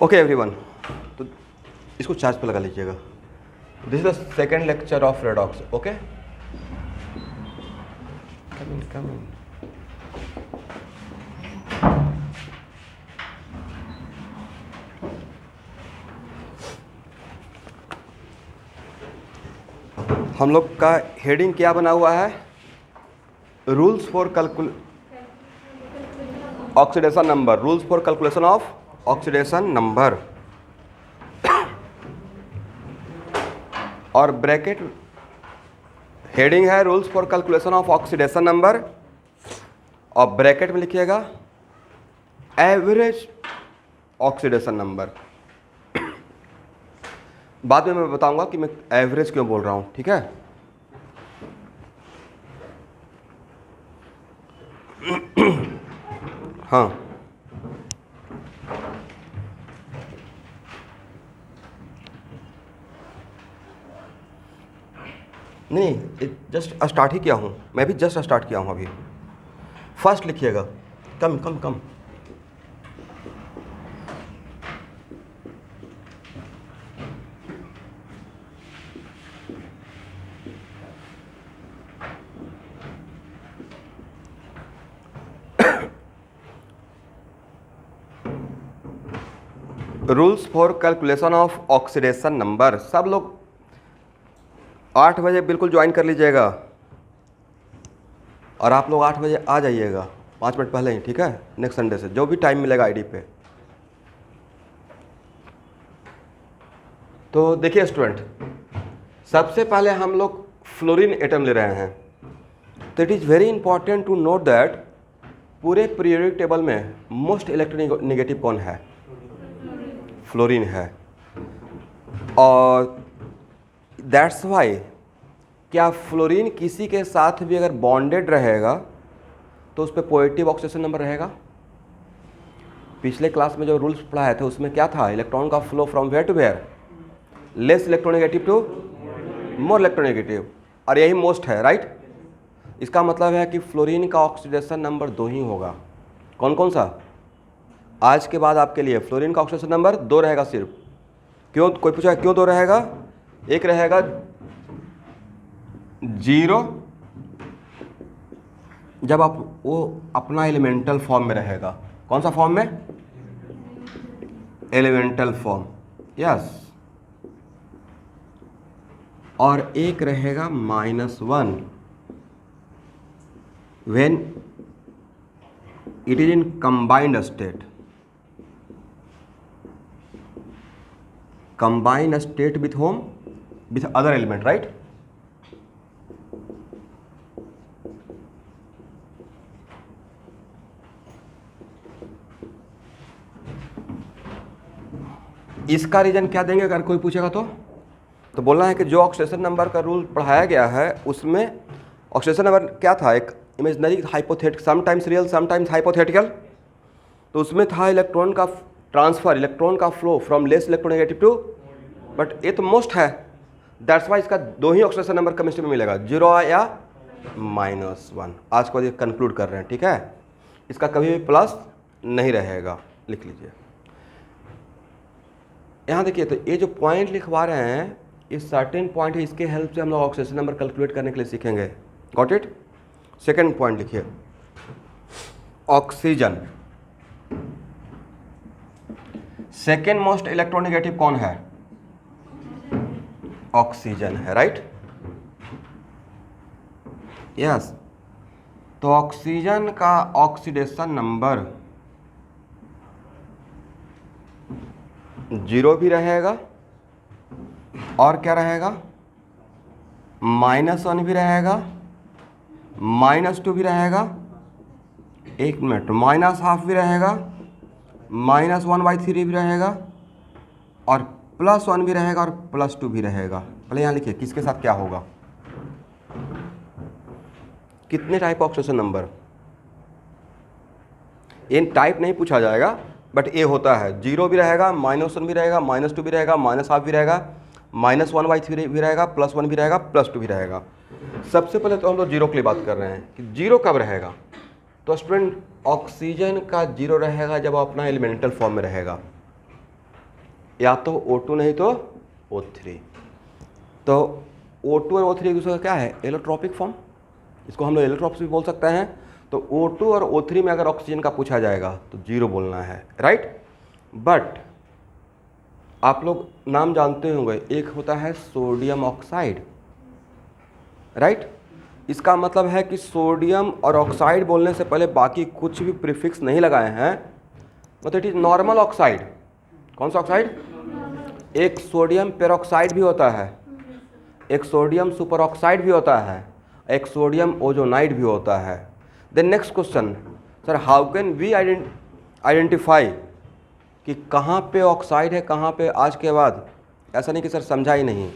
Okay everyone, तो इसको charge पे लगा लीजिएगा। This is the second lecture of redox. Okay, come in. हम लोग का हेडिंग क्या बना हुआ है? Rules for oxidation number, rules for calculation of oxidation number. और ब्रैकेट हेडिंग है rules for calculation of oxidation number, और ब्रैकेट में लिखिएगा एवरेज ऑक्सीडेशन नंबर। बाद में मैं बताऊंगा कि मैं एवरेज क्यों बोल रहा हूं, ठीक है? हाँ, नहीं, जस्ट स्टार्ट ही किया हूँ, मैं भी जस्ट स्टार्ट किया हूँ अभी। फर्स्ट लिखिएगा, come come come. Rules for calculation of oxidation number. सब लोग 8 बजे बिल्कुल ज्वाइन कर लीजिएगा, और आप लोग 8 बजे आ जाइएगा 5 मिनट पहले ही, ठीक है? नेक्स्ट संडे से जो भी टाइम मिलेगा आईडी पे। तो देखिए स्टूडेंट, सबसे पहले हम लोग फ्लोरीन एटम ले रहे हैं। तो it is very important to note that पूरे पीरियोडिक टेबल में मोस्ट इलेक्ट्रोनेगेटिव कौन है? फ्लोरीन है। और दैट्स वाई क्या फ्लोरीन किसी के साथ भी अगर बॉन्डेड रहेगा तो उस पर पॉजिटिव ऑक्सीडेशन नंबर रहेगा। पिछले क्लास में जो रूल्स पढ़ाए थे उसमें क्या था? इलेक्ट्रॉन का flow from where to where, less electronegative to more electronegative, और यही मोस्ट है, राइट? इसका मतलब है कि फ्लोरीन का ऑक्सीडेशन नंबर 2 ही होगा। कौन कौन सा? आज के बाद आपके लिए फ्लोरीन का ऑक्सीडेशन नंबर 2 रहेगा सिर्फ। क्यों? कोई पूछा क्यों 2 रहेगा? एक रहेगा 0 जब आप वो अपना एलिमेंटल फॉर्म में रहेगा। कौन सा फॉर्म में? Elemental form, yes. और एक रहेगा -1 when it is in combined state. Combined state with home, with other element, right? इसका रीजन क्या देंगे अगर कोई पूछेगा तो बोलना है कि जो ऑक्सीडेशन नंबर का रूल पढ़ाया गया है उसमें ऑक्सीडेशन नंबर क्या था? एक imaginary hypothetical, sometimes real sometimes hypothetical. तो उसमें था इलेक्ट्रॉन का ट्रांसफर, इलेक्ट्रॉन का flow from less electronegative to, but ये तो मोस्ट है। दैट्स वाई इसका 2 ही ऑक्सीडेशन नंबर केमिस्ट्री में मिलेगा, 0 या -1। आज को ये कंक्लूड कर रहे हैं, ठीक है? इसका कभी भी प्लस नहीं रहेगा, लिख लीजिए। यहाँ देखिए, तो ये जो पॉइंट लिखवा रहे हैं ये सर्टेन पॉइंट है, इसके हेल्प से हम लोग ऑक्सीडेशन नंबर कैलकुलेट करने के लिए सीखेंगे। Got it? सेकेंड पॉइंट लिखिए, ऑक्सीजन सेकेंड मोस्ट इलेक्ट्रोनेगेटिव कौन है? ऑक्सीजन है, राइट? यस। तो ऑक्सीजन का ऑक्सीडेशन नंबर 0 भी रहेगा, और क्या रहेगा? -1 भी रहेगा, -2 भी रहेगा, 1 मिनट, -12 भी रहेगा, -1/3 भी रहेगा, और +1 भी रहेगा, और +2 भी रहेगा। पहले यहाँ लिखिए किसके साथ क्या होगा। कितने टाइप ऑक्सीडेशन नंबर? ये टाइप नहीं पूछा जाएगा, बट ये होता है 0 भी रहेगा, -1 भी रहेगा, -2 भी रहेगा, -12 भी रहेगा, -1/3 भी रहेगा, +1 भी रहेगा, +2 भी रहेगा। सबसे पहले तो हम लोग 0 के लिए बात कर रहे हैं कि 0 कब रहेगा। तो स्टूडेंट, ऑक्सीजन का 0 रहेगा जब अपना एलिमेंटल फॉर्म में रहेगा। या तो O2 नहीं तो O3। तो O2 और O3 एक दूसरे का क्या है, एलोट्रॉपिक फॉर्म, इसको हम लोग एलोट्रॉप्स भी बोल सकते हैं। तो O2 और O3 में अगर ऑक्सीजन का पूछा जाएगा तो 0 बोलना है, राइट। बट आप लोग नाम जानते होंगे, एक होता है सोडियम ऑक्साइड, राइट। इसका मतलब है कि सोडियम और ऑक्साइड बोलने से पहले बाकी कुछ भी प्रीफिक्स नहीं लगाए हैं, मतलब इट इज नॉर्मल ऑक्साइड। कौन सा ऑक्साइड? एक सोडियम पेरोक्साइड भी होता है, एक सोडियम सुपर ऑक्साइड भी होता है, एक सोडियम ओजोनाइड भी होता है। Then next question, sir how can we identify कि कहाँ पे ऑक्साइड है कहाँ पे, आज के बाद ऐसा नहीं कि सर समझा ही नहीं,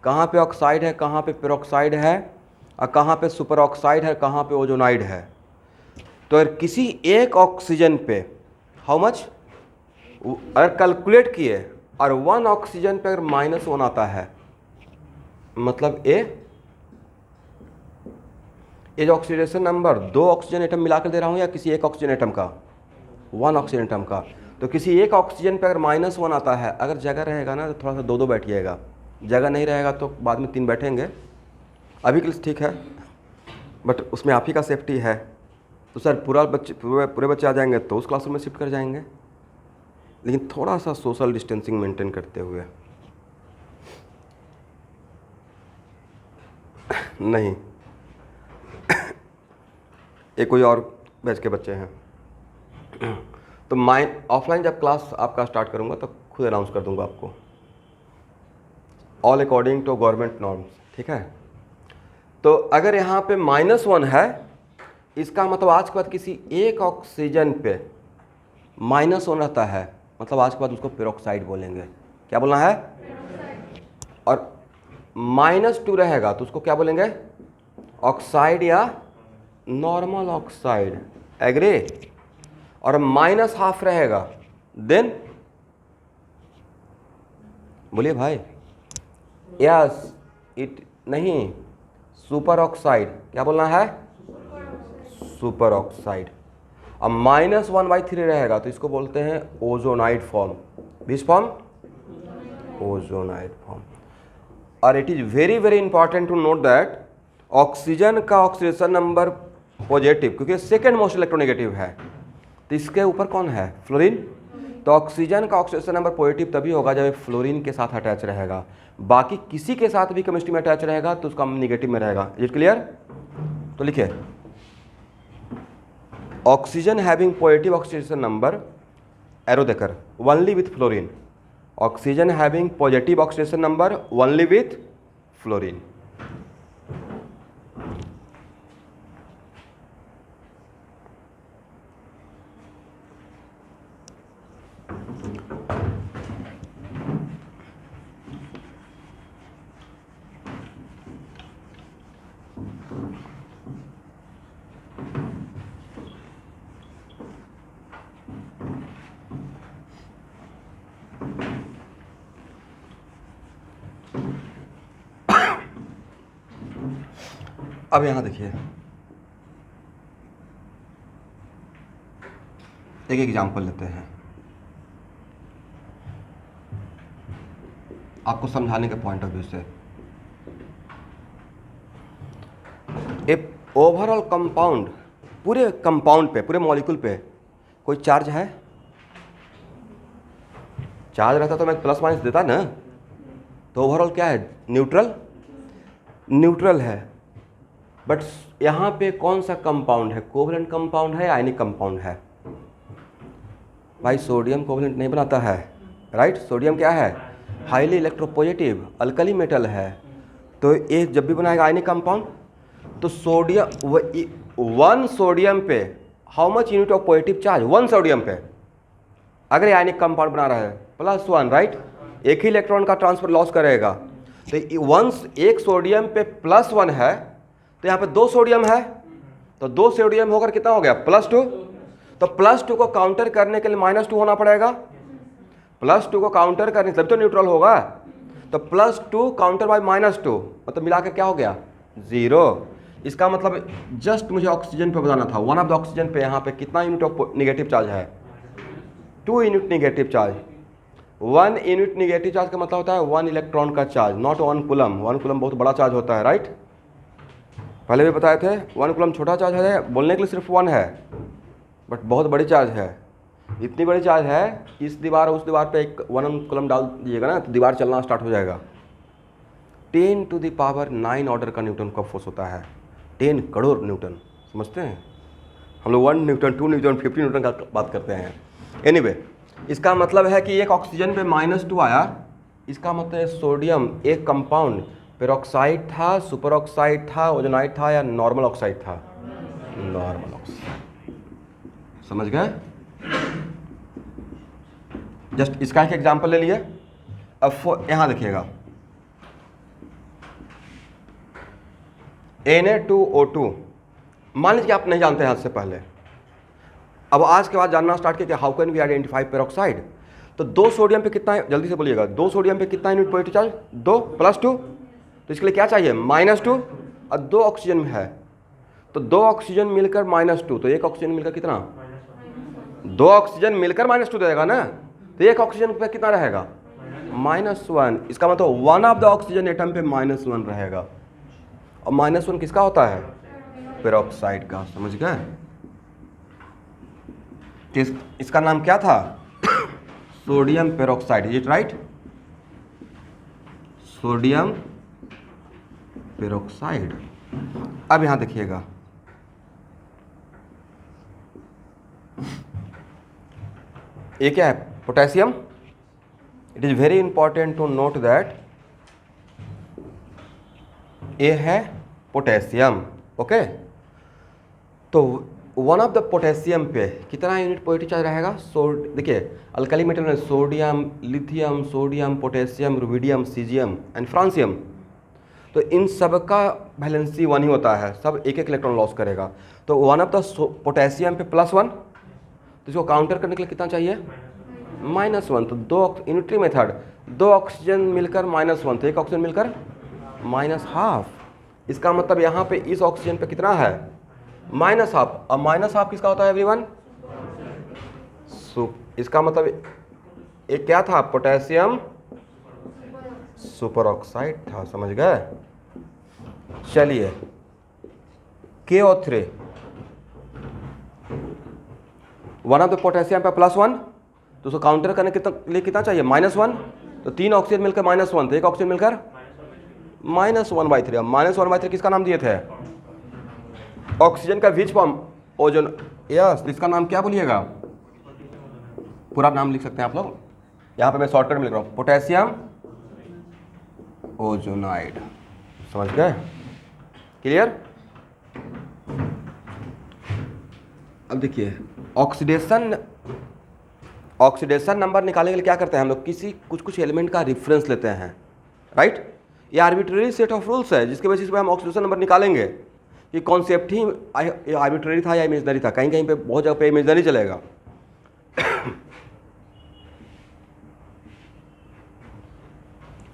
कहाँ पे ऑक्साइड है कहाँ पे पेरोक्साइड है और कहाँ पे सुपर ऑक्साइड है कहाँ पे ओजोनाइड है। तो अगर किसी एक ऑक्सीजन पे हाउ मच अगर कैलकुलेट किए और 1 ऑक्सीजन पे अगर -1 आता है, मतलब ये जो ऑक्सीडेशन नंबर 2 ऑक्सीजन एटम मिलाकर दे रहा हूँ या किसी एक ऑक्सीजन एटम का, 1 ऑक्सीजन एटम का। तो किसी एक ऑक्सीजन पे अगर -1 आता है, अगर जगह रहेगा ना तो थोड़ा सा 2-2 बैठिएगा, जगह नहीं रहेगा तो बाद में 3 बैठेंगे। अभी के लिए ठीक है, बट उसमें आप ही का सेफ्टी है। तो सर पूरे बच्चे आ जाएंगे तो उस क्लासरूम में शिफ्ट कर जाएंगे, लेकिन थोड़ा सा सोशल डिस्टेंसिंग मेंटेन करते हुए। नहीं ये कोई और बैच के बच्चे हैं। तो ऑफलाइन जब क्लास आपका स्टार्ट करूंगा तो खुद अनाउंस कर दूंगा आपको, all according to government norms, ठीक है। तो अगर यहाँ पे -1 है, इसका मतलब आज के बाद किसी एक ऑक्सीजन पे -1 रहता है, मतलब आज के बाद उसको पेरोक्साइड बोलेंगे। क्या बोलना है? और -2 रहेगा तो उसको क्या बोलेंगे? ऑक्साइड या नॉर्मल ऑक्साइड। एग्री? और -1/2 रहेगा देन, बोलिए भाई। यस इट नहीं, सुपर ऑक्साइड। क्या बोलना है? Superoxide. अब -1/3 रहेगा तो इसको बोलते हैं ozonide form. Which form? Ozonide form. और it is very very important to note that oxygen का ऑक्सीडेशन नंबर पॉजिटिव, क्योंकि सेकेंड मोस्ट इलेक्ट्रोनेगेटिव है, तो इसके ऊपर कौन है? फ्लोरीन। तो ऑक्सीजन का ऑक्सीडेशन नंबर पॉजिटिव तभी होगा जब फ्लोरीन के साथ अटैच रहेगा, बाकी किसी के साथ भी केमिस्ट्री में अटैच रहेगा तो उसका निगेटिव में रहेगा। Is it clear? तो लिखिए, oxygen having positive oxidation number, arrow देकर, only with fluorine. Oxygen having positive oxidation number only with fluorine. अब यहां देखिए, एक एग्जाम्पल लेते हैं आपको समझाने के पॉइंट ऑफ व्यू से। एक ओवरऑल कंपाउंड, पूरे कंपाउंड पे, पूरे मॉलिक्यूल पे कोई चार्ज है? चार्ज रहता तो मैं प्लस माइनस देता ना। तो ओवरऑल क्या है? न्यूट्रल। न्यूट्रल है। बट यहाँ पे कौन सा कंपाउंड है? कोवलेंट कंपाउंड है या आयनिक कंपाउंड है? भाई सोडियम कोवलेंट नहीं बनाता है, राइट। सोडियम क्या है? हाईली इलेक्ट्रोपॉजिटिव अल्कली मेटल है। तो ये जब भी बनाएगा आयनिक कंपाउंड, तो सोडियम 1 सोडियम पे how much unit of positive charge? 1 sodium पे अगर आयनिक कंपाउंड बना रहा है +1, राइट। एक ही इलेक्ट्रॉन का ट्रांसफर लॉस करेगा। तो एक सोडियम पे +1 है, तो यहाँ पे 2 सोडियम है, तो 2 सोडियम होकर कितना हो गया? +2। तो +2 को काउंटर करने के लिए -2 होना पड़ेगा। +2 को काउंटर करने तभी तो न्यूट्रल होगा। तो +2 काउंटर बाय -2, मतलब मिलाकर क्या हो गया? 0। इसका मतलब जस्ट मुझे ऑक्सीजन पे बताना था, वन ऑफ द ऑक्सीजन पे यहाँ पे कितना यूनिट ऑफ नेगेटिव चार्ज है? 2 unit negative charge. 1 unit negative charge का मतलब होता है 1 इलेक्ट्रॉन का चार्ज, नॉट 1 कूलम। 1 कूलम बहुत बड़ा चार्ज होता है, राइट। पहले भी बताए थे 1 कूलम छोटा चार्ज है, बोलने के लिए सिर्फ 1 है, बट बहुत बड़ी चार्ज है। इतनी बड़ी चार्ज है, इस दीवार उस दीवार पे एक 1 कूलम डाल दीजिएगा ना तो दीवार चलना स्टार्ट हो जाएगा। 10 टू द पावर 9 ऑर्डर का न्यूटन का फोर्स होता है, 10 करोड़ न्यूटन, समझते हैं। हम लोग 1 न्यूटन, 2 न्यूटन, 50 न्यूटन का बात करते हैं। एनीवे, इसका मतलब है कि एक ऑक्सीजन पे -2 आया, इसका मतलब है सोडियम एक कंपाउंड पेरोक्साइड था, सुपर ऑक्साइड था, ओजोनाइड था या नॉर्मल ऑक्साइड था? नॉर्मल ऑक्साइड, समझ गए। जस्ट इसका एक एग्जांपल ले लिए। अब यहां देखिएगा, Na2O2, मान लीजिए आप नहीं जानते हैं आज से पहले, अब आज के बाद जानना स्टार्ट किया कि how can we identify peroxide. तो 2 सोडियम पे कितना है, जल्दी से बोलिएगा, 2 सोडियम पे कितना यूनिट पॉजिटिव चार्ज? 2 + 2, तो इसके लिए क्या चाहिए? -2, और 2 ऑक्सीजन है, तो 2 ऑक्सीजन मिलकर -2, तो एक ऑक्सीजन मिलकर कितना? 2 ऑक्सीजन मिलकर -2 देगा ना, तो एक ऑक्सीजन पे कितना रहेगा? -1। इसका मतलब 1 ऑफ द ऑक्सीजन एटम पे -1 रहेगा, और -1 किसका होता है? पेरोक्साइड का, समझ गए। इसका नाम क्या था? Sodium peroxide, is it right? Sodium peroxide. अब यहां देखिएगा, ये क्या है? Potassium. It is very important to note that ये है पोटेशियम, ओके। तो 1 ऑफ द पोटेशियम पे कितना यूनिट पॉजिटिव चार्ज रहेगा? देखिए, अल्कली मेटल में sodium, lithium, sodium, potassium, rubidium, caesium and francium, तो इन सब का वैलेंसी 1 ही होता है, सब एक एक इलेक्ट्रॉन लॉस करेगा। तो 1 ऑफ द पोटेशियम पे +1, तो इसको काउंटर करने के लिए कितना चाहिए? -1। तो 2 यूनिटरी मेथड, 2 ऑक्सीजन मिलकर -1, तो एक ऑक्सीजन मिलकर -½ इसका मतलब यहाँ पे इस ऑक्सीजन पे कितना है? -½ अब -½ किसका होता है एवरीवन? इसका मतलब एक क्या था? पोटेशियम सुपर ऑक्साइड था, समझ गए। चलिए, KO3, 1 ऑफ द पोटेशियम पे +1, तो उसको काउंटर करने के लिए कितना चाहिए? -1, तो 3 ऑक्सीजन मिलकर -1, तो एक ऑक्सीजन मिलकर -1/3। अब -1/3 किसका नाम दिए थे? ऑक्सीजन का विच फॉर्म? ओजोन। यस, इसका नाम क्या बोलिएगा? पूरा नाम लिख सकते हैं आप लोग, यहाँ पे मैं शॉर्टकट में लिख रहा हूँ, पोटेशियम ओजोनाइड, समझ गए। क्लियर। अब देखिए, ऑक्सीडेशन नंबर निकालने के लिए क्या करते हैं हम लोग? कुछ एलिमेंट का रेफरेंस लेते हैं, राइट। ये आर्बिट्रेरी सेट ऑफ रूल्स है जिसके बेसिस पे हम ऑक्सीडेशन नंबर निकालेंगे। ये कॉन्सेप्ट ही आर्बिट्रेरी था या इमेजनरी था, कहीं कहीं पे बहुत जगह पे इमेजनरी चलेगा।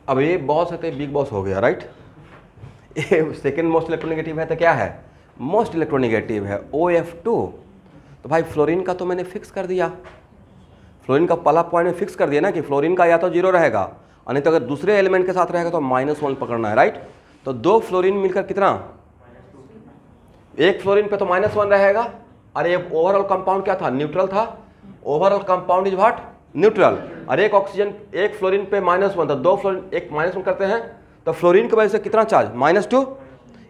अब ये बॉस है तो बिग बॉस हो गया, राइट। ये सेकेंड मोस्ट इलेक्ट्रोनेगेटिव है तो क्या है? मोस्ट इलेक्ट्रोनेगेटिव है, OF2। तो भाई फ्लोरीन का तो मैंने फिक्स कर दिया, फ्लोरीन का पहला पॉइंट में फिक्स कर दिया ना कि फ्लोरीन का या तो 0 रहेगा, और नहीं तो अगर दूसरे एलिमेंट के साथ रहेगा तो -1 पकड़ना है, राइट। तो 2 फ्लोरीन मिलकर कितना? एक फ्लोरीन पे तो -1 रहेगा, और एक ओवरऑल कंपाउंड क्या था? न्यूट्रल था। Overall compound is what? Neutral. और एक ऑक्सीजन, एक फ्लोरीन पे -1 था, 2 फ्लोरीन, एक -1 करते हैं, तो फ्लोरीन की वजह से कितना चार्ज? -2।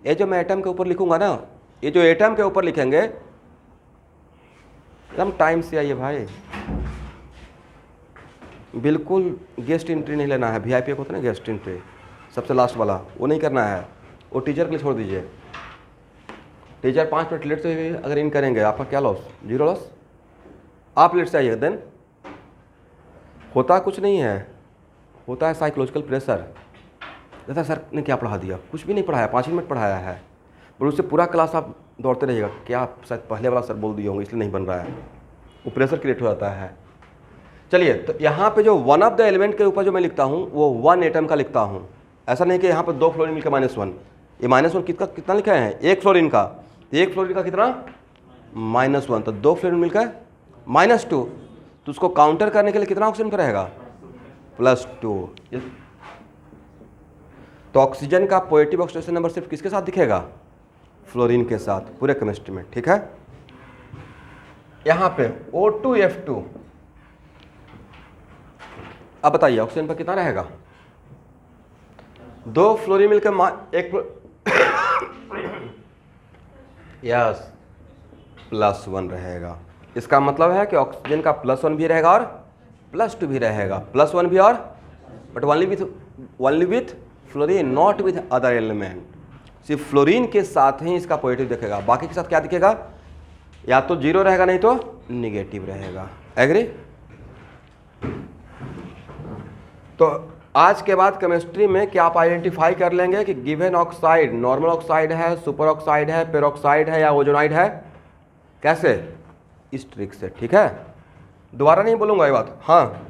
ये जो मैं एटम के ऊपर लिखूंगा ना, ये जो एटम के ऊपर लिखेंगे, एकदम टाइम से आइए भाई, बिल्कुल गेस्ट एंट्री नहीं लेना है। VIP को होता है ना गेस्ट एंट्री, सबसे लास्ट वाला, वो नहीं करना है, वो टीचर के लिए छोड़ दीजिए। टीचर 5 मिनट लेट से अगर इन करेंगे, आपका क्या लॉस? 0 लॉस। आप लेट से आइए, देन होता कुछ नहीं है, होता है साइकोलॉजिकल प्रेशर। जैसा सर ने क्या पढ़ा दिया? कुछ भी नहीं पढ़ाया, 5 मिनट पढ़ाया है, पर उससे पूरा क्लास आप दौड़ते रहिएगा, क्या शायद पहले वाला सर बोल दिए होंगे इसलिए नहीं बन रहा है, वो प्रेशर क्रिएट हो जाता है। चलिए, तो यहाँ पे जो 1 ऑफ द एलिमेंट के ऊपर जो मैं लिखता हूँ वो 1 एटम का लिखता हूँ। ऐसा नहीं कि यहाँ पे 2 फ्लोरीन मिलकर -1, ये -1 कितना लिखा है? 1 फ्लोरीन का, तो 1 फ्लोरीन का कितना? -1, तो 2 फ्लोरीन मिलकर -2, तो उसको काउंटर करने के लिए कितना ऑक्सीजन पे रहेगा? +2। तो ऑक्सीजन का पॉजिटिव ऑक्सीडेशन नंबर सिर्फ किसके साथ दिखेगा? फ्लोरीन के साथ, पूरे केमिस्ट्री में। ठीक है, यहाँ पे O2F2। अब बताइए ऑक्सीजन पर कितना रहेगा? 2 फ्लोरीन मिलकर एक यस +1 रहेगा। इसका मतलब है कि ऑक्सीजन का +1 भी रहेगा और +2 भी रहेगा। +1 भी और but only with fluorine, not with other element. सिर्फ फ्लोरीन के साथ ही इसका पॉजिटिव दिखेगा, बाकी के साथ क्या दिखेगा? या तो 0 रहेगा नहीं तो निगेटिव रहेगा। एग्री? तो आज के बाद केमिस्ट्री में क्या आप आइडेंटिफाई कर लेंगे कि गिवन ऑक्साइड नॉर्मल ऑक्साइड है, सुपर ऑक्साइड है, पेरोक्साइड है या ओजोनाइड है? कैसे? इस ट्रिक से। ठीक है, दोबारा नहीं बोलूंगा ये बात। हाँ,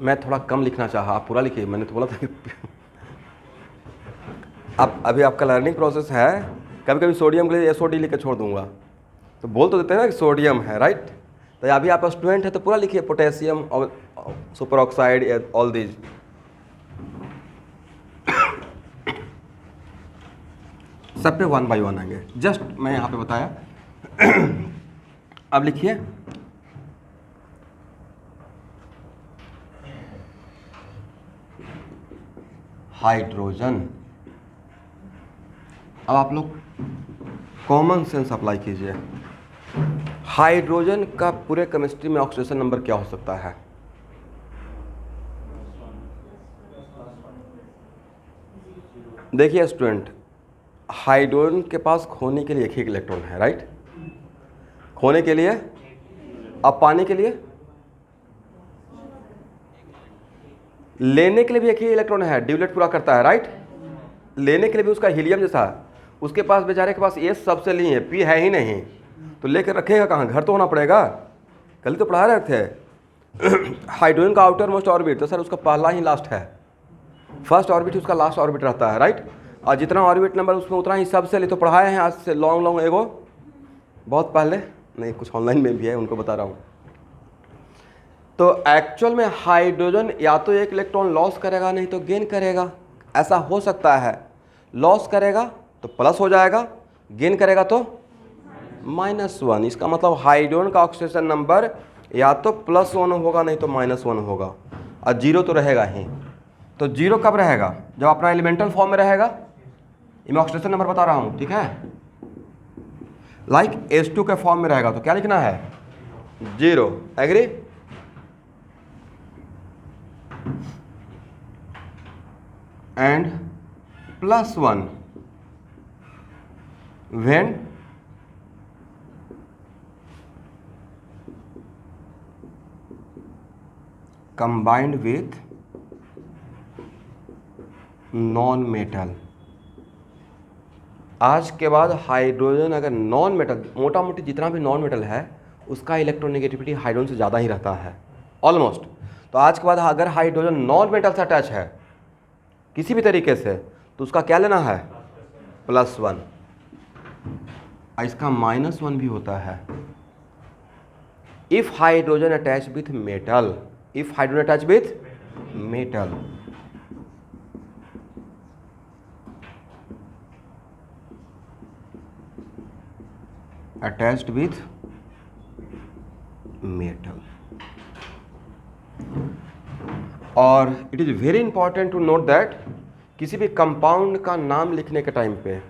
मैं थोड़ा कम लिखना चाहा, आप पूरा लिखिए। मैंने तो बोला था कि अब अभी आपका लर्निंग प्रोसेस है। कभी कभी सोडियम के लिए SOD लिख के छोड़ दूंगा, तो बोल तो देते हैं ना कि सोडियम है, राइट? तो अभी आप स्टूडेंट है तो पूरा लिखिए, पोटेशियम और सुपर ऑक्साइड, ऑल दीज। सब पे 1 by 1 आएंगे, जस्ट मैं यहाँ पे बताया। अब लिखिए हाइड्रोजन। अब आप लोग कॉमन सेंस अप्लाई कीजिए। हाइड्रोजन का पूरे केमिस्ट्री में ऑक्सीडेशन नंबर क्या हो सकता है? देखिए स्टूडेंट, हाइड्रोजन के पास खोने के लिए एक ही इलेक्ट्रॉन है, राइट? खोने के लिए। अब पाने के लिए, लेने के लिए भी एक ही इलेक्ट्रॉन है, ड्यूलेट पूरा करता है, राइट? लेने के लिए भी उसका हीलियम जैसा है। उसके पास, बेचारे के पास S सबसे ली है, P है ही नहीं, तो लेकर रखेगा कहाँ? घर तो होना पड़ेगा। कल तो पढ़ा रहे थे हाइड्रोजन का आउटर मोस्ट ऑर्बिट, तो सर उसका पहला ही लास्ट है, फर्स्ट ऑर्बिट उसका लास्ट ऑर्बिट रहता है, राइट? और जितना ऑर्बिट नंबर उसमें उतना ही सबसे ले, तो पढ़ाए हैं आज से लॉन्ग एगो, बहुत पहले नहीं, कुछ ऑनलाइन में भी है, उनको बता रहा हूँ। तो एक्चुअल में हाइड्रोजन या तो एक इलेक्ट्रॉन लॉस करेगा नहीं तो गेन करेगा। ऐसा हो सकता है, लॉस करेगा तो प्लस हो जाएगा, गेन करेगा तो -1। इसका मतलब हाइड्रोजन का ऑक्सीडेशन नंबर या तो +1 होगा नहीं तो -1 होगा, और 0 तो रहेगा ही। तो 0 कब रहेगा? जब अपना एलिमेंटल फॉर्म में रहेगा। मैं ऑक्सीडेशन नंबर बता रहा हूँ, ठीक है? लाइक H2 के फॉर्म में रहेगा तो क्या लिखना है? 0। Agree? And +1 when combined with non metal. आज के बाद हाइड्रोजन अगर नॉन मेटल, मोटा मोटी जितना भी नॉन मेटल है उसका इलेक्ट्रोनेगेटिविटी हाइड्रोजन से ज़्यादा ही रहता है, ऑलमोस्ट। तो आज के बाद अगर हाइड्रोजन नॉन मेटल से अटैच है किसी भी तरीके से, तो उसका क्या लेना है? +1। इसका -1 भी होता है if hydrogen attach with metal. If hydrogen attach with metal, attached with metal. और it is very important to note that किसी भी कंपाउंड का नाम लिखने के टाइम पे,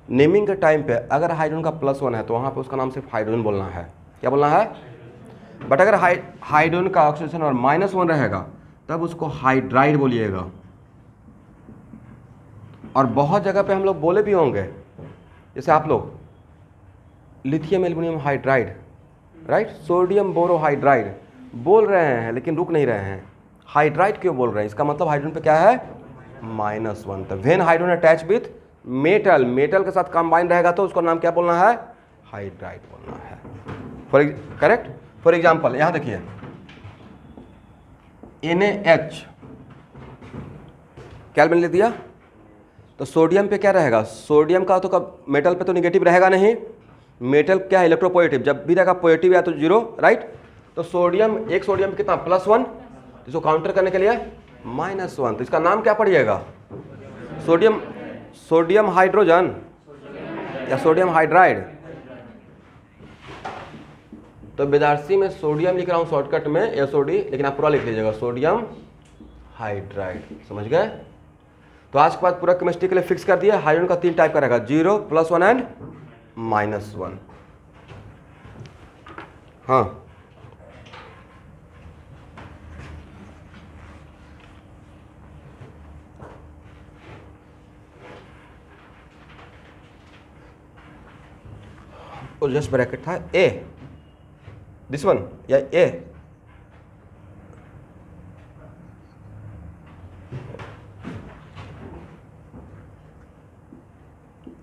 नेमिंग के टाइम पे, अगर हाइड्रोजन का +1 है तो वहाँ पे उसका नाम सिर्फ हाइड्रोजन बोलना है। क्या बोलना है? बट अगर हाइड्रोजन का ऑक्सीडेशन और -1 रहेगा तब उसको हाइड्राइड बोलिएगा। और बहुत जगह पे हम लोग बोले भी होंगे, जैसे आप लोग lithium aluminium hydride, right? Sodium borohydride बोल रहे हैं लेकिन रुक नहीं रहे हैं। हाइड्राइड क्यों बोल रहे हैं? इसका मतलब हाइड्रोजन पे क्या है? -1। तो when hydrogen attach with metal, metal के साथ कंबाइन रहेगा तो उसका नाम क्या बोलना है? हाइड्राइड बोलना है। करेक्ट? फॉर एग्जाम्पल यहाँ देखिए NaH क्या मैंने लिख दिया? तो सोडियम पे क्या रहेगा? सोडियम का तो कब मेटल पे तो निगेटिव रहेगा नहीं, मेटल क्या है, इलेक्ट्रोपॉजिटिव, जब भी रहेगा पॉजिटिव या तो जीरो, राइट। तो सोडियम, एक सोडियम कितना +1, इसको काउंटर करने के लिए -1, तो इसका नाम क्या पड़ जाएगा, सोडियम, सोडियम हाइड्रोजन या सोडियम हाइड्राइड। तो विद्यार्थी में सोडियम लिख रहा हूँ शॉर्टकट में एसओडी, लेकिन आप पूरा लिख लीजिएगा सोडियम हाइड्राइड, समझ गए। तो आज के बाद पूरा केमिस्ट्री के लिए फिक्स कर दिया। हाइड्रोजन का 3 टाइप का रहेगा, 0, +1 एंड -1। हाँ, तो जस्ट ब्रैकेट था ए, दिस वन या ए,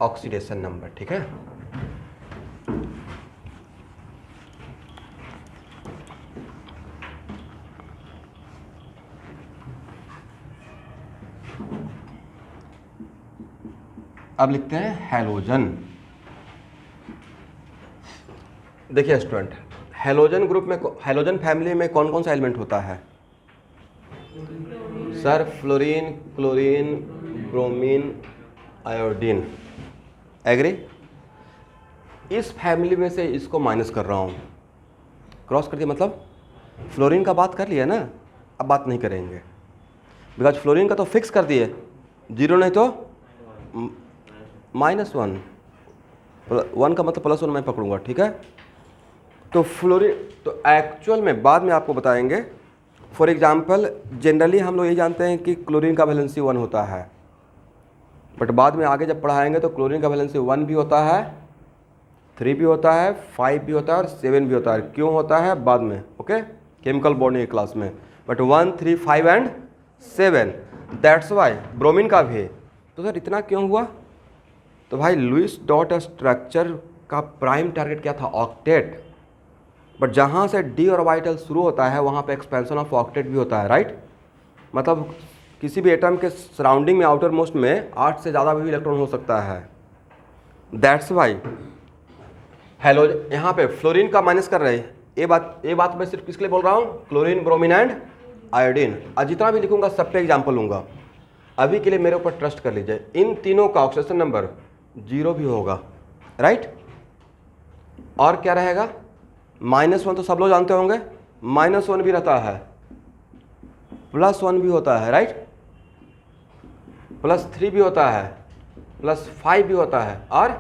ऑक्सीडेशन नंबर, ठीक है। अब लिखते हैं हैलोजन। देखिए स्टूडेंट, हैलोजन ग्रुप में, हैलोजन फैमिली में कौन कौन सा एलिमेंट होता है sir? Fluorine, chlorine, bromine, iodine, agree. इस फैमिली में से इसको माइनस कर रहा हूँ, क्रॉस कर दिया, मतलब फ्लोरीन का बात कर लिया ना, अब बात नहीं करेंगे, बिकॉज फ्लोरीन का तो फिक्स कर दिए, 0 नहीं तो -1, 1 का मतलब +1 मैं पकड़ूंगा, ठीक है। तो फ्लोरीन तो एक्चुअल में बाद में आपको बताएंगे। फॉर एग्जांपल जनरली हम लोग ये जानते हैं कि क्लोरीन का वैलेंसी 1 होता है, बट बाद में आगे जब पढ़ाएंगे तो क्लोरीन का वैलेंसी 1 भी होता है, 3 भी होता है, 5 भी होता है और 7 भी होता है। क्यों होता है बाद में, ओके, केमिकल बॉन्डिंग क्लास में, but 1, 3, 5 and 7, that's why bromine का भी। तो सर इतना क्यों हुआ? तो भाई लुईस डॉट स्ट्रक्चर का प्राइम टारगेट क्या था, ऑक्टेट, बट जहाँ से डी ऑर्बिटल शुरू होता है वहाँ पे एक्सपेंशन ऑफ ऑक्टेट भी होता है, राइट। मतलब किसी भी एटम के सराउंडिंग में आउटर मोस्ट में 8 से ज़्यादा भी इलेक्ट्रॉन हो सकता है, दैट्स वाई हैलोजन। यहाँ पे फ्लोरीन का माइनस कर रहे हैं, ये बात मैं सिर्फ किसके लिए बोल रहा हूँ, क्लोरीन, ब्रोमीन एंड आयोडीन। और जितना भी लिखूंगा सब पे एग्जाम्पल लूँगा, अभी के लिए मेरे ऊपर ट्रस्ट कर लीजिए। इन तीनों का ऑक्सीडेशन नंबर 0 भी होगा, राइट। और क्या रहेगा, -1 तो सब लोग जानते होंगे, -1 भी रहता है, +1 भी होता है, राइट, +3 भी होता है, +5 भी होता है और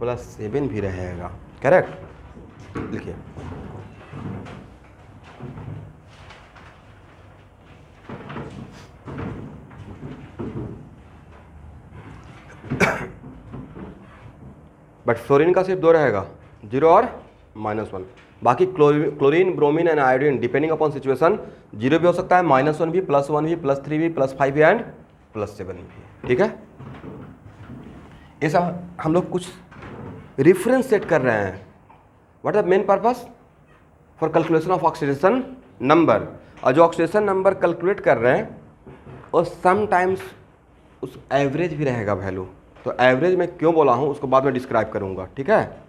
+7 भी रहेगा, करेक्ट। लिखिए बट फ्लोरीन का सिर्फ 2 रहेगा, 0 और -1। बाकी chlorine, bromine and iodine depending upon situation 0 भी हो सकता है, -1 भी, +1 भी, +3 भी, +5 भी एंड +7 भी, ठीक है। ऐसा हम लोग कुछ रेफरेंस सेट कर रहे हैं। What are main purpose for calculation of oxidation number. और जो ऑक्सीडेशन नंबर कैलकुलेट कर रहे हैं और समटाइम्स उस एवरेज भी रहेगा वैल्यू। तो एवरेज में क्यों बोला हूँ उसको बाद में डिस्क्राइब करूँगा, ठीक है।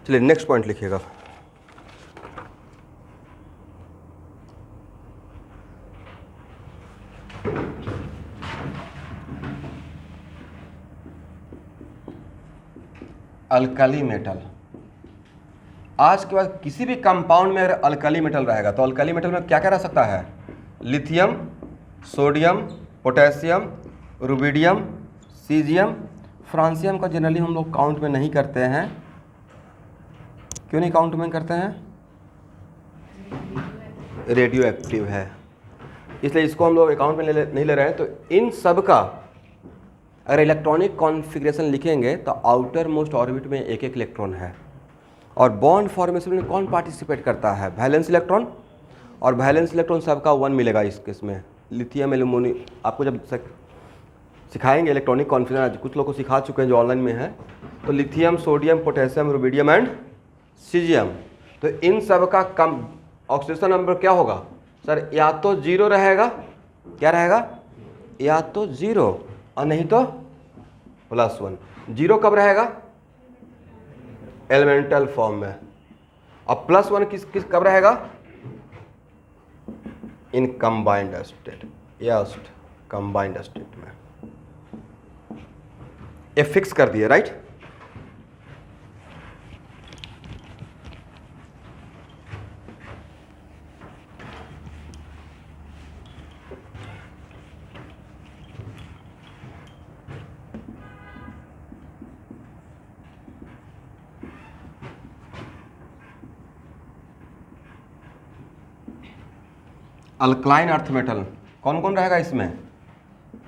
चलिए नेक्स्ट पॉइंट लिखिएगा। Alkali metal. आज के बाद किसी भी कंपाउंड में अगर अल्कली मेटल रहेगा तो अल्कली मेटल में क्या क्या रह सकता है, lithium, sodium, potassium, rubidium, caesium. Francium का जनरली हम लोग काउंट में नहीं करते हैं। क्यों नहीं काउंट में करते हैं, रेडियो एक्टिव है, इसलिए इसको हम लोग अकाउंट में नहीं ले रहे हैं। तो इन सब का अगर इलेक्ट्रॉनिक कॉन्फ़िगरेशन लिखेंगे तो आउटर मोस्ट ऑर्बिट में एक एक इलेक्ट्रॉन है। और बॉन्ड फॉर्मेशन में कौन पार्टिसिपेट करता है, वैलेंस इलेक्ट्रॉन। और वैलेंस इलेक्ट्रॉन सबका 1 मिलेगा इस केस में। लिथियम, एल्यूमिनियम, आपको जब सिखाएंगे इलेक्ट्रॉनिक कॉन्फ़िगरेशन, कुछ लोग को सिखा चुके हैं जो ऑनलाइन में है। तो lithium, sodium, potassium, rubidium and caesium. तो इन सब का कम ऑक्सीडेशन नंबर क्या होगा सर? या तो 0 रहेगा, क्या रहेगा? या तो 0 और नहीं तो +1। 0 कब रहेगा? एलिमेंटल फॉर्म में। और +1 किस कब रहेगा? In combined state, yes combined state में। ये फिक्स कर दिए, राइट? अल्कलाइन अर्थ मेटल कौन कौन रहेगा इसमें?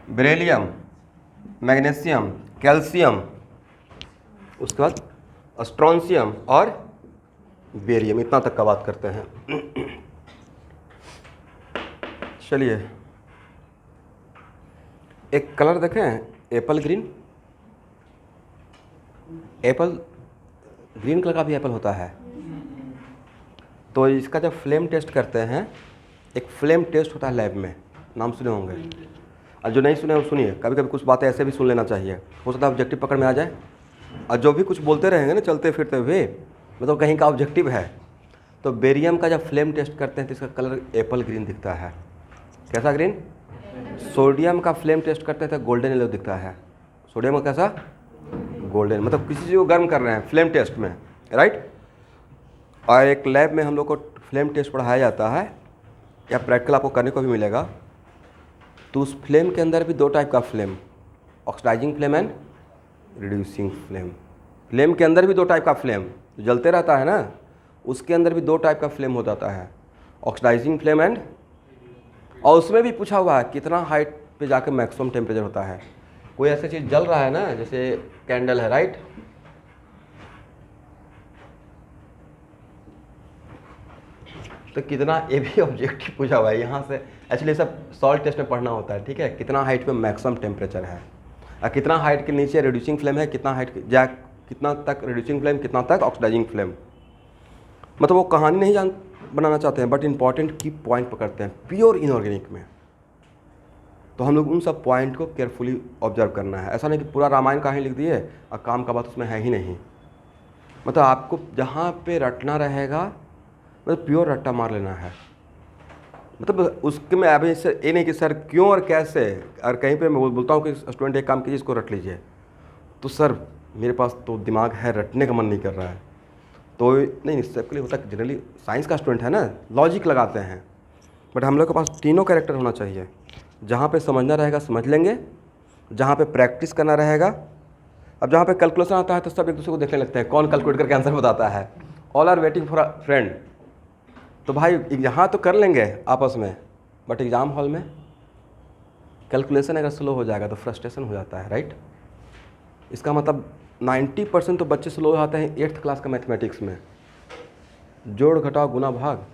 बेरिलियम, मैग्नीशियम, कैल्शियम, उसके बाद स्ट्रोंशियम और बेरियम। इतना तक का बात करते हैं। चलिए एक कलर देखें, Apple green. Apple green colour का भी एप्पल होता है। तो इसका जब फ्लेम टेस्ट करते हैं, एक फ्लेम टेस्ट होता है लैब में, नाम सुने होंगे। और जो नहीं सुने वो सुनिए, कभी कभी कुछ बातें ऐसे भी सुन लेना चाहिए, हो सकता है ऑब्जेक्टिव पकड़ में आ जाए। और जो भी कुछ बोलते रहेंगे ना चलते फिरते हुए, मतलब कहीं का ऑब्जेक्टिव है। तो बेरियम का जब फ्लेम टेस्ट करते हैं तो इसका कलर एप्पल ग्रीन दिखता है। कैसा ग्रीन? सोडियम का फ्लेम टेस्ट करते हैं तो गोल्डन येलो दिखता है। सोडियम का कैसा? गोल्डन, मतलब किसी चीज़ को गर्म कर रहे हैं फ्लेम टेस्ट में, राइट? और एक लैब में हम लोग को फ्लेम टेस्ट पढ़ाया जाता है, या प्रैक्टिकल आपको करने को भी मिलेगा। तो उस फ्लेम के अंदर भी दो टाइप का flame, oxidizing flame and reducing flame. Flame के अंदर भी दो टाइप का फ्लेम जो जलते रहता है ना, उसके अंदर भी दो टाइप का फ्लेम हो जाता है, ऑक्सीडाइजिंग फ्लेम एंड, और उसमें भी पूछा हुआ है कितना हाइट पे जाकर मैक्सिमम टेम्परेचर होता है। कोई ऐसी चीज़ जल रहा है ना, जैसे कैंडल है, राइट? तो कितना, ये भी ऑब्जेक्टिव पूछा हुआ है यहाँ से। एक्चुअली सब सॉल्ट टेस्ट में पढ़ना होता है, ठीक है? कितना हाइट पे मैक्सिमम टेम्परेचर है, और कितना हाइट के नीचे रिड्यूसिंग फ्लेम है, कितना हाइट कितना तक रिड्यूसिंग फ्लेम, कितना तक ऑक्सीडाइजिंग फ्लेम। मतलब वो कहानी नहीं बनाना चाहते हैं, बट इंपॉर्टेंट की पॉइंट पकड़ते हैं प्योर इनऑर्गेनिक में। तो हम लोग उन सब पॉइंट को केयरफुली ऑब्जर्व करना है। ऐसा नहीं कि पूरा रामायण कहानी लिख दिए और काम का बात उसमें है ही नहीं। मतलब आपको जहाँ पे रटना रहेगा, मतलब प्योर रट्टा मार लेना है। मतलब उसके में अभी से ये नहीं कि सर क्यों और कैसे, और कहीं पे मैं बोलता हूँ कि स्टूडेंट एक काम कीजिए, इसको रट लीजिए, तो सर मेरे पास तो दिमाग है, रटने का मन नहीं कर रहा है। तो नहीं, सबके लिए होता है, जनरली साइंस का स्टूडेंट है ना, लॉजिक लगाते हैं। बट हम लोग के पास तीनों कैरेक्टर होना चाहिए। जहाँ पे समझना रहेगा समझ लेंगे, जहाँ पे प्रैक्टिस करना रहेगा। अब जहाँ पे कैलकुलेशन आता है तो सब एक दूसरे को देखने लगते हैं, कौन कैलकुलेट करके आंसर बताता है। All are waiting for a friend. तो भाई यहाँ तो कर लेंगे आपस में, बट एग्ज़ाम हॉल में कैलकुलेशन अगर स्लो हो जाएगा तो फ्रस्ट्रेशन हो जाता है, राइट? इसका मतलब 90% तो बच्चे स्लो हो जाते हैं 8th क्लास का मैथमेटिक्स में। जोड़ घटाव गुना भाग,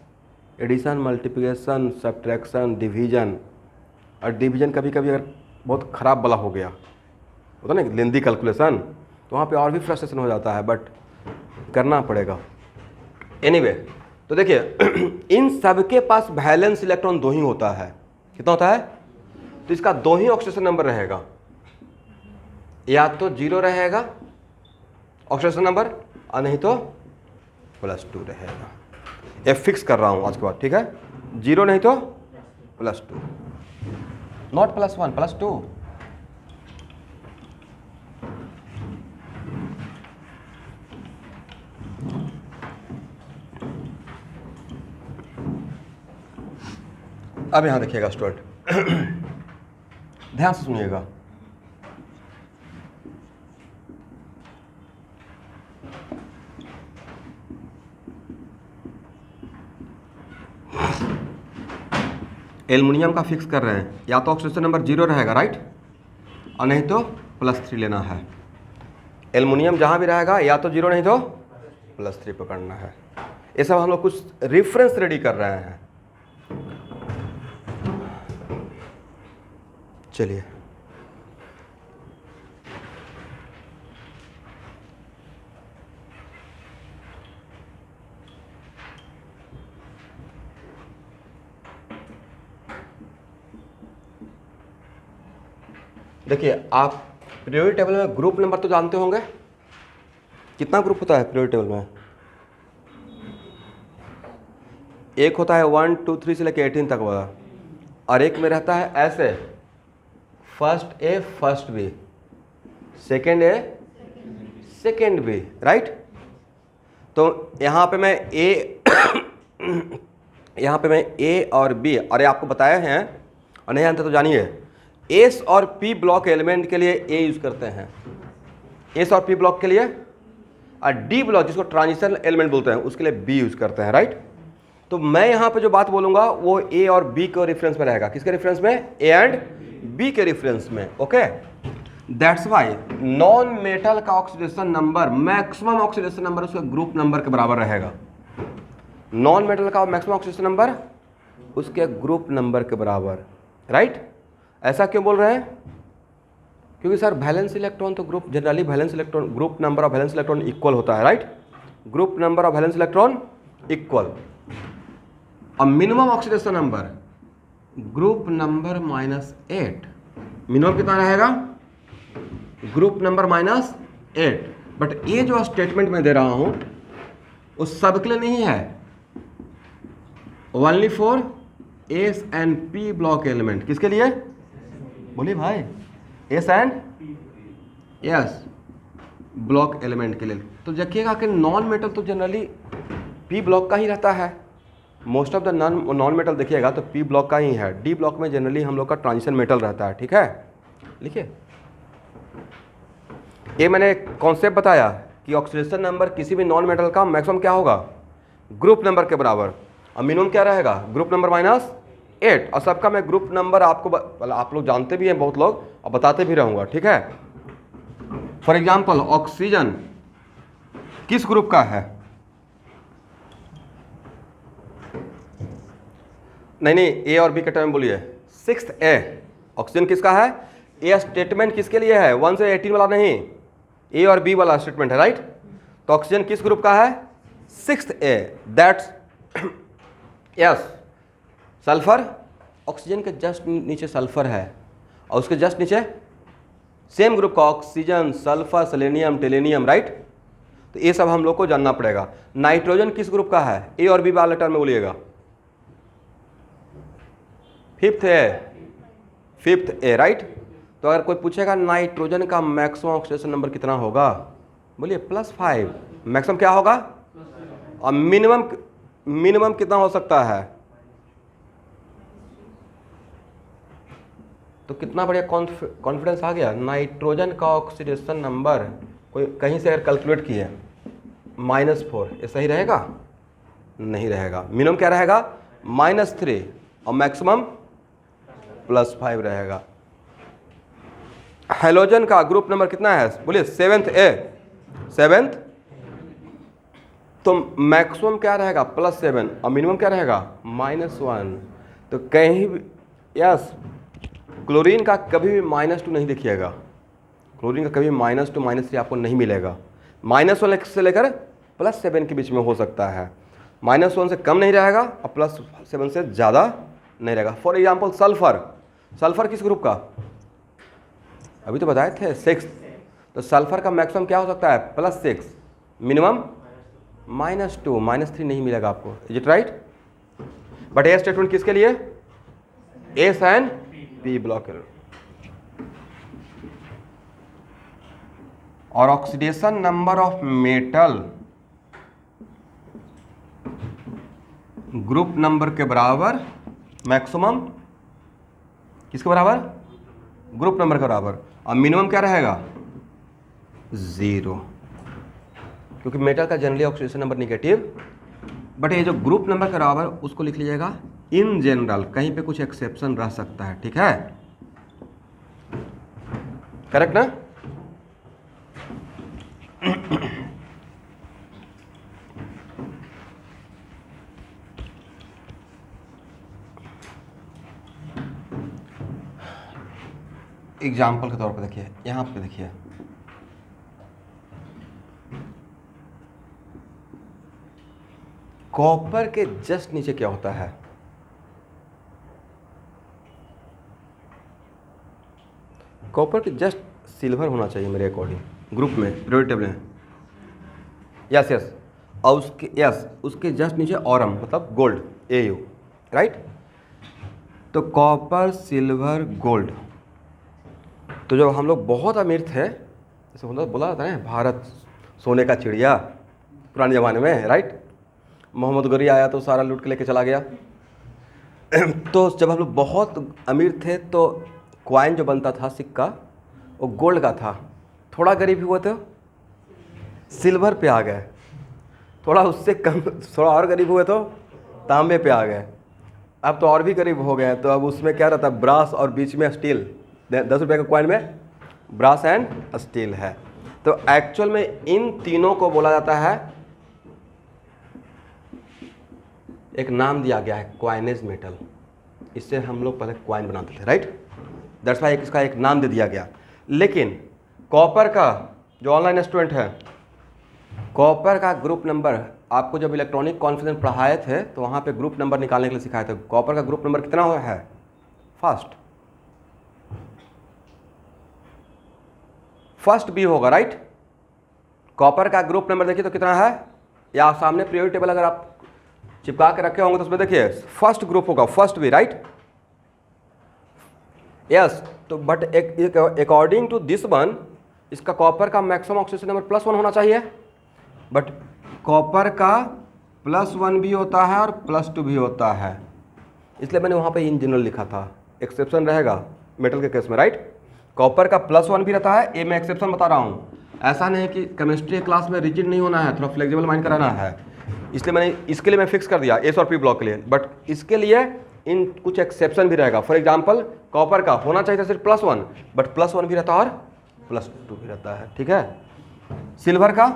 एडिशन मल्टीप्लिकेशन सब्ट्रैक्शन डिवीजन, और डिवीजन कभी कभी अगर बहुत ख़राब वाला हो गया होता ना लेंदी कैलकुलेशन, तो वहाँ पे और भी फ्रस्ट्रेशन हो जाता है, बट करना पड़ेगा। एनीवे, तो देखिए इन सब के पास वैलेंस इलेक्ट्रॉन 2 ही होता है। कितना होता है? तो इसका 2 ही ऑक्सीडेशन नंबर रहेगा, या तो 0 रहेगा ऑक्सीडेशन नंबर, और नहीं तो +2 रहेगा। ये फिक्स कर रहा हूँ आज के बाद, ठीक है? 0 नहीं तो +2, नॉट +1, +2। अब यहां देखिएगा स्टूडेंट, ध्यान से सुनिएगा। एल्युमिनियम का फिक्स कर रहे हैं, या तो ऑक्सीडेशन नंबर 0 रहेगा, राइट? और नहीं तो +3 लेना है। एल्युमिनियम जहां भी रहेगा या तो 0 नहीं तो +3 पकड़ना है। ये सब हम लोग कुछ रेफरेंस रेडी कर रहे हैं। चलिए देखिए आप पीरियोडिक टेबल में ग्रुप नंबर तो जानते होंगे, कितना ग्रुप होता है पीरियोडिक टेबल में? एक होता है 1 2 3 से लेकर 18 तक वाला, और एक में रहता है ऐसे first A first B, second A second B, right. तो यहाँ पे मैं ए यहाँ पे मैं ए और बी, और ये आपको बताया है और नहीं जानते तो जानिए, एस और पी ब्लॉक एलिमेंट के लिए ए यूज करते हैं, एस और पी ब्लॉक के लिए, और डी ब्लॉक जिसको ट्रांजिशन एलिमेंट बोलते हैं उसके लिए बी यूज करते हैं, राइट। तो मैं यहाँ पे जो बात बोलूंगा वो ए और बी के रेफरेंस में रहेगा, किसके रेफरेंस में? ए एंड बी के रेफरेंस में, okay. That's why non metal का oxidation number, maximum oxidation number उसके ग्रुप नंबर के बराबर रहेगा। नॉन मेटल का मैक्सिमम ऑक्सीडेशन नंबर उसके ग्रुप नंबर के बराबर, राइट। ऐसा क्यों बोल रहे हैं? क्योंकि सर वैलेंस इलेक्ट्रॉन तो group generally valence electron group number of valence electron equal होता है, right. Group number of valence electron equal, और minimum oxidation number group number -8, minimum कितना रहेगा? Group number -8। बट ये जो स्टेटमेंट मैं दे रहा हूं उस सब के लिए नहीं है, only for S and P block element. किसके लिए? बोलिए भाई, S and yes block element के लिए। तो देखिएगा कि नॉन मेटल तो जनरली पी ब्लॉक का ही रहता है, most of the non metal देखिएगा तो पी ब्लॉक का ही है। डी ब्लॉक में जनरली हम लोग का ट्रांजिशन मेटल रहता है, ठीक है। लिखिए, ये मैंने कॉन्सेप्ट बताया कि ऑक्सीडेशन नंबर किसी भी नॉन मेटल का मैक्सिमम क्या होगा? ग्रुप नंबर के बराबर, और मिनिमम क्या रहेगा? Group number -8। और सबका मैं ग्रुप नंबर आपको आप लोग जानते भी हैं बहुत लोग, और बताते भी रहूंगा, ठीक है। फॉर एग्जाम्पल ऑक्सीजन किस ग्रुप का है? नहीं, ए और बी के टर्म बोलिए। 6th ए ऑक्सीजन किसका है? ए स्टेटमेंट किसके लिए है? 1 से 18 वाला नहीं, ए और बी वाला स्टेटमेंट है, राइट। तो ऑक्सीजन किस ग्रुप का है? 6th A, that's yes sulphur. Oxygen के जस्ट नीचे सल्फर है, और उसके जस्ट नीचे सेम ग्रुप का ऑक्सीजन, सल्फर, सेलेनियम, टेलेनियम, राइट। तो ये सब हम लोग को जानना पड़ेगा। नाइट्रोजन किस ग्रुप का है? ए और बी वाले टर्म में बोलिएगा। 5th ए, राइट। तो अगर कोई पूछेगा नाइट्रोजन का मैक्सिमम ऑक्सीडेशन नंबर कितना होगा, बोलिए +5। मैक्सिमम क्या होगा? और मिनिमम कितना हो सकता है? तो कितना बढ़िया कॉन्फिडेंस आ गया। नाइट्रोजन का ऑक्सीडेशन नंबर कोई कहीं से अगर कैलकुलेट किए -4, ये सही रहेगा? नहीं रहेगा। मिनिमम क्या रहेगा? -3, और मैक्सिमम +5 रहेगा। हेलोजन का ग्रुप नंबर कितना है? बोलिए 7th ए, 7th। तो मैक्सिमम क्या रहेगा? +7, और मिनिमम क्या रहेगा? -1। तो कहीं भी यस, क्लोरीन का कभी भी -2 नहीं देखिएगा। क्लोरीन का कभी -2 -3 आपको नहीं मिलेगा। -1 से लेकर +7 के बीच में हो सकता है। -1 से कम नहीं रहेगा और +7 से ज़्यादा नहीं रहेगा। फॉर एग्जाम्पल सल्फर किस ग्रुप का? अभी तो बताए थे 6th। तो सल्फर का मैक्सिमम क्या हो सकता है? +6, मिनिमम -2, -3 नहीं मिलेगा आपको। Is it right? बट ये स्टेटमेंट किसके लिए? S and P block. और oxidation number of metal group number के बराबर, मैक्सिमम किसके बराबर? ग्रुप नंबर के बराबर, और मिनिमम क्या रहेगा? 0, क्योंकि मेटल का generally oxidation number negative. But ये जो ग्रुप नंबर के बराबर उसको लिख लीजिएगा इन जनरल, कहीं पे कुछ एक्सेप्शन रह सकता है, ठीक है। करेक्ट ना? एग्जाम्पल के तौर पर देखिए, यहां पे देखिए, कॉपर के जस्ट नीचे क्या होता है? कॉपर के जस्ट सिल्वर होना चाहिए मेरे अकॉर्डिंग ग्रुप में, पीरियोडिक टेबल में। यस यस, और उसके जस्ट नीचे ऑरम मतलब गोल्ड, AU, राइट। तो कॉपर सिल्वर गोल्ड, तो जब हम लोग बहुत अमीर थे, जैसे बोला जाता है ना भारत सोने का चिड़िया पुराने ज़माने में, राइट। मोहम्मद गौरी आया तो सारा लूट के लेके चला गया। तो जब हम लोग बहुत अमीर थे तो क्वाइन जो बनता था, सिक्का, वो गोल्ड का था। थोड़ा गरीब हुए तो सिल्वर पे आ गए, थोड़ा उससे कम, थोड़ा और गरीब हुए तो तांबे पे आ गए, अब तो और भी गरीब हो गए। तो अब उसमें क्या रहता है, ब्रास और बीच में स्टील। 10 रुपये का कॉइन में ब्रास एंड स्टील है। तो एक्चुअल में इन तीनों को बोला जाता है, एक नाम दिया गया है क्वाइनेज मेटल। इससे हम लोग पहले क्वाइन बनाते थे, राइट। दैट्स वाई इसका एक नाम दे दिया गया। लेकिन कॉपर का जो ऑनलाइन स्टूडेंट है, कॉपर का ग्रुप नंबर आपको जब इलेक्ट्रॉनिक कॉन्फ्रेंस पढ़ाए थे तो वहाँ पे ग्रुप नंबर निकालने के लिए सिखाए थे। कॉपर का ग्रुप नंबर कितना है? फर्स्ट बी होगा, राइट। कॉपर का ग्रुप नंबर देखिए तो कितना है, या सामने पीरियोडिक टेबल अगर आप चिपका के रखे होंगे तो उसमें देखिए फर्स्ट ग्रुप होगा, फर्स्ट बी, राइट। यस, तो but according to this one, इसका कॉपर का मैक्सिमम ऑक्सीडेशन नंबर +1 होना चाहिए, बट कॉपर का +1 भी होता है और +2 भी होता है। इसलिए मैंने वहाँ पे इन जनरल लिखा था, एक्सेप्शन रहेगा मेटल के केस में, राइट। कॉपर का +1 भी रहता है, ये मैं एक्सेप्शन बता रहा हूँ। ऐसा नहीं है कि केमिस्ट्री क्लास में रिजिड नहीं होना है, थोड़ा फ्लेक्सिबल माइंड कराना है। इसलिए मैंने इसके लिए मैं फिक्स कर दिया एस और पी ब्लॉक के लिए, बट इसके लिए इन कुछ एक्सेप्शन भी रहेगा। फॉर एग्जांपल कॉपर का होना चाहिए था सिर्फ +1, बट +1 भी रहता है और +2 भी रहता है, ठीक है। सिल्वर का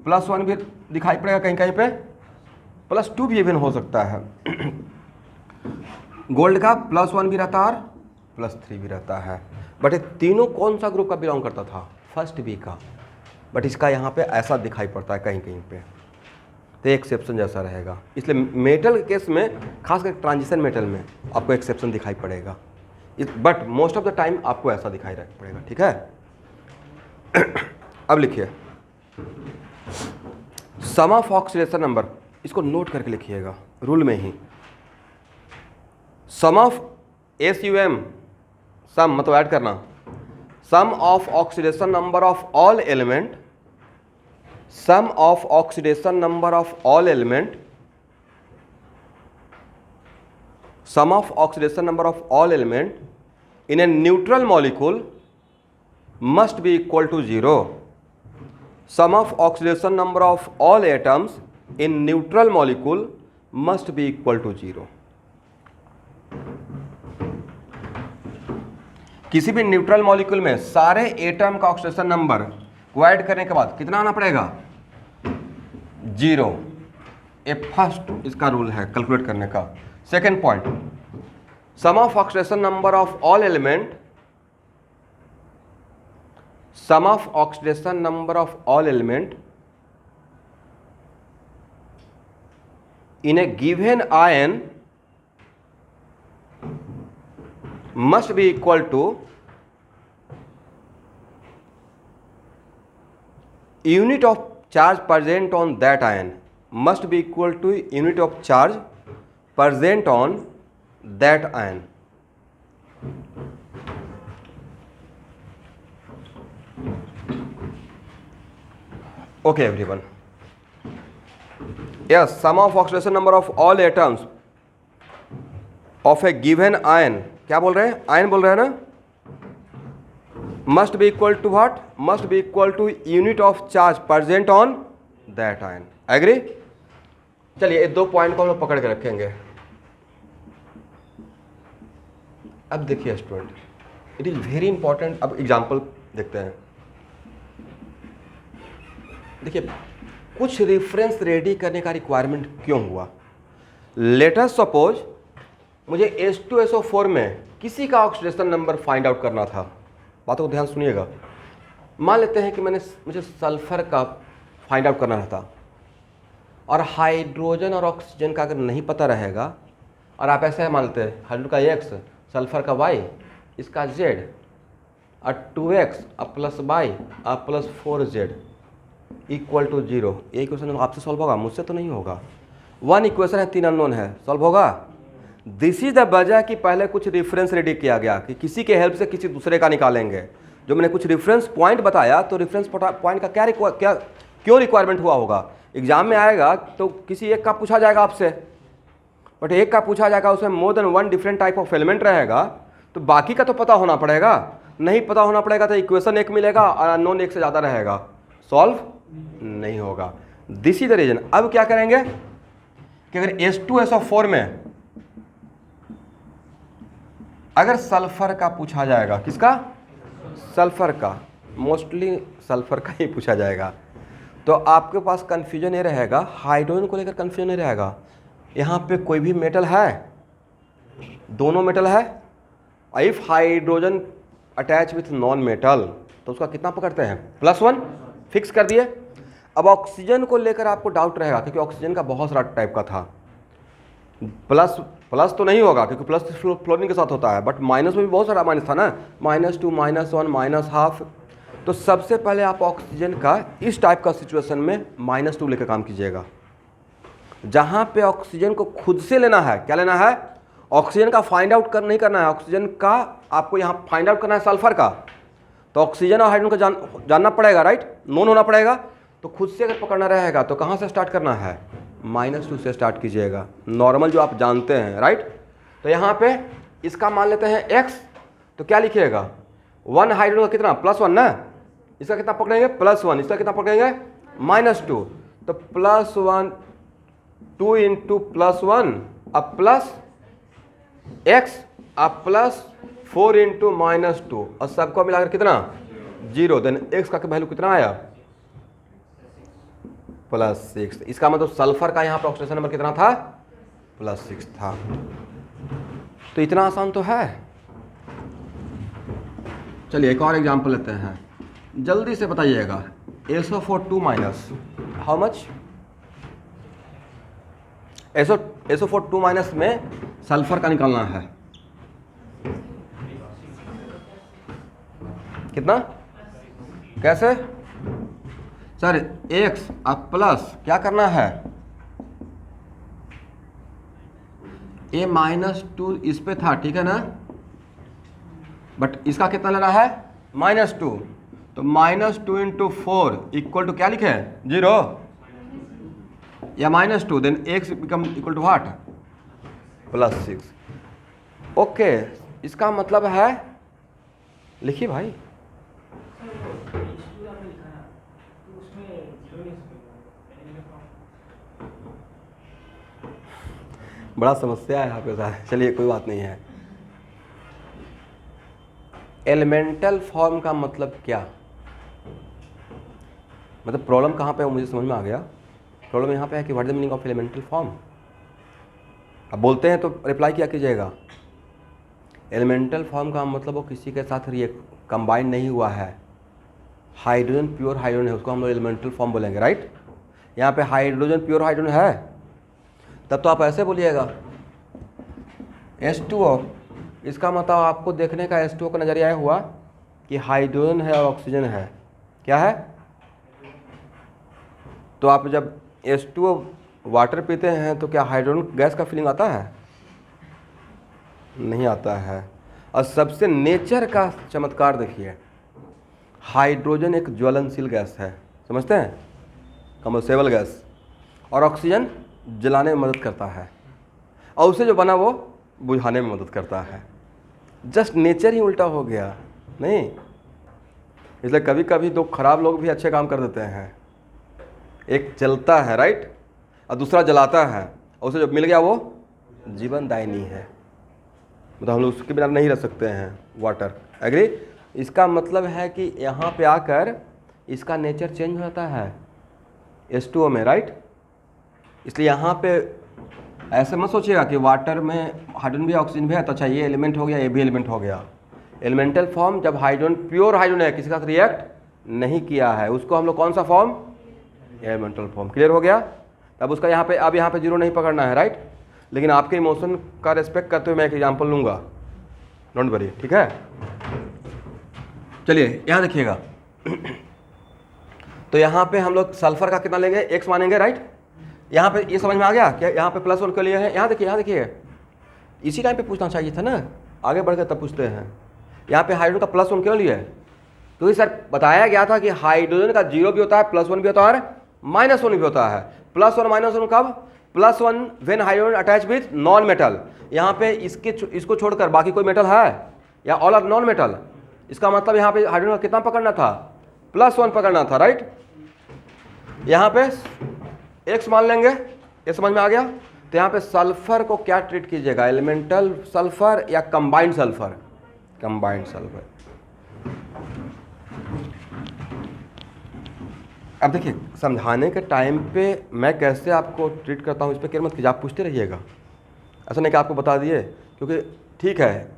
+1 भी दिखाई पड़ेगा कहीं कहीं पे, +2 भी इवन हो सकता है। गोल्ड का +1 भी रहता है और +3 भी रहता है। बट ये तीनों कौन सा ग्रुप का बिलोंग करता था? फर्स्ट बी का। बट इसका यहाँ पे ऐसा दिखाई पड़ता है कहीं कहीं पे, तो एक्सेप्शन जैसा रहेगा। इसलिए मेटल के केस में, खासकर ट्रांजिशन मेटल में आपको एक्सेप्शन दिखाई पड़ेगा, but most of the time आपको ऐसा दिखाई पड़ेगा, ठीक है। अब लिखिए सम ऑफ ऑक्सीडेशन नंबर, इसको नोट करके लिखिएगा रूल में ही। सम ऑफ SUM, सम मतलब ऐड करना, sum of oxidation number of all element, sum of oxidation number of all element, sum of oxidation number of all element in a neutral molecule must be equal to 0. Sum of oxidation number of all atoms in neutral molecule must be equal to 0. किसी भी neutral molecule में सारे atom का oxidation number को add करने के बाद कितना आना पड़ेगा? 0। ये फर्स्ट इसका रूल है कैलकुलेट करने का। Second point, sum of oxidation number of all element, sum of oxidation number of all element in a given ion must be equal to unit of charge present on that ion, must be equal to unit of charge present on that ion. Okay everyone, yes, sum of oxidation number of all atoms of a given ion, क्या बोल रहे हैं? Ion बोल रहे हैं ना। Must be equal to what? Must be equal to unit of charge present on that ion. Agree? चलिए ये 2 पॉइंट को हम लोग पकड़ के रखेंगे। अब देखिए student, it is very important. अब एग्जाम्पल देखते हैं। देखिए कुछ रेफरेंस रेडी करने का रिक्वायरमेंट क्यों हुआ? लेट अस सपोज मुझे H2SO4 में किसी का ऑक्सीडेशन नंबर फाइंड आउट करना था। बातों को ध्यान सुनिएगा। मान लेते हैं कि मुझे सल्फर का फाइंड आउट करना था, और हाइड्रोजन और ऑक्सीजन का अगर नहीं पता रहेगा, और आप ऐसे मान लेते हैं हाइड्रोजन का X, सल्फर का Y, इसका Z, 2x plus y plus 4z equal to 0। ये इक्वेशन आपसे सॉल्व होगा, मुझसे तो नहीं होगा। 1 इक्वेशन है, 3 अननोन है, सॉल्व होगा। दिस इज द वजह कि पहले कुछ रेफरेंस रेडी किया गया कि किसी के हेल्प से किसी दूसरे का निकालेंगे। जो मैंने कुछ रेफरेंस पॉइंट बताया, तो रेफरेंस पॉइंट का क्यों रिक्वायरमेंट हुआ होगा। एग्जाम में आएगा तो किसी एक का पूछा जाएगा आपसे, बट एक का पूछा जाएगा उसमें more than 1 different type of element रहेगा, तो बाकी का तो पता होना पड़ेगा। नहीं पता होना पड़ेगा तो इक्वेशन एक मिलेगा और अननोन एक से ज़्यादा रहेगा, सॉल्व नहीं होगा। This is the reason. अब क्या करेंगे कि अगर H2SO4 में अगर सल्फर का पूछा जाएगा, किसका, सल्फर का, मोस्टली सल्फर का ही पूछा जाएगा, तो आपके पास कंफ्यूजन ये रहेगा, हाइड्रोजन को लेकर कंफ्यूजन नहीं रहेगा। यहाँ पे कोई भी मेटल है, दोनों मेटल है। If hydrogen attach with non metal तो उसका कितना पकड़ते हैं, +1 फिक्स कर दिए। अब ऑक्सीजन को लेकर आपको डाउट रहेगा क्योंकि ऑक्सीजन का बहुत सारा टाइप का था। प्लस तो नहीं होगा क्योंकि प्लस फ्लोरीन के साथ होता है, बट माइनस में भी बहुत सारा माइनस था ना, -2 -1 -½ तो सबसे पहले आप ऑक्सीजन का इस टाइप का सिचुएशन में -2 लेकर काम कीजिएगा। जहाँ पे ऑक्सीजन को खुद से लेना है, क्या लेना है, ऑक्सीजन का फाइंड आउट नहीं करना है, ऑक्सीजन का आपको यहाँ फाइंड आउट करना है सल्फर का, तो ऑक्सीजन और हाइड्रोजन को जानना पड़ेगा, राइट, नोन होना पड़ेगा। तो खुद से अगर पकड़ना रहेगा तो कहाँ से स्टार्ट करना है, -2 से स्टार्ट कीजिएगा, नॉर्मल जो आप जानते हैं, राइट। तो यहाँ पे इसका मान लेते हैं x, तो क्या लिखिएगा, 1 हाइड्रोजन का कितना, +1 ना, इसका कितना पकड़ेंगे, +1, इसका कितना पकड़ेंगे, -2, तो +1 2 × +1 अब प्लस x अब +4 × -2 और सबको मिलाकर कितना, 0, देन x का वैल्यू कितना आया, +6। इसका मतलब सल्फर का यहाँ पर ऑक्सीडेशन नंबर कितना था, +6 था। तो इतना आसान तो है। चलिए एक और एग्जांपल लेते हैं, जल्दी से बताइएगा। SO4 2- हाउ मच, SO4 2- में सल्फर का निकालना है, कितना, कैसे सर, x अब प्लस क्या करना है, A -2 इस पे था, ठीक है ना, बट इसका कितना लेना है, -2, तो -2 × 4 इक्वल टू क्या लिखे हैं, 0 या -2, then x become equal to what, +6। Okay, इसका मतलब है, लिखिए भाई, बड़ा समस्या है आपके साथ, चलिए कोई बात नहीं है। एलिमेंटल फॉर्म का मतलब क्या, मतलब प्रॉब्लम कहाँ पे है मुझे समझ में आ गया। प्रॉब्लम यहाँ पे है कि what is the meaning of elemental form. अब बोलते हैं तो रिप्लाई क्या कीजिएगा। एलिमेंटल फॉर्म का मतलब वो किसी के साथ कंबाइन नहीं हुआ है, हाइड्रोजन प्योर हाइड्रोजन है, उसको हम लोग एलिमेंटल फॉर्म बोलेंगे, राइट। यहाँ पे हाइड्रोजन प्योर हाइड्रोजन है, तब तो आप ऐसे बोलिएगा H2O, इसका मतलब आपको देखने का H2O का नज़रिया हुआ कि हाइड्रोजन है और ऑक्सीजन है, क्या है। तो आप जब H2O वाटर पीते हैं तो क्या हाइड्रोजन गैस का फीलिंग आता है, नहीं आता है। और सबसे नेचर का चमत्कार देखिए, हाइड्रोजन एक ज्वलनशील गैस है, समझते हैं, कम्बसेबल गैस, और ऑक्सीजन जलाने में मदद करता है, और उससे जो बना वो बुझाने में मदद करता है। जस्ट नेचर ही उल्टा हो गया, नहीं। इसलिए कभी कभी दो खराब लोग भी अच्छे काम कर देते हैं, एक जलता है, राइट, और दूसरा जलाता है, और उसे जो मिल गया वो जीवनदायिनी है, मतलब हम लोग उसके बिना नहीं रह सकते हैं, वाटर, एग्री। इसका मतलब है कि यहाँ पे आकर इसका नेचर चेंज हो जाता है H2O में, राइट। इसलिए यहाँ पे ऐसे मत सोचिएगा कि वाटर में हाइड्रोजन भी ऑक्सीजन भी है तो अच्छा ये एलिमेंट हो गया, ये भी एलिमेंट हो गया। एलिमेंटल फॉर्म जब हाइड्रोजन प्योर हाइड्रोजन है, किसी के साथ रिएक्ट नहीं किया है, उसको हम लोग कौन सा फॉर्म, एलिमेंटल फॉर्म। क्लियर हो गया। तब उसका यहाँ पे, अब यहाँ पे 0 नहीं पकड़ना है, राइट। लेकिन आपके इमोशन का रिस्पेक्ट करते हुए मैं एक एग्जाम्पल लूँगा, डोंट वरी, ठीक है। चलिए यहाँ देखिएगा, तो यहाँ पे हम लोग सल्फर का कितना लेंगे, x मानेंगे, राइट। यहाँ पे ये समझ में आ गया क्या, यहाँ पे +1 के लिए है। यहाँ देखिए इसी टाइम पे पूछना चाहिए था ना, आगे बढ़ कर तब पूछते हैं। यहाँ पे हाइड्रोजन का +1 क्यों लिए, क्योंकि सर बताया गया था कि हाइड्रोजन का 0 भी होता है, +1 भी होता है और -1 भी होता है। +1 -1 कब, +1 when hydrogen attach with non metal. यहाँ पे इसको छोड़कर बाकी कोई मेटल है या ऑल आर नॉन मेटल। इसका मतलब यहाँ पे हाइड्रोजन का कितना पकड़ना था, +1 पकड़ना था, राइट। यहाँ पे x मान लेंगे, ये समझ में आ गया। तो यहाँ पे सल्फर को क्या ट्रीट कीजिएगा, एलिमेंटल सल्फर या कंबाइंड सल्फर, कंबाइंड सल्फर। अब देखिए समझाने के टाइम पे मैं कैसे आपको ट्रीट करता हूँ इस पर केयर मत कीजिए, आप पूछते रहिएगा। ऐसा नहीं कि आपको बता दिए, क्योंकि ठीक है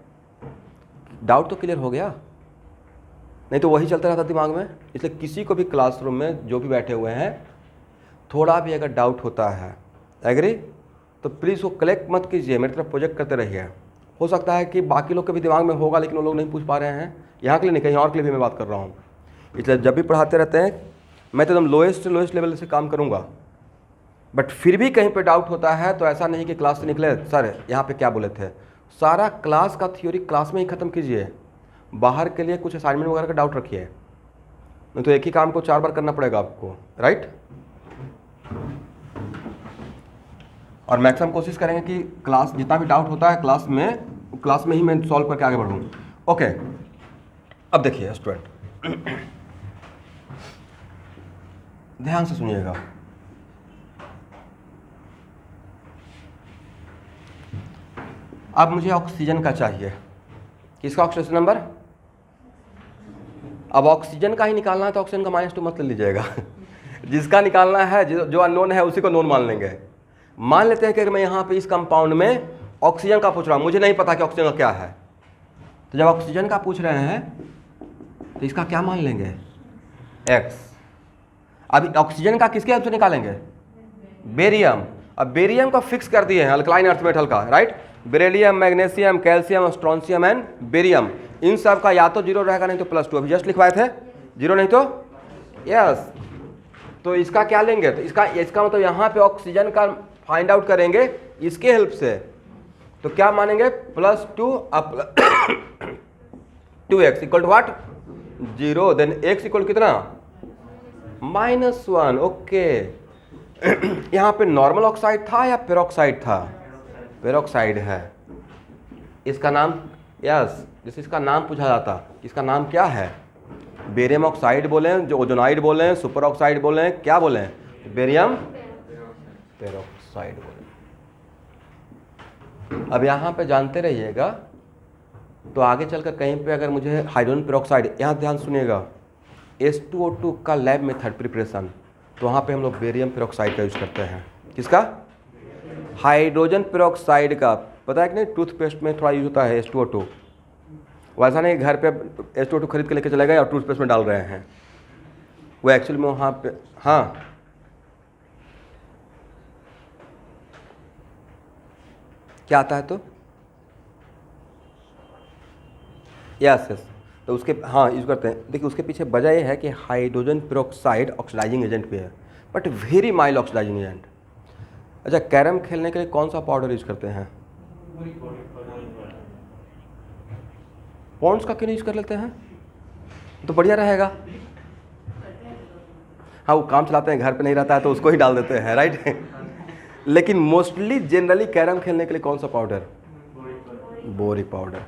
डाउट तो क्लियर हो गया, नहीं तो वही चलता रहता दिमाग में। इसलिए किसी को भी क्लासरूम में जो भी बैठे हुए हैं, थोड़ा भी अगर डाउट होता है, एग्री, तो प्लीज़ वो कलेक्ट मत कीजिए, मेरी तरफ प्रोजेक्ट करते रहिए। हो सकता है कि बाकी लोग के भी दिमाग में होगा, लेकिन वो लोग नहीं पूछ पा रहे हैं। यहाँ के लिए नहीं, कहीं और के लिए भी मैं बात कर रहा हूँ। इसलिए जब भी पढ़ाते रहते हैं मैं तो एकदम लोएस्ट से लोएस्ट लेवल से काम करूँगा, बट फिर भी कहीं पे डाउट होता है तो ऐसा नहीं कि क्लास से निकले सर यहाँ पे क्या बोले थे। सारा क्लास का थ्योरी क्लास में ही ख़त्म कीजिए, बाहर के लिए कुछ असाइनमेंट वगैरह का डाउट रखिए, नहीं तो एक ही काम को 4 बार करना पड़ेगा आपको, राइट। और मैक्सिमम कोशिश करेंगे कि क्लास जितना भी डाउट होता है क्लास में ही मैं सॉल्व करके आगे बढ़ूँ। ओके, अब देखिए स्टूडेंट ध्यान से सुनिएगा। अब मुझे ऑक्सीजन का चाहिए, किसका ऑक्सीजन नंबर, अब ऑक्सीजन का ही निकालना है तो ऑक्सीजन का -2 मत ले लीजिएगा जिसका निकालना है, जो अननोन है उसी को नोन मान लेंगे। मान लेते हैं कि मैं यहाँ पे इस कंपाउंड में ऑक्सीजन का पूछ रहा हूँ, मुझे नहीं पता कि ऑक्सीजन का क्या है, तो जब ऑक्सीजन का पूछ रहे हैं तो इसका क्या मान लेंगे, X। अब ऑक्सीजन का किसके हेल्प से निकालेंगे, बेरियम। अब बेरियम को फिक्स कर दिए हैं अल्कलाइन अर्थ मेटल का, right. Beryllium, magnesium, calcium, strontium and barium, इन सब का या तो 0 रहेगा नहीं तो +2, अभी जस्ट लिखवाए थे 0 नहीं तो यस। तो इसका क्या लेंगे, तो इसका मतलब यहाँ पे ऑक्सीजन का फाइंड आउट करेंगे इसके हेल्प से, तो क्या मानेंगे +2 अब 2x equal to what 0, then x equal कितना -1। ओके यहाँ पे नॉर्मल ऑक्साइड था या पेरोक्साइड था, पेरोक्साइड है। इसका नाम यस, जैसे इसका नाम पूछा जाता, इसका नाम क्या है, बेरियम ऑक्साइड बोलें, जो ओजोनाइड बोलें, सुपर ऑक्साइड बोलें, क्या बोलें, बेरियम पेरोक्साइड बोलें। अब यहाँ पे जानते रहिएगा, तो आगे चलकर कहीं पे अगर मुझे हाइड्रोजन पेरोक्साइड, यहाँ ध्यान सुनिएगा, H2O2 का लैब मेथड प्रिपरेशन, तो वहाँ पे हम लोग बेरियम पेरोक्साइड का यूज़ करते हैं। किसका, हाइड्रोजन पेरोक्साइड का। पता है कि नहीं, टूथपेस्ट में थोड़ा यूज होता है H2O2, वैसा नहीं घर पे H2O2 खरीद के लेके चले गए और टूथपेस्ट में डाल रहे हैं, वो एक्चुअली में वहाँ पे, हाँ क्या आता है तो यस, तो उसके हाँ यूज़ करते हैं। देखिए उसके पीछे वजह ये है कि हाइड्रोजन पेरोक्साइड ऑक्सीडाइजिंग एजेंट भी है, but very mild oxidizing agent. अच्छा, कैरम खेलने के लिए कौन सा पाउडर यूज करते हैं, पॉन्ड्स का क्यों यूज कर लेते हैं, तो बढ़िया रहेगा। हाँ वो काम चलाते हैं, घर पे नहीं रहता है तो उसको ही डाल देते हैं, राइट लेकिन मोस्टली जनरली कैरम खेलने के लिए कौन सा पाउडर, बोरिक पाउडर।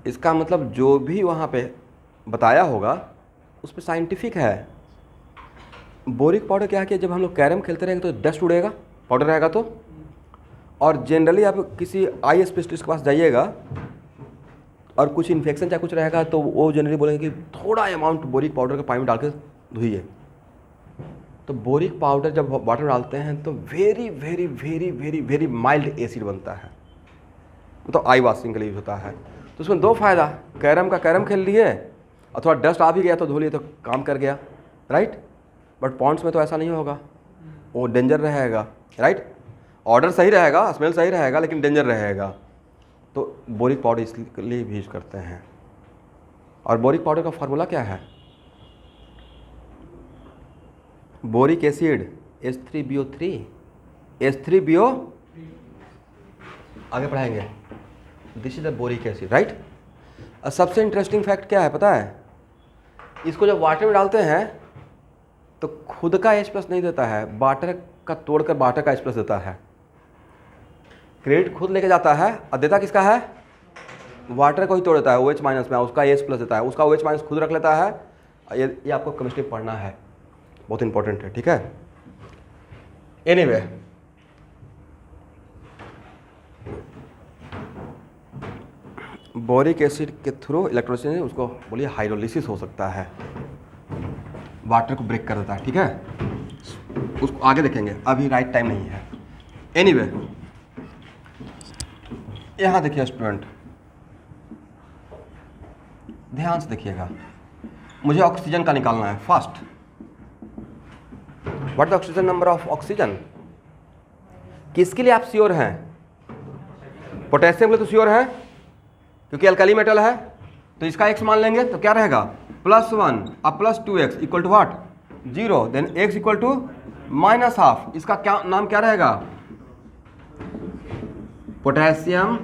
इसका मतलब जो भी वहाँ पे बताया होगा उस पर साइंटिफिक है। बोरिक पाउडर क्या है कि जब हम लोग कैरम खेलते रहेंगे तो डस्ट उड़ेगा, पाउडर रहेगा तो, और जनरली आप किसी आई स्पेशलिस्ट के पास जाइएगा और कुछ इन्फेक्शन या कुछ रहेगा तो वो जनरली बोलेंगे कि थोड़ा अमाउंट बोरिक पाउडर के पानी में डाल के धोइए। तो बोरिक पाउडर जब वाटर में डालते हैं तो very very very very very mild acid बनता है, तो आई वॉशिंग के लिए यूज होता है। तो उसमें दो फायदा, कैरम का कैरम खेल लिए और थोड़ा डस्ट आ भी गया तो धो लिए तो काम कर गया, राइट। बट पॉन्ड्स में तो ऐसा नहीं होगा, वो डेंजर रहेगा, राइट। ऑर्डर सही रहेगा, स्मेल सही रहेगा, लेकिन डेंजर रहेगा। तो बोरिक पाउडर इसलिए भी यूज करते हैं। और बोरिक पाउडर का फार्मूला क्या है? बोरिक एसिड H3BO3, H3BO, आगे पढ़ाएंगे। This is the boric acid, right. सबसे इंटरेस्टिंग फैक्ट क्या है पता है? इसको जब वाटर में डालते हैं तो खुद का H+ नहीं देता है, वाटर का तोड़कर वाटर का H+ देता है। क्रेडिट खुद लेके जाता है और देता किसका है? वाटर को ही तोड़ देता है, OH- में उसका H+ देता है, उसका OH- खुद रख लेता है। ये आपको केमिस्ट्री पढ़ना है, बहुत इंपॉर्टेंट है, ठीक है। एनीवे, बोरिक एसिड के थ्रू इलेक्ट्रोलाइसिस, उसको बोलिए हाइड्रोलिसिस हो सकता है, वाटर को ब्रेक कर देता है, ठीक है। उसको आगे देखेंगे, अभी राइट टाइम नहीं है। एनीवे, यहाँ देखिए स्टूडेंट, ध्यान से देखिएगा, मुझे ऑक्सीजन का निकालना है fast. What the oxygen number of oxygen? किसके लिए आप श्योर हैं? पोटेशियम के लिए तो श्योर है क्योंकि अल्कली मेटल है, तो इसका x मान लेंगे तो क्या रहेगा? +1 अब +2x equal to what? 0, then x equal to -½ इसका क्या नाम क्या रहेगा? पोटेशियम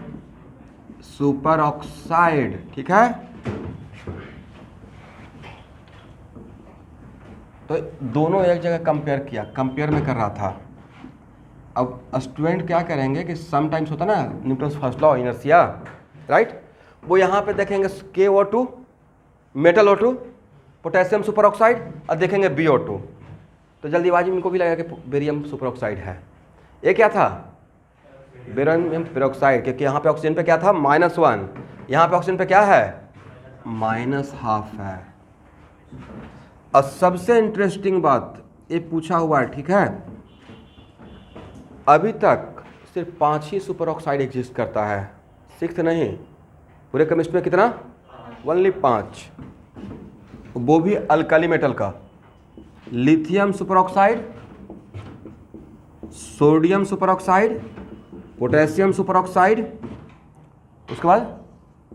सुपर ऑक्साइड, ठीक है। तो दोनों एक जगह कंपेयर किया, कंपेयर में कर रहा था। अब स्टूडेंट क्या करेंगे कि समटाइम्स होता ना Newton's first law inertia, right, वो यहाँ पे देखेंगे KO2 metal O2 potassium super oxide और देखेंगे BO2, तो जल्दीबाजी में इनको भी लगेगा कि बेरियम सुपर ऑक्साइड है। ये क्या था? बेरियम पेरोक्साइड, क्योंकि यहाँ पे ऑक्सीजन पे क्या था? -1, यहाँ पे ऑक्सीजन पे क्या है? -½ है। और सबसे इंटरेस्टिंग बात ये पूछा हुआ है, ठीक है, अभी तक सिर्फ 5 ही सुपर ऑक्साइड एग्जिस्ट करता है, 6 नहीं, पूरे केमिस्ट्री में कितना? ओनली 5, वो भी अल्कली मेटल का। Lithium super oxide, sodium super oxide, potassium super oxide, उसके बाद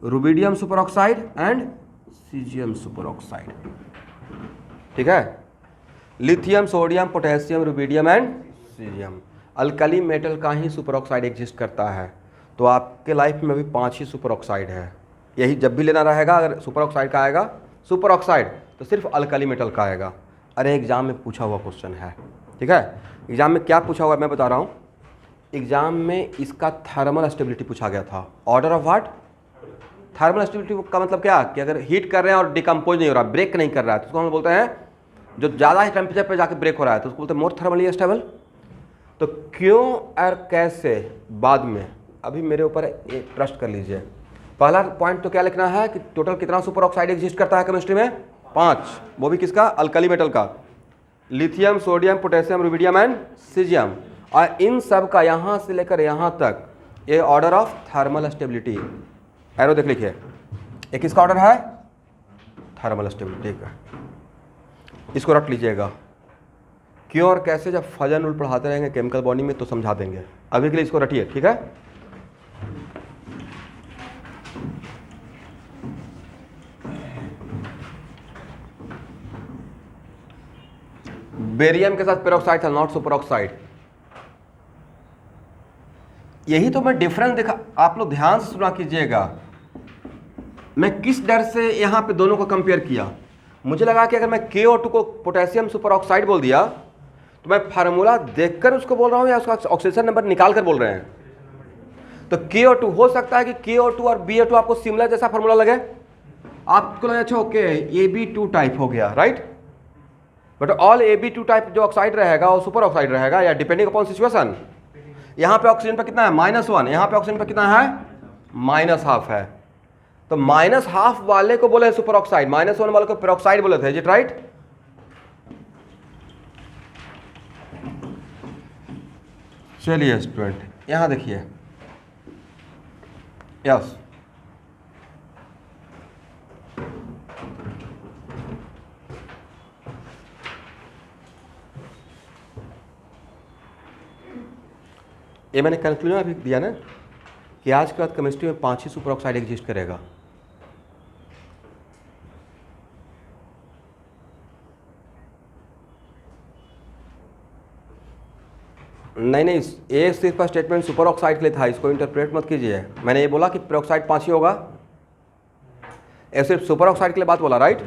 rubidium super oxide and caesium super oxide, ठीक है। Lithium, sodium, potassium, rubidium and caesium, alkali metal का ही सुपर ऑक्साइड एग्जिस्ट करता है। तो आपके लाइफ में भी 5 ही सुपर ऑक्साइड है, यही जब भी लेना रहेगा, अगर सुपर ऑक्साइड का आएगा सुपर ऑक्साइड तो सिर्फ अल्कली मेटल का आएगा। अरे एग्जाम में पूछा हुआ क्वेश्चन है, ठीक है। एग्जाम में क्या पूछा हुआ है मैं बता रहा हूँ। एग्जाम में इसका थर्मल स्टेबिलिटी पूछा गया था। Order of what? Thermal stability का मतलब क्या कि अगर हीट कर रहे हैं और डिकम्पोज नहीं हो रहा, ब्रेक नहीं कर रहा है, तो उसको हम बोलते हैं, जो ज़्यादा ही टेम्परेचर पे जाके ब्रेक हो रहा है तो उसको बोलते हैं मोर थर्मली स्टेबल। तो क्यों और कैसे बाद में, अभी मेरे ऊपर एक ट्रस्ट कर लीजिए। पहला पॉइंट तो क्या लिखना है कि टोटल कितना सुपर ऑक्साइड एग्जिस्ट करता है केमिस्ट्री में? 5, वो भी किसका? अल्कली मेटल का। Lithium, sodium, potassium, rubidium and caesium, और इन सब का यहाँ से लेकर यहाँ तक ये order of thermal stability, arrow देख लिखिए, ये किसका ऑर्डर है? थर्मल स्टेबिलिटी का। इसको रख लीजिएगा। क्यों और कैसे जब फजन रूल पढ़ाते रहेंगे केमिकल बॉन्डिंग में तो समझा देंगे, अभी के लिए इसको रटिए, ठीक है। बेरियम के साथ पेरोक्साइड था, नॉट सुपर ऑक्साइड। यही तो मैं डिफरेंस देखा, आप लोग ध्यान से सुना कीजिएगा। मैं किस डर से यहाँ पे दोनों को कंपेयर किया, मुझे लगा कि अगर मैं KO2 को पोटेशियम सुपर ऑक्साइड बोल दिया तो मैं फार्मूला देखकर उसको बोल रहा हूँ या उसका ऑक्सीजन नंबर निकाल कर बोल रहे हैं। तो KO2 हो सकता है कि KO2 और BO2 आपको सिमिलर जैसा फार्मूला लगे, आपको लगे अच्छा ओके AB2 टाइप हो गया, right, but all AB2 type जो ऑक्साइड रहेगा वो सुपर ऑक्साइड रहेगा, या डिपेंडिंग अपॉन सिचुएशन। यहाँ पे ऑक्सीजन पर कितना है? -1, यहाँ पे ऑक्सीजन पर कितना है? -½ है। तो -½ वाले को बोले सुपर ऑक्साइड, -1 वाले को पेरोक्साइड बोले थे, राइट। चलिए स्टूडेंट यहाँ देखिए, यस, ये मैंने कंक्लूजन अभी दिया ना कि आज के बाद केमिस्ट्री में 5 ही सुपर ऑक्साइड एग्जिस्ट करेगा। नहीं नहीं, ये सिर्फ स्टेटमेंट सुपर ऑक्साइड के लिए था, इसको इंटरप्रेट मत कीजिए। मैंने ये बोला कि पेरोक्साइड 5 ही होगा, ये सिर्फ सुपर ऑक्साइड के लिए बात बोला, राइट।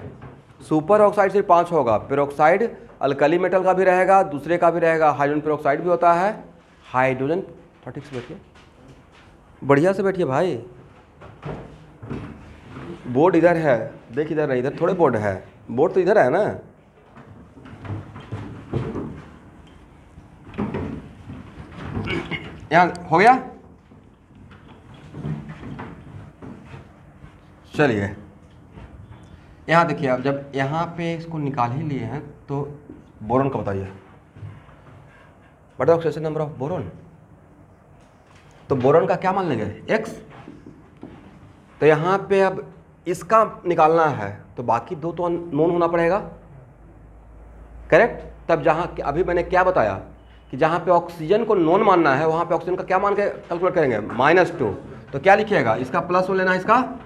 सुपर ऑक्साइड सिर्फ 5 होगा, पेरोक्साइड अल्कली मेटल का भी रहेगा, दूसरे का भी रहेगा, हाइड्रोजन पेरोक्साइड भी होता है। हाइड्रोजन ठीक से बैठिए, बढ़िया से बैठिए भाई। बोर्ड इधर है, देख इधर नहीं, इधर थोड़े बोर्ड है, बोर्ड तो इधर है ना। यहाँ हो गया, चलिए यहाँ देखिए। अब जब यहाँ पे इसको निकाल ही लिए हैं तो बोरॉन का बताइए, what is oxidation number of boron. तो बोरॉन का क्या मान लेंगे, x। तो यहाँ पे अब इसका निकालना है तो बाकी दो तो नोन होना पड़ेगा, करेक्ट। तब जहाँ अभी मैंने क्या बताया कि जहाँ पे ऑक्सीजन को नोन मानना है वहाँ पे ऑक्सीजन का क्या मान के कैलकुलेट करेंगे, -2। तो क्या लिखिएगा, इसका +1 लेना है, इसका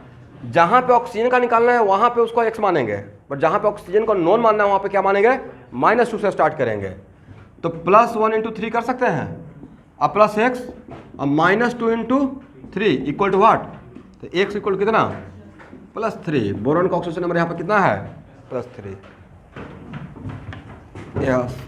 जहाँ पे ऑक्सीजन का निकालना है वहाँ पे उसको x मानेंगे, बट जहाँ पे ऑक्सीजन को नोन मानना है वहाँ पे क्या मानेंगे, -2 से स्टार्ट करेंगे। तो +1 × 3 कर सकते हैं, अब +x अब -2 × 3 इक्वल टू व्हाट, तो x इक्वल कितना, +3। बोरॉन का ऑक्सीजन नंबर यहाँ पर कितना है, +3। यस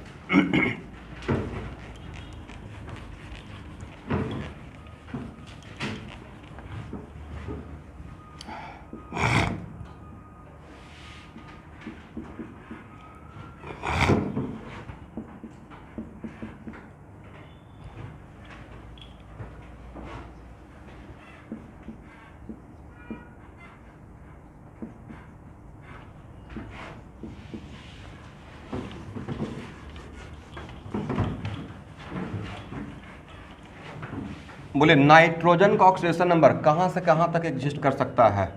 बोले नाइट्रोजन का ऑक्सीडेशन नंबर कहाँ से कहाँ तक एग्जिस्ट कर सकता है,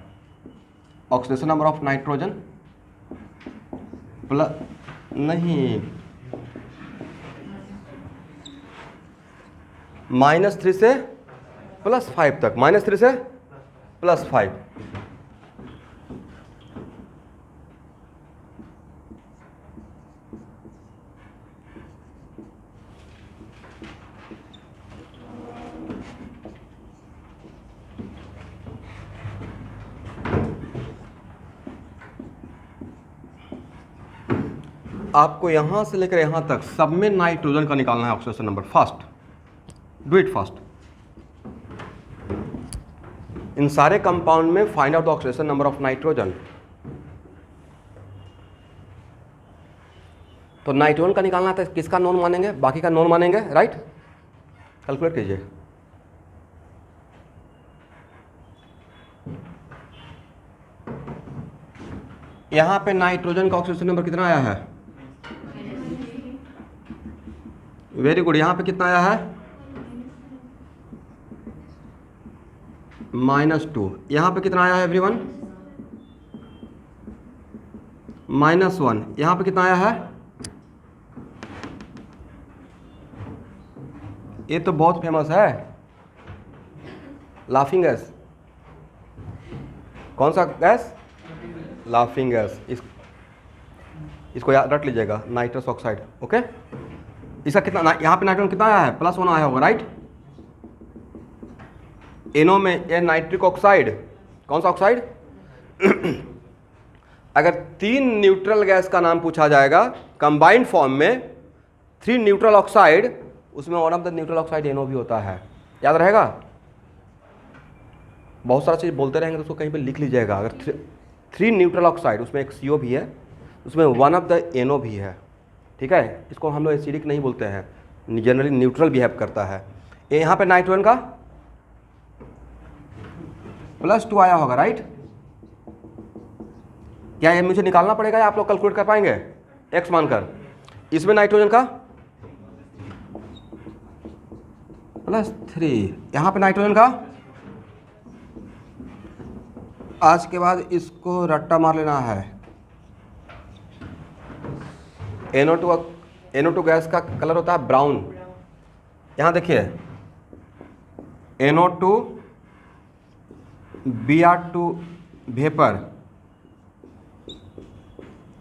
ऑक्सीडेशन नंबर ऑफ नाइट्रोजन नहीं, -3 से +5 तक, -3 से +5। आपको यहाँ से लेकर यहाँ तक सब में नाइट्रोजन का निकालना है oxidation number, fast do it fast. इन सारे कंपाउंड में find out the oxidation number of nitrogen. तो नाइट्रोजन का निकालना था, किसका नॉन मानेंगे, बाकी का नॉन मानेंगे, राइट। कैलकुलेट कीजिए, यहां पे नाइट्रोजन का ऑक्सीडेशन नंबर कितना आया है, वेरी गुड। यहां पे कितना आया है, -2। यहां पे कितना आया है एवरीवन, -1। यहां पे कितना आया है, ये तो बहुत फेमस है, लाफिंग गैस। कौन सा गैस, लाफिंग गैस। इसको याद रख लीजिएगा, नाइट्रस ऑक्साइड, ओके। इसका कितना, यहाँ पे नाइट्रोजन कितना आया है, +1 आया होगा, राइट। एनो में ये नाइट्रिक ऑक्साइड, कौन सा ऑक्साइड अगर 3 न्यूट्रल गैस का नाम पूछा जाएगा कंबाइंड फॉर्म में, 3 न्यूट्रल ऑक्साइड, उसमें one of the neutral oxide N O भी होता है, याद रहेगा। बहुत सारा चीज़ बोलते रहेंगे तो उसको कहीं पे लिख लीजिएगा। अगर 3 न्यूट्रल ऑक्साइड, उसमें एक CO भी है, उसमें वन ऑफ द एनो भी है, ठीक है। इसको हम लोग एसिडिक नहीं बोलते हैं, जनरली न्यूट्रल बिहेव करता है। ये यहाँ पे नाइट्रोजन का +2 आया होगा, राइट। क्या ये मुझे निकालना पड़ेगा या आप लोग कैलकुलेट कर पाएंगे x मानकर। इसमें नाइट्रोजन का +3, यहाँ पे नाइट्रोजन का, आज के बाद इसको रट्टा मार लेना है। NO2 गैस का कलर होता है ब्राउन, यहाँ देखिए NO2 Br2 वेपर,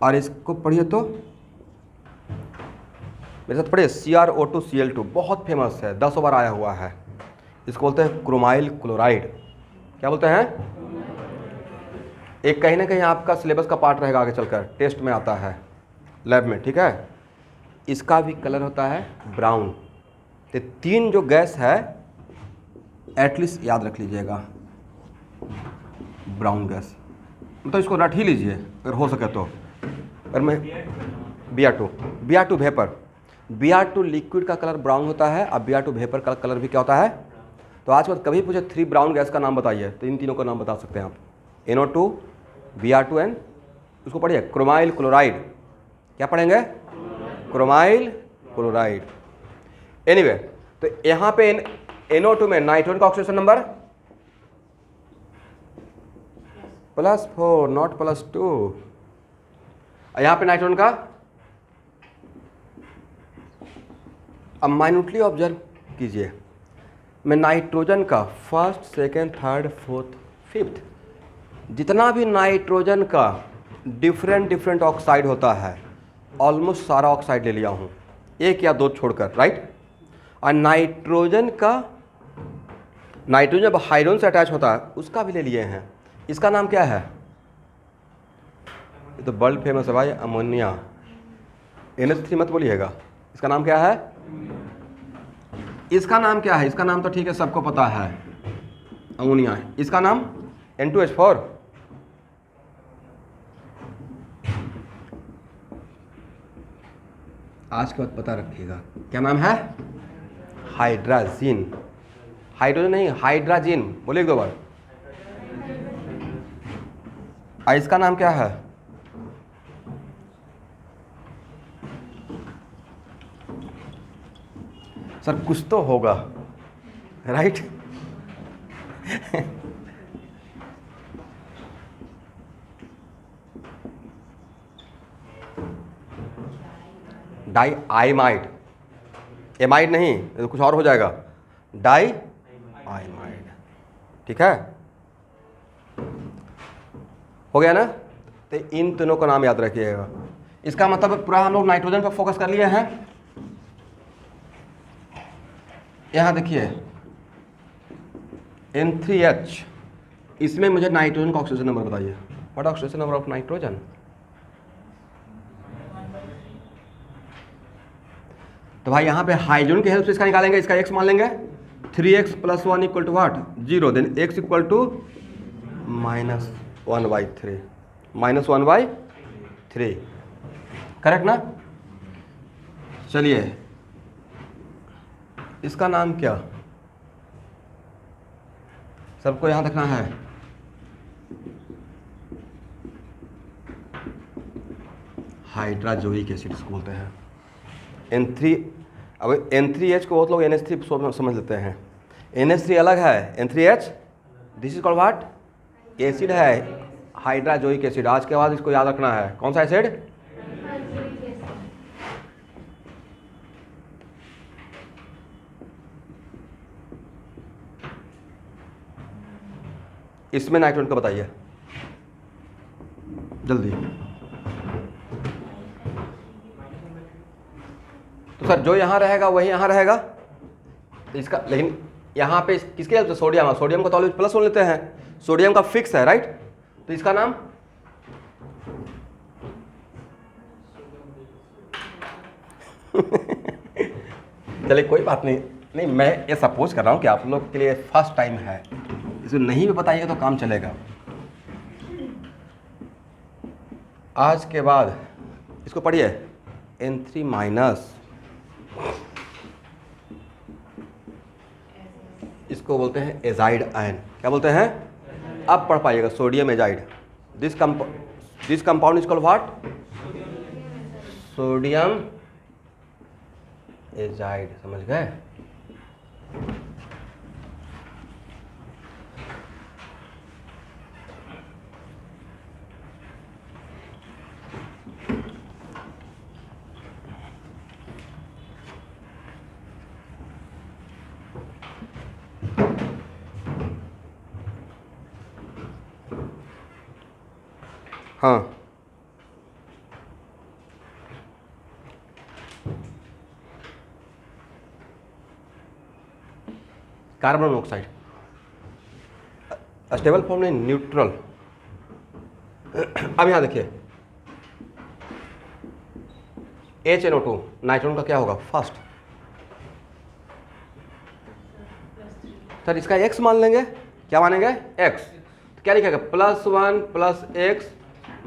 और इसको पढ़िए तो मेरे साथ पढ़िए, CrO2Cl2 बहुत फेमस है, 10 बार आया हुआ है। इसको बोलते हैं क्रोमाइल क्लोराइड। क्या बोलते हैं? एक कहीं ना कहीं आपका सिलेबस का पार्ट रहेगा, आगे चलकर टेस्ट में आता है, लैब में, ठीक है। इसका भी कलर होता है ब्राउन। तो 3 जो गैस है एटलीस्ट याद रख लीजिएगा, ब्राउन गैस, मतलब इसको रट ही लीजिए अगर हो सके तो। अगर मैं Br2 वेपर, Br2 लिक्विड का कलर ब्राउन होता है, और Br2 वेपर का कलर भी क्या होता है? तो आज के बाद कभी पूछे 3 ब्राउन गैस का नाम बताइए, तो इन तीनों का नाम बता सकते हैं आप, NO2, Br2 एंड उसको पढ़िए क्रोमाइल क्लोराइड। क्या पढ़ेंगे? Chromyl chloride. एनीवे, तो यहाँ पे NO2 में नाइट्रोजन का ऑक्सीडेशन नंबर +4, नॉट +2। यहाँ पे नाइट्रोजन का, अब माइन्यूटली ऑब्जर्व कीजिए, मैं नाइट्रोजन का first, second, third, fourth, fifth, जितना भी नाइट्रोजन का डिफरेंट ऑक्साइड होता है, ऑलमोस्ट सारा ऑक्साइड ले लिया हूँ, 1 या 2 छोड़कर, राइट। और नाइट्रोजन जब हाइड्रोजन से अटैच होता है उसका भी ले लिए हैं। इसका नाम क्या है? ये तो वर्ल्ड फेमस है भाई, अमोनिया। NH3 मत बोलिएगा, इसका नाम क्या है? इसका नाम क्या है? इसका नाम तो ठीक है, सबको पता है, अमोनिया। इसका नाम N2H4। आज के बाद पता रखिएगा, क्या नाम है? हाइड्राजीन। हाइड्रोजन नहीं, हाइड्राजीन, बोलिए 2 बार। इसका नाम क्या है? सर कुछ तो होगा, राइट? डाई आइमाइड, एमाइड नहीं, तो कुछ और हो जाएगा, डाई आइमाइड, ठीक है, हो गया ना। तो इन तीनों का नाम याद रखिएगा। इसका मतलब पूरा हम लोग नाइट्रोजन पर फोकस कर लिए हैं। यहाँ देखिए N3H, इसमें मुझे नाइट्रोजन का ऑक्सीजन नंबर बताइए। What oxygen number of nitrogen? तो भाई यहाँ पे हाइड्रोजन की हेल्प से इसका निकालेंगे, इसका x मान लेंगे, 3x + 1 = what? 0। Then x = -1/3, -1/3, correct ना? चलिए, इसका नाम क्या? सबको यहाँ रखना है। हाइड्राजोइक एसिड इसको बोलते हैं। N3, अब N3H को बहुत लोग NH3 समझ लेते हैं। NH3 अलग है, N3H this is called what? Acid है, हाइड्राजोइक एसिड। आज के बाद इसको याद रखना है, कौन सा एसिड? इसमें नाइट्रोजन का बताइए जल्दी। तो सर जो यहाँ रहेगा वही यहाँ रहेगा, तो इसका, लेकिन यहाँ पे किसके हेल्प से? सोडियम। सोडियम को तो ऑलवेज प्लस हो लेते हैं, सोडियम का फिक्स है, राइट। तो इसका नाम चलिए कोई बात नहीं, मैं ये सपोज कर रहा हूँ कि आप लोग के लिए फर्स्ट टाइम है, इसको नहीं भी बताइएगा तो काम चलेगा। आज के बाद इसको पढ़िए, N3-, इसको बोलते हैं एजाइड आयन। क्या बोलते हैं? अब पढ़ पाइएगा, sodium azide. This compound is called what? Sodium azide. समझ गए? हाँ, कार्बन मोनोऑक्साइड, स्टेबल फॉर्म नहीं, न्यूट्रल। अब यहाँ देखिए HNO2 नाइट्रोजन का क्या होगा, फर्स्ट। सर इसका x मान लेंगे, क्या मानेंगे, x, तो क्या लिखेगा, +1 + x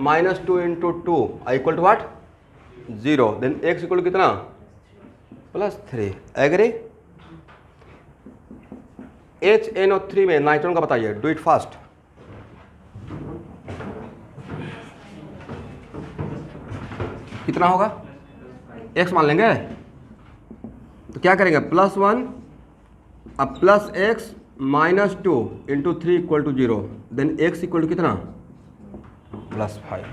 -2 × 2 equal to what, 0, then x equal to कितना, +3। एग्री। HNO3 में नाइट्रोजन का बताइए, डू इट फास्ट। कितना होगा, x मान लेंगे, तो क्या करेंगे, +1 अब +x -2 × 3 equal to 0, then x equal to कितना, +5।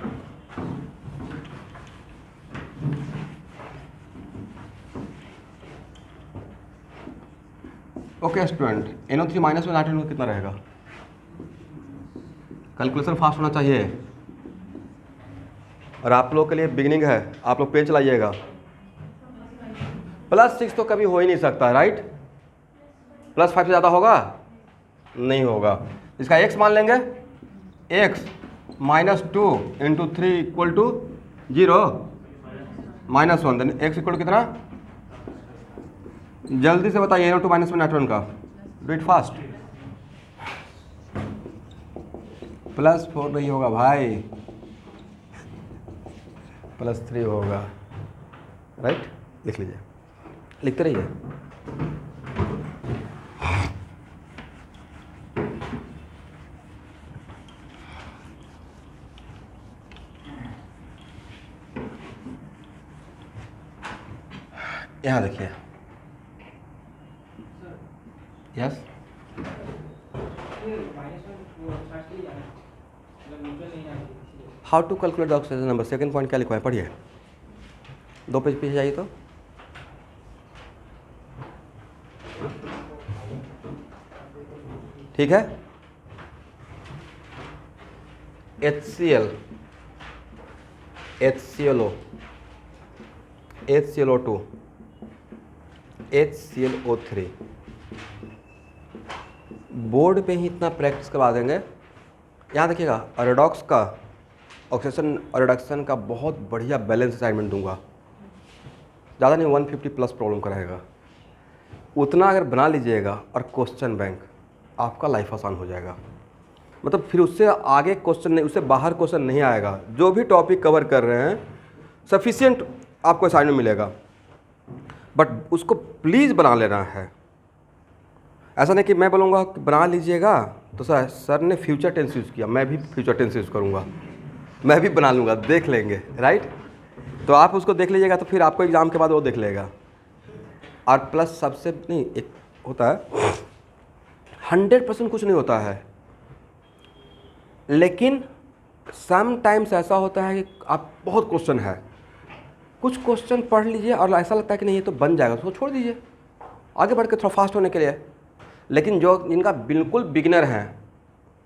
ओके स्टूडेंट, NO3 माइनस में नाइट्रोजन कितना रहेगा, कैलकुलेशन फास्ट होना चाहिए। और आप लोग के लिए बिगिनिंग है, आप लोग पेन चलाइएगा। +6 तो कभी हो ही नहीं सकता, राइट। +5 से ज़्यादा होगा, नहीं होगा। इसका x मान लेंगे, x -2 × 3 equal to 0 -1, then x equal to कितना, जल्दी से बताइए, NO2 माइनस में नाइट्रोजन का, डू इट फास्ट। +4 नहीं होगा भाई, +3 होगा, राइट। लिख लीजिए, लिखते रहिए। यहाँ देखिए, yes, how to calculate the oxygen number, second point क्या लिखा है, पढ़िए, 2 पेज पीछे जाइए तो। ठीक है, HCl, HClO, HClO2, HClO3, board पे ही इतना प्रैक्टिस करवा देंगे। यहाँ देखिएगा, रेडॉक्स का, ऑक्सीजन रिडक्शन का बहुत बढ़िया बैलेंस असाइनमेंट दूंगा, ज़्यादा नहीं, 150+ प्रॉब्लम का रहेगा। उतना अगर बना लीजिएगा और क्वेश्चन बैंक, आपका लाइफ आसान हो जाएगा। मतलब फिर उससे आगे क्वेश्चन नहीं, उससे बाहर क्वेश्चन नहीं आएगा। जो भी टॉपिक कवर कर रहे हैं सफिशिएंट आपको असाइनमेंट मिलेगा, बट उसको प्लीज़ बना लेना है। ऐसा नहीं कि मैं बोलूँगा कि बना लीजिएगा तो सर ने फ्यूचर टेंस यूज़ किया, मैं भी फ्यूचर टेंस यूज़ करूँगा, मैं भी बना लूँगा, देख लेंगे, राइट। तो आप उसको देख लीजिएगा तो फिर आपको एग्ज़ाम के बाद वो देख लेगा। और प्लस सबसे नहीं, एक होता है 100% कुछ नहीं होता है, लेकिन सम टाइम्स ऐसा होता है कि आप बहुत क्वेश्चन है, कुछ क्वेश्चन पढ़ लीजिए और ऐसा लगता है कि नहीं ये तो बन जाएगा, उसको छोड़ दीजिए, आगे बढ़ के थोड़ा फास्ट होने के लिए। लेकिन जो जिनका बिल्कुल बिगिनर हैं,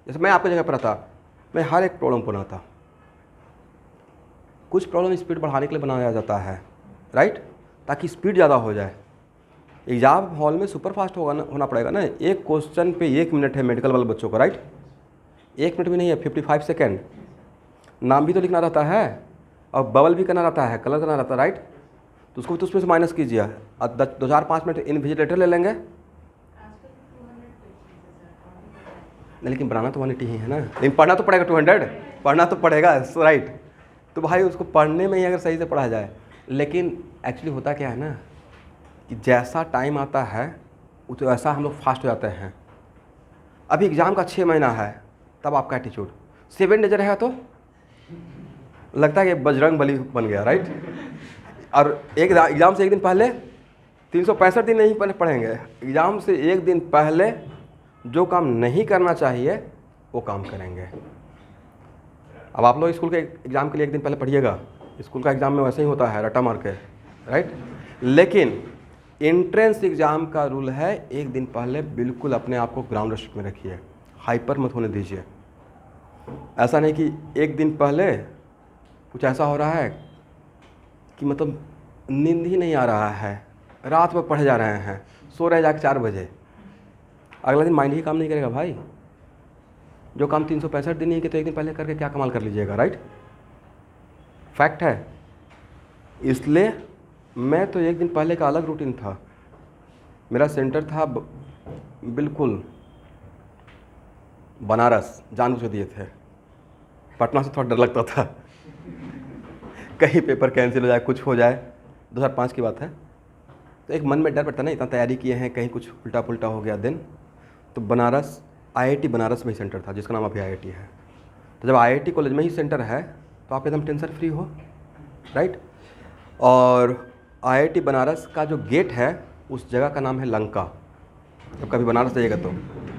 जैसे मैं आपकी जगह पर था, मैं हर एक प्रॉब्लम बनाता, कुछ प्रॉब्लम स्पीड बढ़ाने के लिए बनाया जाता है, राइट, ताकि स्पीड ज़्यादा हो जाए। एग्ज़ाम हॉल में सुपर फास्ट होना पड़ेगा ना। एक क्वेश्चन पे 1 मिनट है मेडिकल वाले बच्चों को, राइट, 1 मिनट भी नहीं है, 55 सेकेंड। नाम भी तो लिखना रहता है और बबल भी करना रहता है, कलर करना रहता है, राइट। तो उसको भी तो उसमें से माइनस कीजिए। और 2-4-5 मिनट इन्विजिलेटर ले लेंगे, लेकिन बनाना तो 180 ही है ना, लेकिन पढ़ना तो पड़ेगा 200, पढ़ना तो पड़ेगा, राइट। तो भाई उसको पढ़ने में ही अगर सही से पढ़ा जाए। लेकिन एक्चुअली होता क्या है ना कि जैसा टाइम आता है तो ऐसा हम लोग फास्ट हो जाते हैं। अभी एग्ज़ाम का 6 महीना है, तब आपका एटीट्यूड 7 डेज रहेगा तो लगता है कि बजरंग बली बन गया, राइट। और एक एग्ज़ाम से एक दिन पहले 365 दिन नहीं पढ़ेंगे, एग्ज़ाम से एक दिन पहले जो काम नहीं करना चाहिए वो काम करेंगे। अब आप लोग स्कूल के एग्ज़ाम के लिए एक दिन पहले पढ़िएगा, स्कूल का एग्ज़ाम में वैसे ही होता है, रटा मार के, राइट। लेकिन एंट्रेंस एग्ज़ाम का रूल है, एक दिन पहले बिल्कुल अपने आप को ग्राउंड स्टेट में रखिए, हाइपर मत होने दीजिए। ऐसा नहीं कि एक दिन पहले कुछ ऐसा हो रहा है कि मतलब नींद ही नहीं आ रहा है, रात में पढ़े जा रहे हैं, सो रहे जाके 4 बजे, अगला दिन माइंड ही काम नहीं करेगा भाई। जो काम 365 दिन ही कि तो एक दिन पहले करके क्या कमाल कर लीजिएगा, राइट? फैक्ट है। इसलिए मैं तो एक दिन पहले का अलग रूटीन था। मेरा सेंटर था बिल्कुल बनारस, जानबूझ के दिए थे। पटना से थोड़ा डर लगता था कहीं पेपर कैंसिल हो जाए, कुछ हो जाए। 2005 की बात है। तो एक मन में डर पड़ता ना, इतना तैयारी किए हैं, कहीं कुछ उल्टा पुल्टा हो गया दिन। तो बनारस, IIT बनारस में ही सेंटर था, जिसका नाम अभी IIT है। तो जब IIT कॉलेज में ही सेंटर है तो आप एकदम टेंशन फ्री हो, राइट? और IIT बनारस का जो गेट है उस जगह का नाम है लंका। जब कभी बनारस जाइएगा तो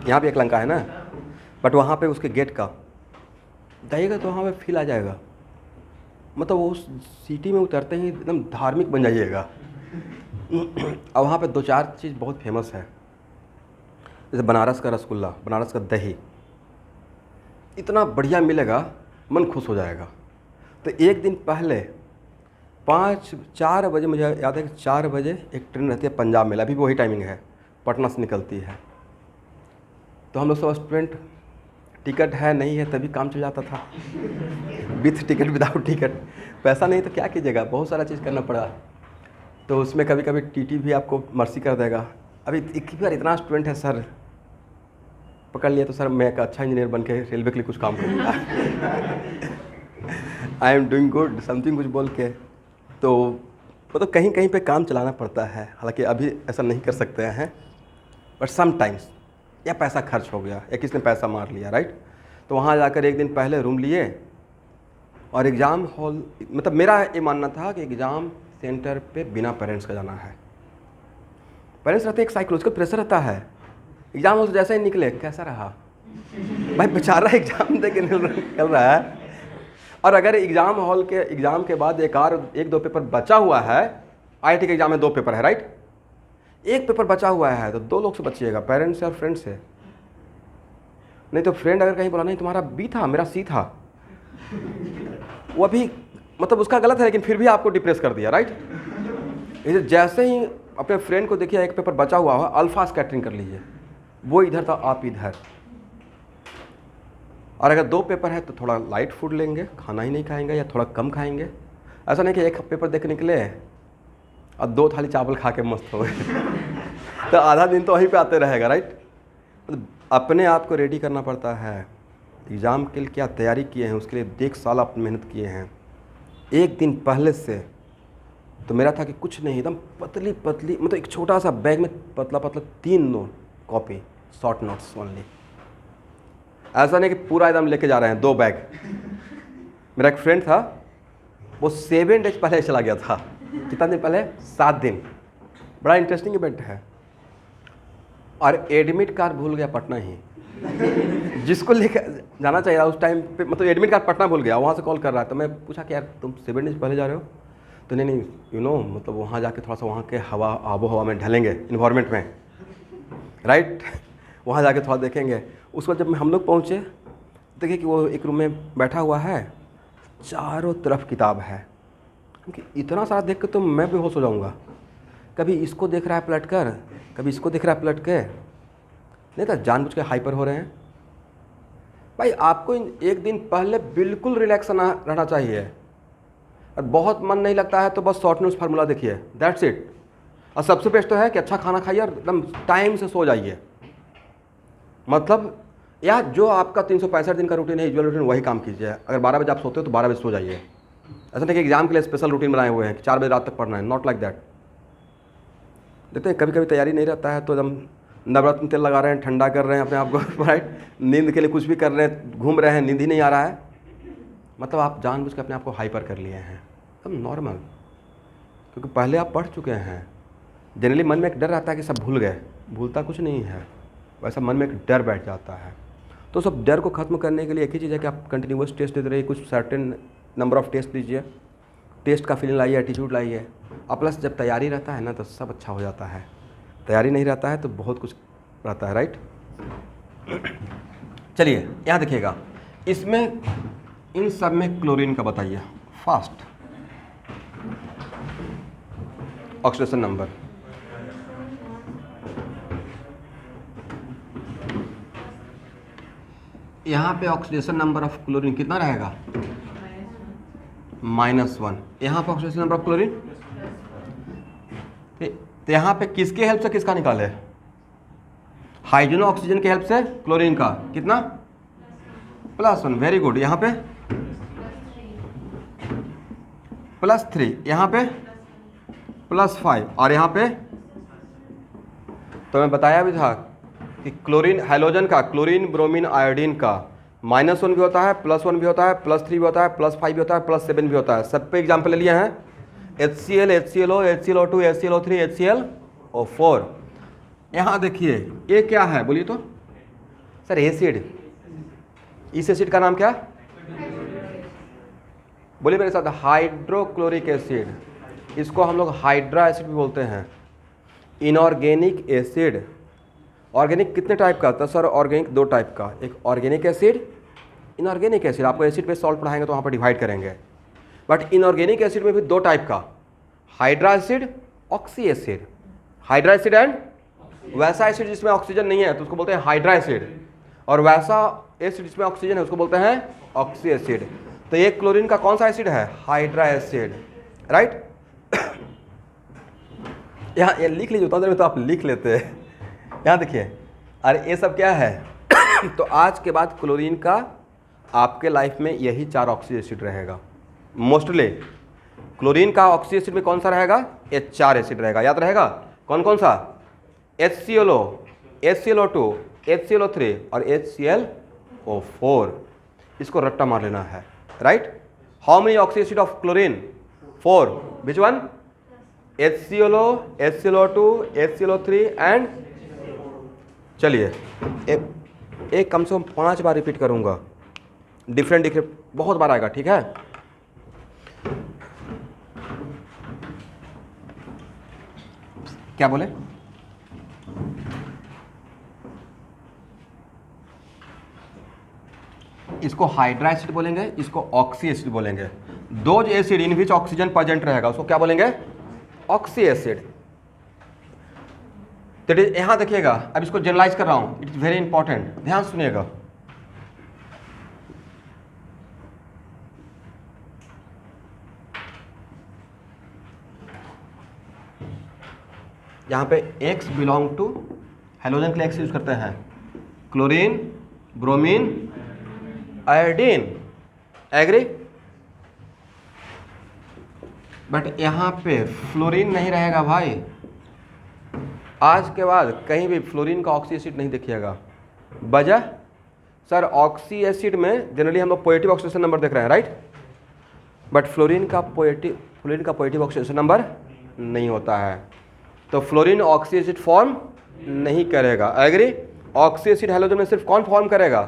यहाँ भी एक लंका है ना, बट वहाँ पे उसके गेट का जाइएगा तो वहाँ पे फील आ जाएगा। मतलब उस सिटी में उतरते ही एकदम धार्मिक बन जाइएगा। और वहाँ पे 2-4 चीज़ बहुत फेमस है, जैसे बनारस का रसगुल्ला, बनारस का दही इतना बढ़िया मिलेगा, मन खुश हो जाएगा। तो एक दिन पहले 4 बजे, मुझे याद है कि 4 बजे एक ट्रेन रहती है पंजाब मेल, अभी भी वही टाइमिंग है, पटना से निकलती है। तो हम लोग सब स्टूडेंट, टिकट है नहीं है तभी काम चल जाता था विथ टिकट विदाउट टिकट। पैसा नहीं तो क्या कीजिएगा, बहुत सारा चीज़ करना पड़ा। तो उसमें कभी कभी टीटी भी आपको मर्सी कर देगा। अभी एक बार इतना स्टूडेंट है सर, पकड़ लिया तो सर मैं एक अच्छा इंजीनियर बन के रेलवे के लिए कुछ काम करूँगा I am doing good something कुछ बोल के। तो मतलब कहीं कहीं पे काम चलाना पड़ता है। हालांकि अभी ऐसा नहीं कर सकते हैं, बट समटाइम्स या पैसा खर्च हो गया या किसी ने पैसा मार लिया, राइट? तो वहाँ जाकर एक दिन पहले रूम लिए और एग्ज़ाम हॉल, मतलब मेरा ये मानना था कि एग्ज़ाम सेंटर पे बिना पेरेंट्स का जाना है। पेरेंट्स रहते, एक साइकोलॉजिकल प्रेशर रहता है। एग्ज़ाम हॉल से जैसे ही निकले, कैसा रहा भाई, बेचारा एग्ज़ाम दे के निकल रहा है। और अगर एग्ज़ाम हॉल के एग्ज़ाम के बाद 1-2 पेपर बचा हुआ है, IIT के एग्ज़ाम में 2 पेपर है, राइट? एक पेपर बचा हुआ है तो 2 लोग से बचिएगा, पेरेंट्स से और फ्रेंड से। नहीं तो फ्रेंड अगर कहीं बोला नहीं तुम्हारा B था मेरा C था, वो भी मतलब उसका गलत है लेकिन फिर भी आपको डिप्रेस कर दिया, राइट? जैसे ही अपने फ्रेंड को देखिए एक पेपर बचा हुआ हो, अल्फा स्कैटरिंग कर लीजिए, वो इधर था आप इधर। और अगर 2 पेपर है तो थोड़ा लाइट फूड लेंगे, खाना ही नहीं खाएंगे या थोड़ा कम खाएंगे। ऐसा नहीं कि एक पेपर देख के निकले और 2 थाली चावल खा के मस्त हो गए तो आधा दिन तो वहीं पे आते रहेगा, राइट? मतलब अपने आप को रेडी करना पड़ता है। एग्ज़ाम के लिए क्या तैयारी किए हैं, उसके लिए 1 साल आप मेहनत किए हैं। एक दिन पहले से तो मेरा था कि कुछ नहीं, एकदम पतली पतली, मतलब एक छोटा सा बैग में पतला पतला 3 note copy, short notes only. ऐसा नहीं कि पूरा एकदम लेके जा रहे हैं 2 बैग। मेरा एक फ्रेंड था, वो 7 डेज पहले चला गया था। कितना दिन पहले? 7 दिन। बड़ा इंटरेस्टिंग इवेंट है। और एडमिट कार्ड भूल गया पटना ही जिसको लेकर जाना चाहिए उस टाइम पे, मतलब एडमिट कार्ड पटना भूल गया। वहाँ से कॉल कर रहा है तो मैं पूछा कि यार तुम 7 डेज पहले जा रहे हो? तो नहीं यू नो मतलब वहाँ जाके थोड़ा सा वहाँ के आबो हवा में ढलेंगे, इन्वायरमेंट में, राइट? वहाँ जाके थोड़ा देखेंगे। उसके बाद जब हम लोग पहुँचे देखिए कि वो एक रूम में बैठा हुआ है, चारों तरफ किताब है। क्योंकि इतना सारा देख के तो मैं बेहोश हो जाऊँगा। कभी इसको देख रहा है पलट कर, कभी इसको देख रहा है पलट के, नहीं तो जानबूझ के हाइपर हो रहे हैं। भाई आपको एक दिन पहले बिल्कुल रिलैक्स रहना चाहिए। और बहुत मन नहीं लगता है तो बस शॉर्ट नोट्स फार्मूला देखिए, दैट्स इट। और सबसे बेस्ट तो है कि अच्छा खाना खाइए और एकदम टाइम से सो जाइए। मतलब या जो आपका 365 दिन का रूटीन है, यूजुअल रूटीन, वही काम कीजिए। अगर 12 बजे आप सोते हो तो 12 बजे सो जाइए। ऐसा नहीं कि एग्जाम के लिए स्पेशल रूटीन बनाए हुए हैं कि 4 बजे रात तक पढ़ना है, नॉट लाइक दैट। देखते हैं कभी कभी तैयारी नहीं रहता है तो एकदम नवरत्न तेल लगा रहे हैं, ठंडा कर रहे हैं अपने आप को, राइट? नींद के लिए कुछ भी कर रहे हैं, घूम रहे हैं, नींद ही नहीं आ रहा है, मतलब आप जानबूझ के अपने आप को हाइपर कर लिए हैं। एकदम नॉर्मल, क्योंकि पहले आप पढ़ चुके हैं। जनरली मन में एक डर रहता है कि सब भूल गए, भूलता कुछ नहीं है, वैसा मन में एक डर बैठ जाता है। तो सब डर को ख़त्म करने के लिए एक ही चीज़ है कि आप कंटिन्यूअस टेस्ट देते रहिए, कुछ सर्टेन नंबर ऑफ टेस्ट दीजिए, टेस्ट का फीलिंग लाइए, एटीट्यूड लाइए। और प्लस जब तैयारी रहता है ना तो सब अच्छा हो जाता है, तैयारी नहीं रहता है तो बहुत कुछ रहता है, राइट? चलिए यहाँ देखिएगा, इसमें इन सब में क्लोरीन का बताइए फास्ट ऑक्सीडेशन नंबर। यहाँ पे ऑक्सीडेशन नंबर ऑफ क्लोरीन कितना रहेगा? -1। यहाँ पे ऑक्सीडेशन नंबर ऑफ क्लोरीन, तो यहाँ पे किसके हेल्प से किसका निकाले? हाइड्रोजन ऑक्सीजन के हेल्प से क्लोरीन का कितना? +1। Very good. यहाँ पे +3, यहाँ पे +5 और यहाँ पे, तो मैं बताया भी था कि क्लोरीन हैलोजन का, क्लोरीन ब्रोमीन आयोडीन का -1 भी होता है, +1 भी होता है, +3 भी होता है, +5 भी होता है, +7 भी होता है। सब पे एग्जाम्पल ले लिए हैं, HCl, HClO, HClO2, HClO3, HClO4। यहाँ देखिए ये क्या है बोलिए तो? Sir acid. इस एसिड का नाम क्या? बोलिए मेरे साथ, हाइड्रोक्लोरिक एसिड। इसको हम लोग हाइड्रा एसिड भी बोलते हैं। Inorganic acid. ऑर्गेनिक कितने टाइप का? तो सर ऑर्गेनिक 2 टाइप का, एक ऑर्गेनिक एसिड, इनऑर्गेनिक एसिड। आपको एसिड पे सॉल्ट पढ़ाएंगे तो वहाँ पर डिवाइड करेंगे। बट इनऑर्गेनिक एसिड में भी 2 टाइप का, hydra acid, oxy acid. Hydra acid and वैसा एसिड जिसमें ऑक्सीजन नहीं है तो उसको बोलते हैं हाइड्रा एसिड, और वैसा एसिड जिसमें ऑक्सीजन है उसको बोलते हैं ऑक्सी एसिड। तो ये क्लोरीन का कौन सा एसिड है? Hydra acid, right. यहाँ ये लिख लीजिए, उतना देर में तो आप लिख लेते हैं। यहाँ देखिए, अरे ये सब क्या है? तो आज के बाद क्लोरीन का आपके लाइफ में यही 4 ऑक्सी एसिड रहेगा मोस्टली। क्लोरीन का ऑक्सी एसिड में कौन सा रहेगा? ये 4 एसिड रहेगा। याद रहेगा कौन कौन सा? HClO, HClO2, HClO3 और HClO4। इसको रट्टा मार लेना है, right. How many oxy acid of chlorine? 4। Which one? HClO, HClO2, HClO3 and, चलिए एक कम से कम 5 बार रिपीट करूंगा, डिफरेंट बहुत बार आएगा, ठीक है। क्या बोले? इसको हाइड्रा एसिड बोलेंगे, इसको ऑक्सी एसिड बोलेंगे। Those acid in which oxygen present रहेगा उसको क्या बोलेंगे? Oxy acid. तो यहां देखिएगा, अब इसको जनरलाइज कर रहा हूं, इट इज वेरी इंपॉर्टेंट, ध्यान सुनिएगा। यहां पे X बिलोंग टू हेलोजन के लिए X यूज करते हैं, chlorine, bromine, iodine, agree. But यहां पे फ्लोरीन नहीं रहेगा भाई। आज के बाद कहीं भी फ्लोरीन का ऑक्सी एसिड नहीं देखिएगा। वजह? सर ऑक्सी एसिड में जनरली हम लोग पॉजिटिव ऑक्सीडेशन नंबर देख रहे हैं, राइट। बट फ्लोरीन का पॉजिटिव ऑक्सीडेशन नंबर नहीं होता है, तो फ्लोरीन ऑक्सी एसिड फॉर्म नहीं करेगा, एग्री। ऑक्सी एसिड हैलोजन में सिर्फ कौन फॉर्म करेगा?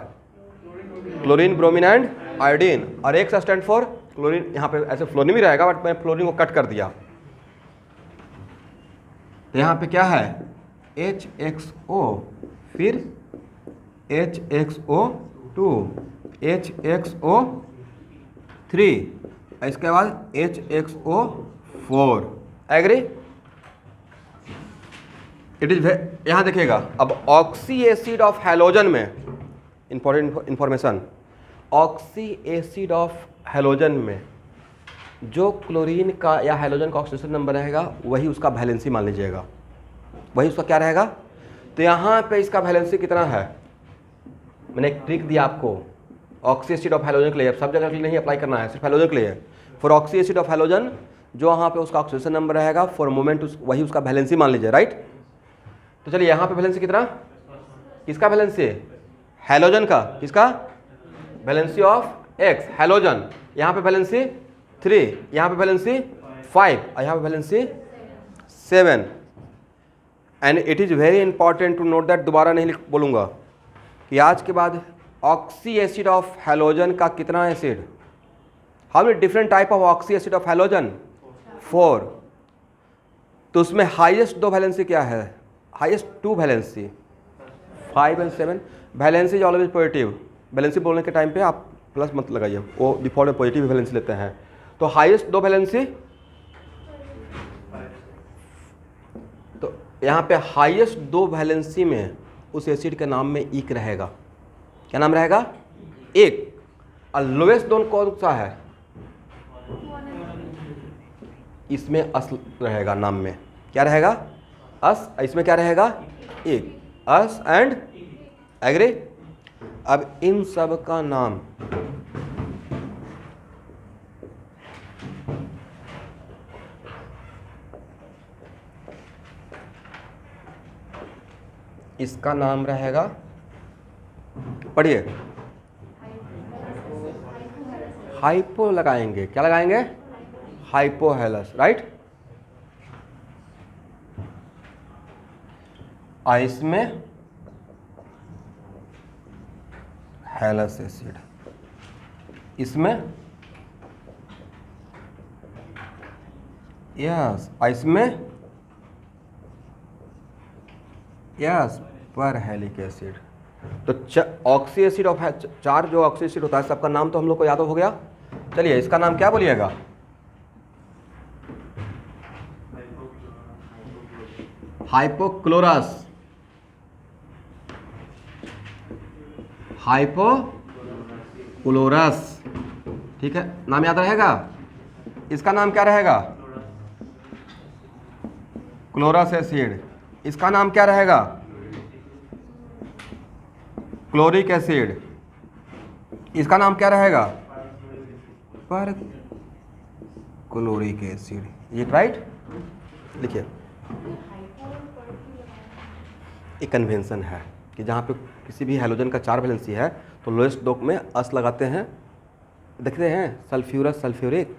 Chlorine, bromine and iodine. और एक स्टैंड फॉर क्लोरीन। यहाँ पे ऐसे फ्लोरीन भी रहेगा बट मैं फ्लोरीन को कट कर दिया। तो यहाँ पे क्या है? HXO, फिर HXO2, HXO3, इसके बाद HXO4, एग्री। इट इज, यहाँ देखिएगा, अब ऑक्सी एसिड ऑफ हैलोजन में important information, oxy acid of halogen में जो क्लोरीन का या हैलोजन का ऑक्सीडेशन नंबर रहेगा वही उसका वैलेंसी मान लीजिएगा, वही उसका क्या रहेगा। तो यहाँ पे इसका वैलेंसी कितना है? मैंने एक ट्रिक दिया आपको, ऑक्सी एसिड ऑफ हैलोजन के लिए, सब जगह के लिए नहीं अप्लाई करना है, सिर्फ हैलोजन के लिए। For oxy acid of halogen जो वहाँ पे उसका ऑक्सीडेशन नंबर रहेगा फॉर मोमेंट वही उसका वैलेंसी मान लीजिए, राइट। तो चलिए यहाँ पे वैलेंसी कितना? किसका वैलेंसी? हैलोजन का। किसका? Valency of X, halogen. यहाँ पे वैलेंसी 3, यहाँ पे वैलेंसी 5 और यहाँ पे valency 7। And it is very important to note that, दोबारा नहीं बोलूँगा, कि आज के बाद ऑक्सी एसिड ऑफ हैलोजन का कितना acid? How many different type of oxy acid of halogen? 4। तो उसमें हाईएस्ट 2 वैलेंसी क्या है? Highest 2 valency, 5 and 7। Valency is always positive. Valency बोलने के टाइम पे आप प्लस मत लगाइए, वो डिफॉल्ट में पॉजिटिव वैलेंसी लेते हैं। तो हाईएस्ट 2 वैलेंसी, तो यहाँ पे हाईएस्ट 2 वैलेंसी में उस एसिड के नाम में इक रहेगा। क्या नाम रहेगा? एक, और लोएस्ट दोनों कौन सा है? इसमें अस रहेगा, नाम में क्या रहेगा? अस। इसमें क्या रहेगा? एक। अस एंड एग्री। अब इन सब का नाम इसका नाम रहेगा, पढ़िए, हाइपो लगाएंगे। क्या लगाएंगे? Hypohalous, right. इसमें हेलस एसिड, इसमें यस, इसमें यस पर हेलिक एसिड। तो ऑक्सी एसिड ऑफ 4 जो ऑक्सी एसिड होता है सबका नाम तो हम लोग को याद हो गया। चलिए इसका नाम क्या बोलिएगा? हाइपोक्लोरस, हाइपोक्लोरस, ठीक है, नाम याद रहेगा। इसका नाम क्या रहेगा? Chlorous acid. इसका नाम क्या रहेगा? Chloric acid. इसका नाम क्या रहेगा? पर क्लोरिक एसिड। ये राइट, लिखिए। एक कन्वेंशन है कि जहाँ पे किसी भी हैलोजन का 4 वैलेंसी है तो लोएस्ट दो में अस लगाते हैं। देखते हैं सल्फ्यूरस, सल्फ्यूरिक,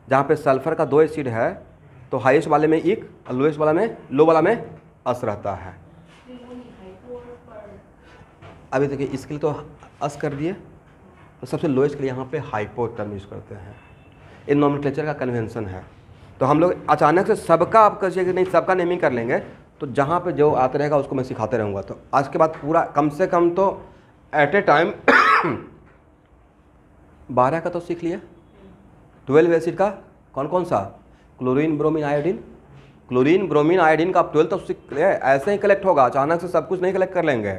जहाँ पे सल्फर का 2 एसिड है तो हाईएस्ट वाले में एक और लोएस्ट वाला में, लो वाला में अस रहता है। अभी देखिए इसके लिए तो अस कर दिए, तो सबसे लोएस्ट के लिए यहाँ पे हाइपो टर्म यूज करते हैं। ये नोमेनक्लेचर का कन्वेंशन है। तो हम लोग अचानक से सबका आप कहिए कि नहीं सबका नेमिंग कर लेंगे, तो जहाँ पे जो आता रहेगा उसको मैं सिखाते रहूँगा। तो आज के बाद पूरा कम से कम तो एट ए टाइम 12 का तो सीख लिया। 12 एसिड का कौन कौन सा? Chlorine, bromine, iodine. Chlorine, bromine, iodine का आप 12 तो सीख लिया। ऐसे ही कलेक्ट होगा, अचानक से सब कुछ नहीं कलेक्ट कर लेंगे।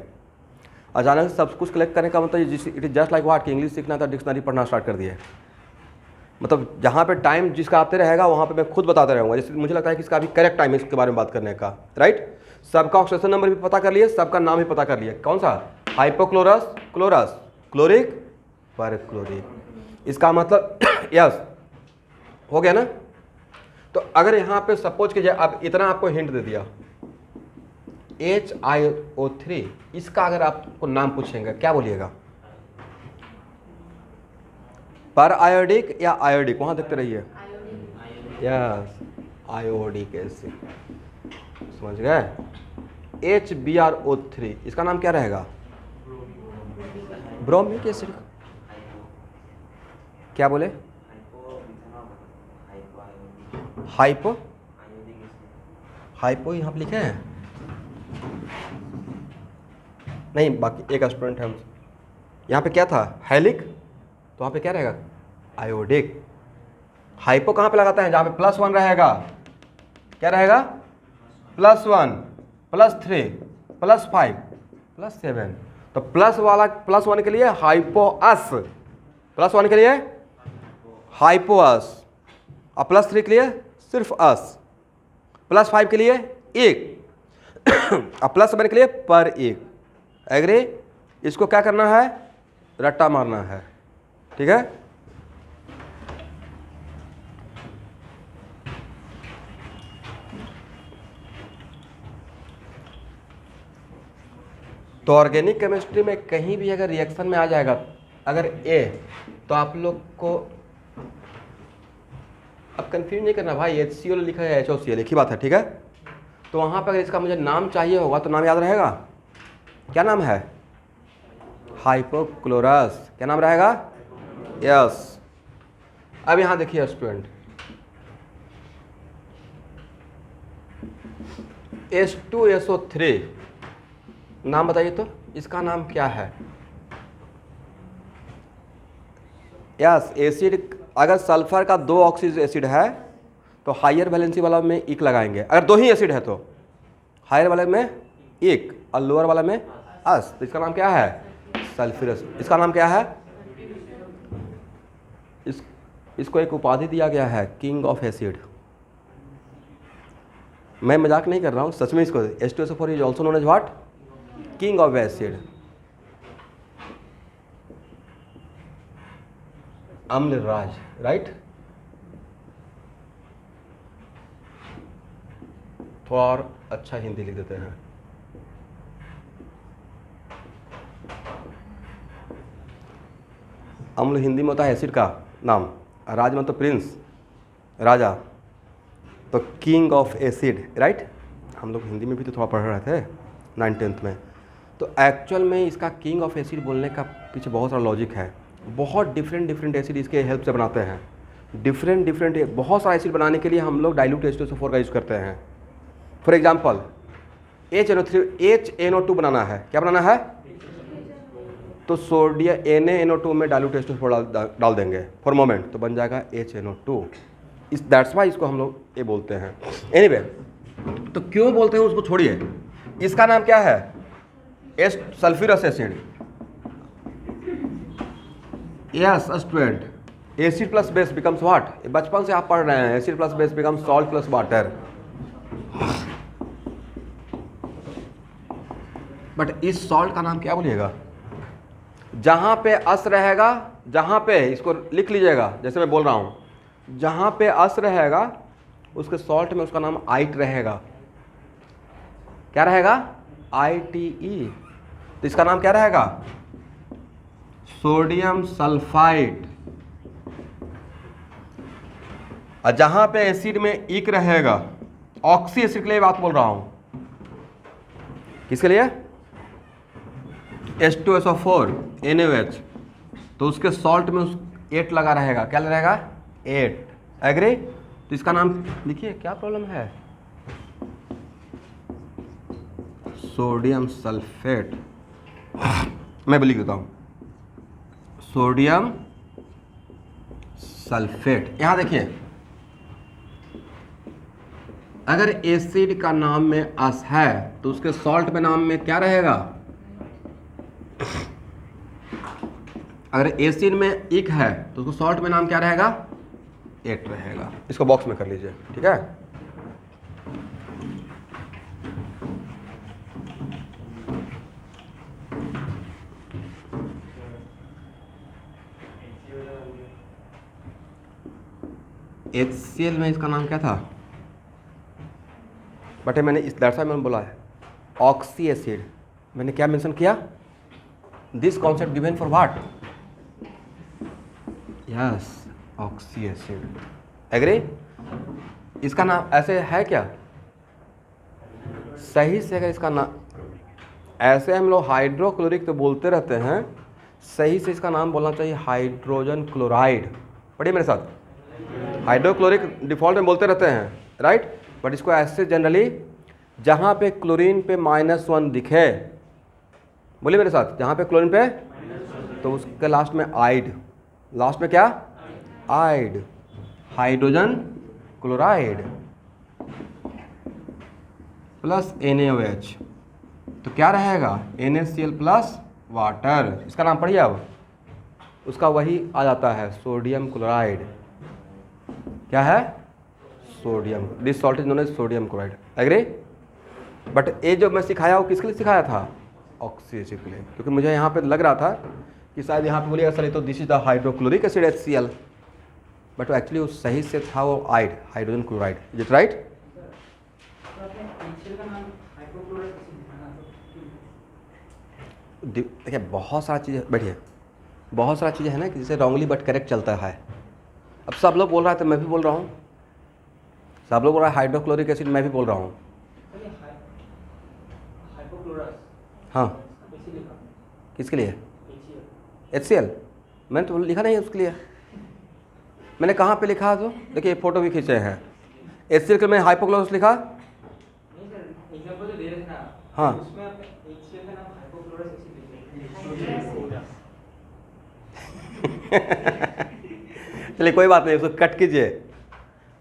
अचानक से सब कुछ कलेक्ट करने का मतलब it is just like what कि इंग्लिश सीखना था, डिक्शनरी पढ़ना स्टार्ट कर दिए। मतलब जहाँ पे टाइम जिसका आते रहेगा वहाँ पे मैं खुद बताते रहूँगा। जैसे मुझे लगता है कि इसका अभी करेक्ट टाइम है इसके बारे में बात करने का, राइट। सबका ऑक्सीजन नंबर भी पता कर लिए, सबका नाम भी पता कर लिए। कौन सा? हाइपोक्लोरस, क्लोरस, क्लोरिक, पर क्लोरिक। इसका मतलब यस हो गया ना। तो अगर यहाँ पे सपोज कीजिए अब इतना आपको हिंट दे दिया, HiO3, इसका अगर आपको नाम पूछेंगे क्या बोलिएगा? पर आयोडिक या आयोडिक? वहां देखते रहिए, यस आयोडिक एसिड, समझ गए। HbRO3, इसका नाम क्या रहेगा? Bromic acid. क्या बोले? हाइपो, हाइपो यहाँ पे लिखे हैं नहीं, बाकी एक स्टूडेंट है यहाँ पे क्या था? हेलिक, तो वहाँ पे क्या रहेगा? आयोडिक। हाइपो कहाँ पे लगाते हैं? जहाँ पे +1 रहेगा। क्या रहेगा? +1, +3, +5, +7। तो प्लस वाला +1 के लिए हाइपोअस, +1 के लिए हाइपोअस, और +3 के लिए सिर्फ अस, +5 के लिए एक, और +7 के लिए पर एक। एग्री? इसको क्या करना है? रट्टा मारना है, ठीक है। तो ऑर्गेनिक केमिस्ट्री में कहीं भी अगर रिएक्शन में आ जाएगा अगर ए, तो आप लोग को अब कंफ्यूज नहीं करना भाई, HCl लिखा है HOCl, एक ही बात है, ठीक है। तो वहाँ पर इसका मुझे नाम चाहिए होगा तो नाम याद रहेगा। क्या नाम है? हाइपोक्लोरस। क्या नाम रहेगा? यस। अब यहाँ देखिए स्टूडेंट, H2SO3 नाम बताइए तो इसका नाम क्या है? Yes acid. अगर सल्फर का 2 ऑक्सीजन एसिड है तो हायर वैलेंसी वाला में एक लगाएंगे। अगर 2 ही एसिड है तो हायर वाले में एक और लोअर वाला में अस, तो इसका नाम क्या है? सल्फ्यूरस, इसका नाम क्या है? इसको एक उपाधि दिया गया है, किंग ऑफ एसिड। मैं मजाक नहीं कर रहा हूँ, सच में इसको H2SO4 is also known as what? King of acid. अम्लराज, राइट। थोड़ा और अच्छा हिंदी लिख देते हैं। अम्ल हिंदी में होता है एसिड का नाम, राज में तो प्रिंस, राजा, तो किंग ऑफ एसिड, राइट। हम लोग हिंदी में भी तो थोड़ा पढ़ रहे थे 9th-10th में। तो एक्चुअल में इसका किंग ऑफ एसिड बोलने का पीछे बहुत सारा लॉजिक है। बहुत डिफरेंट एसिड इसके हेल्प से बनाते हैं। डिफरेंट बहुत सारा एसिड बनाने के लिए हम लोग डाइल्यूट H2SO4 का यूज़ करते हैं। फॉर एग्जाम्पल HNO2 बनाना है, क्या बनाना है? तो सोडियम NaNO2 में डाइल्यूट H2SO4 डाल देंगे फॉर मोमेंट, तो बन जाएगा HNO2। दैट्स वाई इसको हम लोग ये बोलते हैं। एनीवे, तो क्यों बोलते हैं उसको छोड़िए, इसका नाम क्या है? Sulphurous acid. Yes student, acid plus base becomes what? बचपन से आप पढ़ रहे हैं, acid plus base becomes salt plus water. But इस सॉल्ट का नाम क्या बोलिएगा? जहां पे अस रहेगा, जहां पे, इसको लिख लीजिएगा जैसे मैं बोल रहा हूं, जहां पे अस रहेगा उसके सॉल्ट में उसका नाम आइट रहेगा। क्या रहेगा? ITE। तो इसका नाम क्या रहेगा? Sodium sulphide. और जहां पे एसिड में इक रहेगा, ऑक्सी एसिड के लिए बात बोल रहा हूं, किसके लिए? H2SO4 NaOH, तो उसके सॉल्ट में उस 8 लगा रहेगा, क्या रहेगा? 8। एग्री? तो इसका नाम लिखिए, क्या प्रॉब्लम है? Sodium sulphate. मैं भी लिख देता हूं, सोडियम सल्फेट। यहां देखिए, अगर एसिड का नाम में अस है तो उसके सॉल्ट में नाम में क्या रहेगा? अगर एसिड में इक है तो उसको सॉल्ट में नाम क्या रहेगा? 8 रहेगा। इसको बॉक्स में कर लीजिए, ठीक है। HCl में इसका नाम क्या था? बट मैंने इस दरअसल मैंने बोला है ऑक्सी एसिड। मैंने क्या मेंशन किया? This concept given for what? Yes, oxy acid. Agree? इसका नाम ऐसे है क्या? सही से अगर इसका नाम ऐसे, हम लोग हाइड्रोक्लोरिक तो बोलते रहते हैं, सही से इसका नाम बोलना चाहिए हाइड्रोजन क्लोराइड। पढ़िए मेरे साथ, हाइड्रोक्लोरिक डिफॉल्ट में बोलते रहते हैं, राइट। बट इसको ऐसे जनरली जहाँ पे क्लोरीन पे -1 दिखे, बोलिए मेरे साथ, जहाँ पे क्लोरीन पे, तो उसके लास्ट में आइड, लास्ट में क्या? आइड, हाइड्रोजन क्लोराइड प्लस NaOH, तो क्या रहेगा? NaCl plus water. इसका नाम पढ़िए अब, उसका वही आ जाता है सोडियम क्लोराइड। क्या है? Sodium. This salt is known as sodium chloride. Agree? But ये जो मैं सिखाया वो किसके लिए सिखाया था? ऑक्सी एसिड के लिए, क्योंकि मुझे यहाँ पे लग रहा था कि शायद यहाँ पे बोलिएगा सर तो this is the hydrochloric acid HCl, but actually वो सही से था वो आइड, hydrogen chloride. Is it right? देखिए बहुत सारा चीज़, बैठिए, बहुत सारा चीज़ें है ना कि जिसे रॉन्गली बट करेक्ट चलता है। अब सब लोग बोल रहा है तो मैं भी बोल रहा हूँ, सब लोग बोल रहा है हाइड्रोक्लोरिक एसिड, मैं भी बोल रहा हूँ। हाँ, किसके लिए? HCl। मैंने तो लिखा नहीं है उसके लिए। मैंने कहाँ पे लिखा? तो देखिए फोटो भी खींचे हैं। HCl के मैं हाइपोक्लोरस लिखा। हाँ, चलिए कोई बात नहीं, उसको कट कीजिए,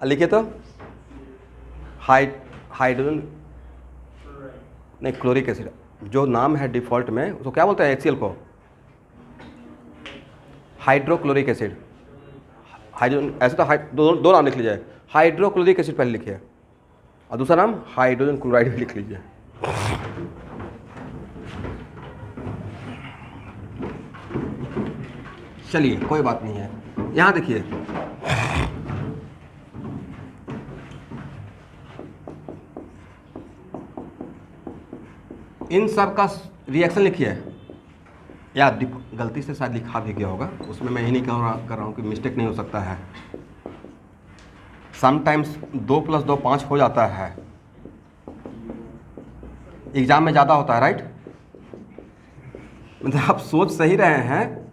लिखिए तो हाइड्रोजन नहीं, क्लोरिक एसिड जो नाम है डिफ़ॉल्ट में, उसको क्या बोलते हैं? HCl को हाइड्रोक्लोरिक एसिड, हाइड्रोजन, ऐसे तो दो नाम लिख लीजिए, हाइड्रोक्लोरिक एसिड पहले लिखिए और दूसरा नाम हाइड्रोजन क्लोराइड भी लिख लीजिए। चलिए कोई बात नहीं है। यहां देखिए इन सब का रिएक्शन लिखिए, या गलती से शायद लिखा भी गया होगा, उसमें मैं ये नहीं कर रहा हूँ कि मिस्टेक नहीं हो सकता है। समटाइम्स 2 + 2 5 हो जाता है, एग्जाम में ज़्यादा होता है, राइट। मतलब आप सोच सही रहे हैं।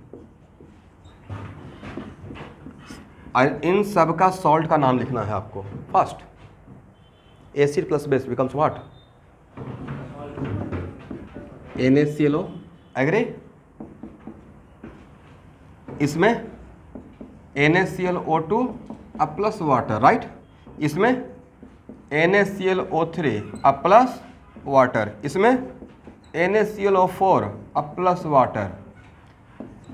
और इन सब का सॉल्ट का नाम लिखना है आपको। First, acid plus base becomes what? NaClO, agree? इसमें NaClO2 अब प्लस वाटर, राइट। इसमें NaClO3 अब प्लस वाटर, इसमें NaClO4 अब प्लस वाटर।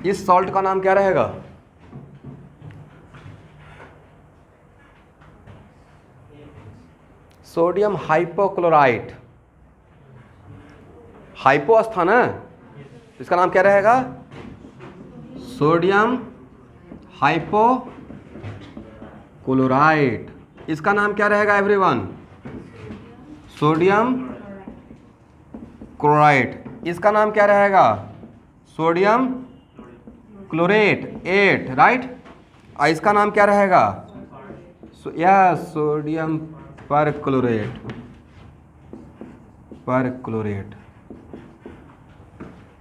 इस सॉल्ट का नाम क्या रहेगा? Sodium hypochlorite. हाइपो स्थान है, इसका नाम क्या रहेगा? Sodium hypochlorite. इसका नाम क्या रहेगा एवरीवन? Sodium chloride. इसका नाम क्या रहेगा? Sodium chlorate 8, right. और इसका नाम क्या रहेगा? Sodium perchlorate.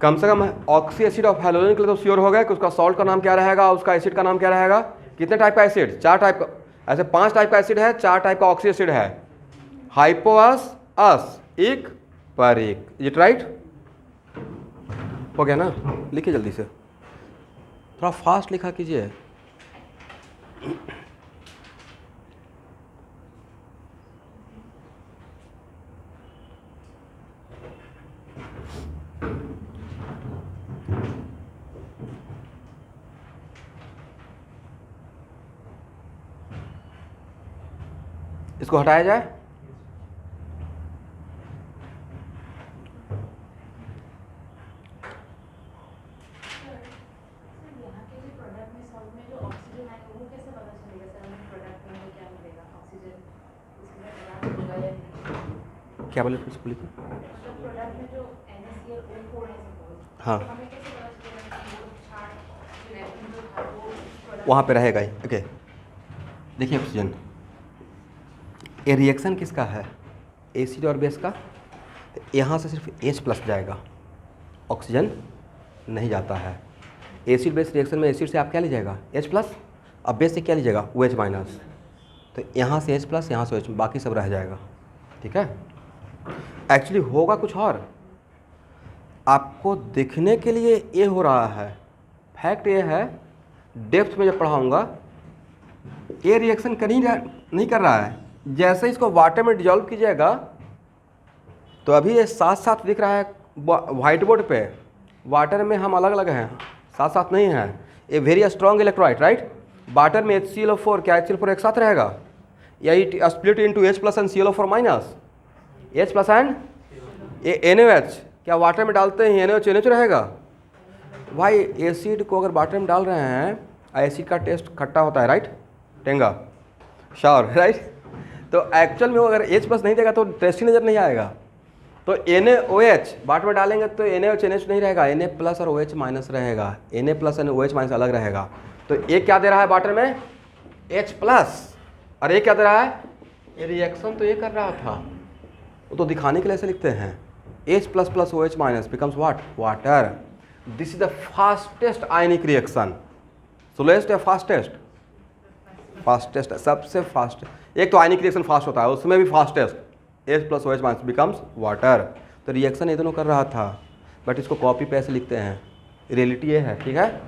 कम से कम ऑक्सी एसिड ऑफ हैलोजन के लिए तो श्योर हो गया कि उसका सॉल्ट का नाम क्या रहेगा, उसका एसिड का नाम क्या रहेगा। कितने टाइप का एसिड? 4 टाइप का, ऐसे 5 टाइप का एसिड है, 4 टाइप का ऑक्सी एसिड है। हाइपोअस, अस, एक पर एक, इज इट राइट? हो गया ना? लिखिए जल्दी से, थोड़ा फास्ट लिखा कीजिए। इसको हटाया जाए। क्या बोले फिर से बोलिए? हाँ, वहाँ पे रहेगा ही। ओके, देखिए ऑक्सीजन, ये रिएक्शन किसका है? एसिड और बेस का। तो यहाँ से सिर्फ H+ जाएगा, ऑक्सीजन नहीं जाता है। एसिड बेस रिएक्शन में एसिड से आप क्या लीजिएगा? H+, अब बेस से क्या लीजिएगा? OH-। तो यहाँ से H+, यहाँ से OH, बाकी सब रह जाएगा, ठीक है। एक्चुअली होगा कुछ और, आपको दिखने के लिए ये हो रहा है, फैक्ट ये है, डेप्थ में जब पढ़ाऊँगा ये रिएक्शन नहीं कर रहा है। जैसे इसको वाटर में डिजॉल्व कीजिएगा तो अभी ये साथ साथ दिख रहा है व्हाइट बोर्ड पे। वाटर में हम अलग अलग हैं, साथ साथ नहीं हैं। A very strong electrolyte, right. Water में HCl4, क्या HCl4 एक साथ रहेगा? या it split into H+ and ClO4-, H+ and NaOH। क्या वाटर में डालते हैं NaOH रहेगा? भाई एसिड को अगर वाटर में डाल रहे हैं, एसिड का टेस्ट खट्टा होता है, राइट, टेंगा, श्योर, राइट। तो एक्चुअल में वो अगर H+ नहीं देगा तो टेस्ट ही नज़र नहीं आएगा। तो NaOH वाटर में डालेंगे तो NaOH NH नहीं रहेगा, Na+ और OH- रहेगा, Na+ और OH- अलग रहेगा। तो एक क्या दे रहा है वाटर में? H+, और एक क्या दे रहा है? ये रिएक्शन तो ये कर रहा था, वो तो दिखाने के लिए ऐसे लिखते हैं, H++ OH- becomes what? Water. This is the fastest ionic reaction. Slowest या फास्टेस्ट? फास्टेस्ट, सबसे फास्ट। एक तो आयनिक रिएक्शन फास्ट होता है, उसमें भी fastest, H+ OH- becomes water. तो रिएक्शन ये दोनों कर रहा था, बट इसको कॉपी पेस्ट लिखते हैं, रियलिटी ये है, ठीक है।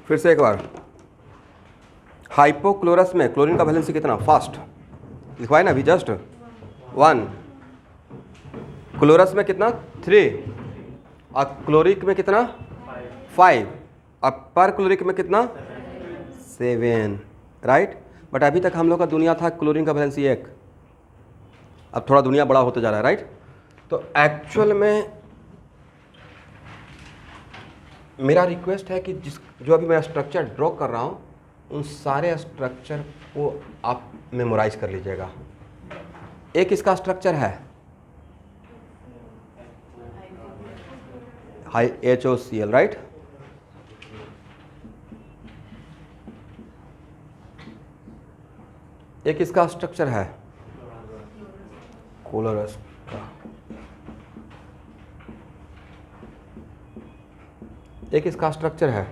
फिर से एक बार, हाइपोक्लोरस में क्लोरीन का वैलेंसी कितना? फास्ट। लिखवाए ना अभी जस्ट 1, क्लोरस में कितना 3, और क्लोरिक में कितना 5, और पर क्लोरिक में कितना 7, राइट। बट अभी तक हम लोग का दुनिया था क्लोरीन का वैलेंसी 1, अब थोड़ा दुनिया बड़ा होते जा रहा है, राइट। तो एक्चुअल में मेरा रिक्वेस्ट है कि जो अभी मैं स्ट्रक्चर ड्रॉ कर रहा हूँ उन सारे स्ट्रक्चर को आप मेमोराइज कर लीजिएगा। एक इसका स्ट्रक्चर है HOCl, राइट। एक इसका स्ट्रक्चर है क्लोरस का, एक इसका स्ट्रक्चर है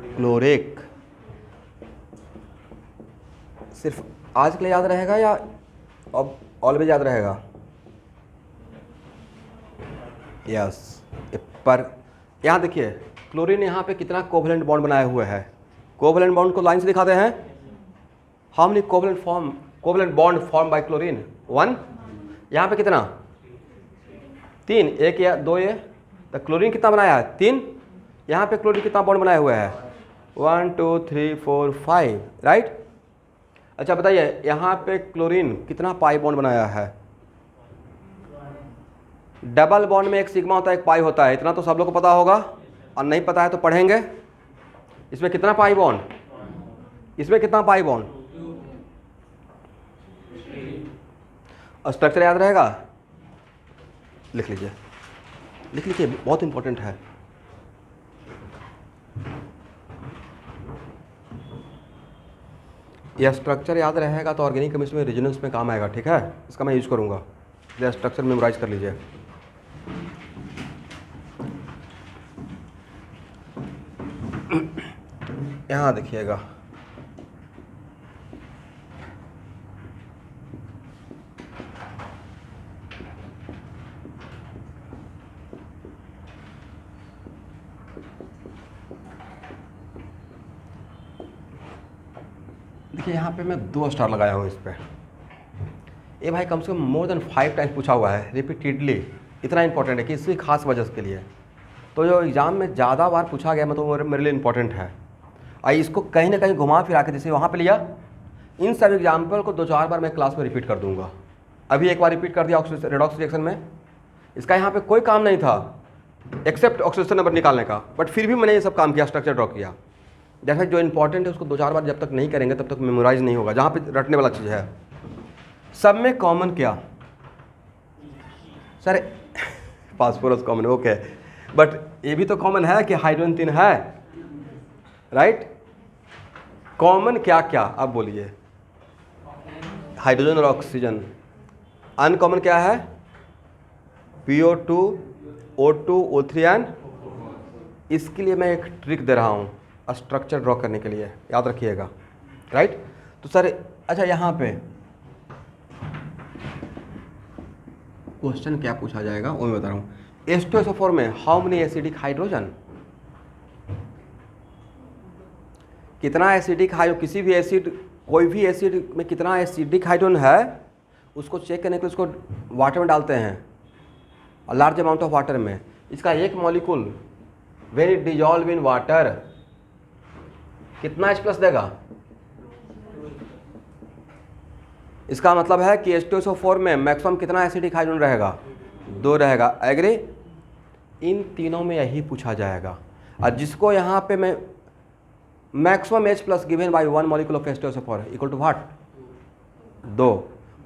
क्लोरिक। सिर्फ आज के लिए याद रहेगा या अब ऑलवेज याद रहेगा? यस। पर यहाँ देखिए क्लोरीन ने यहाँ पे कितना कोवलेंट बॉन्ड बनाए हुए है। कोवलेंट बॉन्ड को लाइन से दिखाते हैं। How many covalent bond form by chlorine? 1। यहाँ पे कितना 3, 1 या 2 ये, तो क्लोरीन कितना बनाया है 3। यहाँ पे क्लोरीन कितना बॉन्ड बनाए हुए है 1 2 3 4 5, राइट। अच्छा बताइए यहाँ पे क्लोरीन कितना पाई बॉन्ड बनाया है? डबल बॉन्ड में एक सिग्मा होता है, एक पाई होता है, इतना तो सब लोग को पता होगा, और नहीं पता है तो पढ़ेंगे। इसमें कितना पाई बॉन्ड, इसमें कितना पाई बॉन्ड? स्ट्रक्चर याद रहेगा? लिख लीजिए, लिख लीजिए, बहुत इंपॉर्टेंट है। यह स्ट्रक्चर याद रहेगा तो ऑर्गेनिक केमिस्ट्री में रेजोनेंस में काम आएगा, ठीक है। इसका मैं यूज करूंगा, यह स्ट्रक्चर मेमोराइज कर लीजिए। यहाँ देखिएगा, देखिए यहाँ पे मैं 2 स्टार लगाया हूँ इस पर। ये भाई कम से कम मोर देन 5 टाइम्स पूछा हुआ है रिपीटेडली। इतना इंपॉर्टेंट है कि इसी खास वजह के लिए तो जो एग्ज़ाम में ज़्यादा बार पूछा गया मतलब मेरे लिए इंपॉर्टेंट है। आई इसको कहीं ना कहीं घुमा फिरा के जैसे वहाँ पे लिया, इन सब एग्जाम्पल को 2-4 बार मैं क्लास में रिपीट कर दूंगा। अभी एक बार रिपीट कर दिया रेडॉक्स रिएक्शन में, इसका यहाँ पे कोई काम नहीं था एक्सेप्ट ऑक्सीडेशन नंबर निकालने का, बट फिर भी मैंने ये सब काम किया, स्ट्रक्चर ड्रॉ किया। जैसे जो इंपॉर्टेंट है उसको 2-4 बार जब तक नहीं करेंगे तब तक मेमोराइज नहीं होगा, जहाँ पे रटने वाला चीज़ है। सब में कॉमन क्या sir? Phosphorus common, okay, but ये भी तो कॉमन है कि हाइड्रोजन 3 है, राइट। कॉमन क्या क्या आप बोलिए? हाइड्रोजन और ऑक्सीजन। अनकॉमन क्या है? PO2, O2, O3 and. इसके लिए मैं एक ट्रिक दे रहा हूँ स्ट्रक्चर ड्रॉ करने के लिए, याद रखिएगा, राइट। तो सर अच्छा यहाँ पे क्वेश्चन क्या पूछा जाएगा वो मैं बता रहा हूँ। H2SO4 में हाउ मेनी एसिडिक हाइड्रोजन? कितना एसिडिक हाइड्रोजन, किसी भी एसिड, कोई भी एसिड में कितना एसिडिक हाइड्रोजन है उसको चेक करने के लिए उसको वाटर में डालते हैं, लार्ज अमाउंट ऑफ वाटर में। इसका एक molecule when it dissolve in water कितना H+ देगा? इसका मतलब है कि H2SO4 में मैक्सिमम कितना एसिडिक हाइड्रोजन रहेगा? 2 रहेगा, एग्री। इन तीनों में यही पूछा जाएगा। और जिसको यहाँ पे मैं maximum H+ given by 1 molecule of H2SO4 equal to what? 2,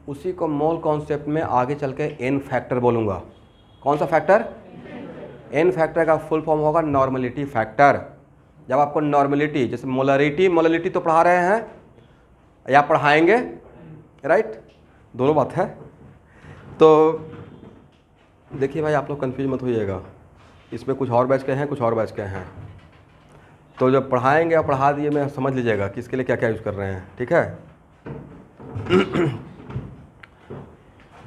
उसी को मोल कॉन्सेप्ट में आगे चल के N फैक्टर बोलूँगा। कौन सा फैक्टर? N फैक्टर का फुल फॉर्म होगा नॉर्मलिटी फैक्टर। जब आपको नॉर्मलिटी, जैसे मोलरिटी तो पढ़ा रहे हैं या पढ़ाएंगे, राइट, दोनों बात है। तो देखिए भाई आप लोग कंफ्यूज मत होइएगा, इसमें कुछ और बैच के हैं, कुछ और बैच के हैं। तो जब पढ़ाएंगे और पढ़ा दिए मैं समझ लीजिएगा कि इसके लिए क्या क्या यूज़ कर रहे हैं, ठीक है।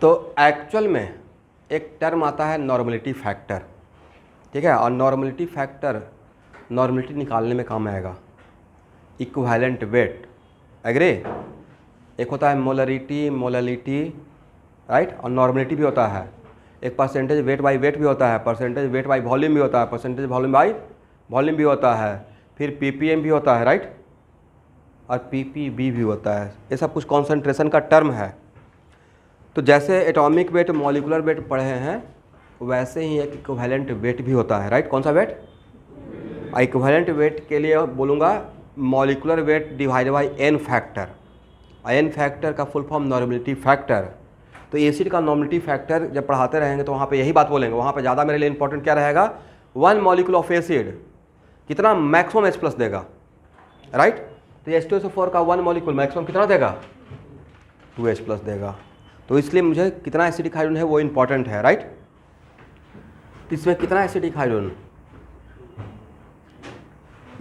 तो एक्चुअल में एक टर्म आता है नॉर्मलिटी फैक्टर, ठीक है। और नॉर्मलिटी फैक्टर नॉर्मलिटी निकालने में काम आएगा। Equivalent weight, agree. एक होता है मोलरिटी, मोललिटी, राइट, और नॉर्मलिटी भी होता है। एक परसेंटेज वेट बाई वेट भी होता है, परसेंटेज वेट बाई वॉल्यूम भी होता है, परसेंटेज वॉल्यूम बाई वॉल्यूम भी होता है, फिर पीपीएम भी होता है, राइट, और पीपीबी भी होता है। ये सब कुछ कॉन्सेंट्रेशन का टर्म है। तो जैसे एटॉमिक वेट, मॉलिकुलर वेट पढ़े हैं, वैसे ही एक इक्विवेलेंट वेट भी होता है, राइट। कौन सा वेट? इक्विवेलेंट वेट के लिए बोलूँगा molecular weight divide by n factor. N factor का फुल फॉर्म नॉर्मलिटी फैक्टर। तो एसिड का नॉर्मलिटी फैक्टर जब पढ़ाते रहेंगे तो वहाँ पे यही बात बोलेंगे। वहाँ पे ज़्यादा मेरे लिए इंपॉर्टेंट क्या रहेगा? 1 मॉलिक्यूल ऑफ एसिड कितना मैक्सिमम H प्लस देगा, राइट। तो H2SO4 का 1 मॉलिक्यूल मैक्सिमम कितना देगा? 2H प्लस देगा। तो इसलिए मुझे कितना एसिडिक हाइड्रोजन है वो इंपॉर्टेंट है, राइट। इसमें कितना एसिडिक हाइड्रोजन?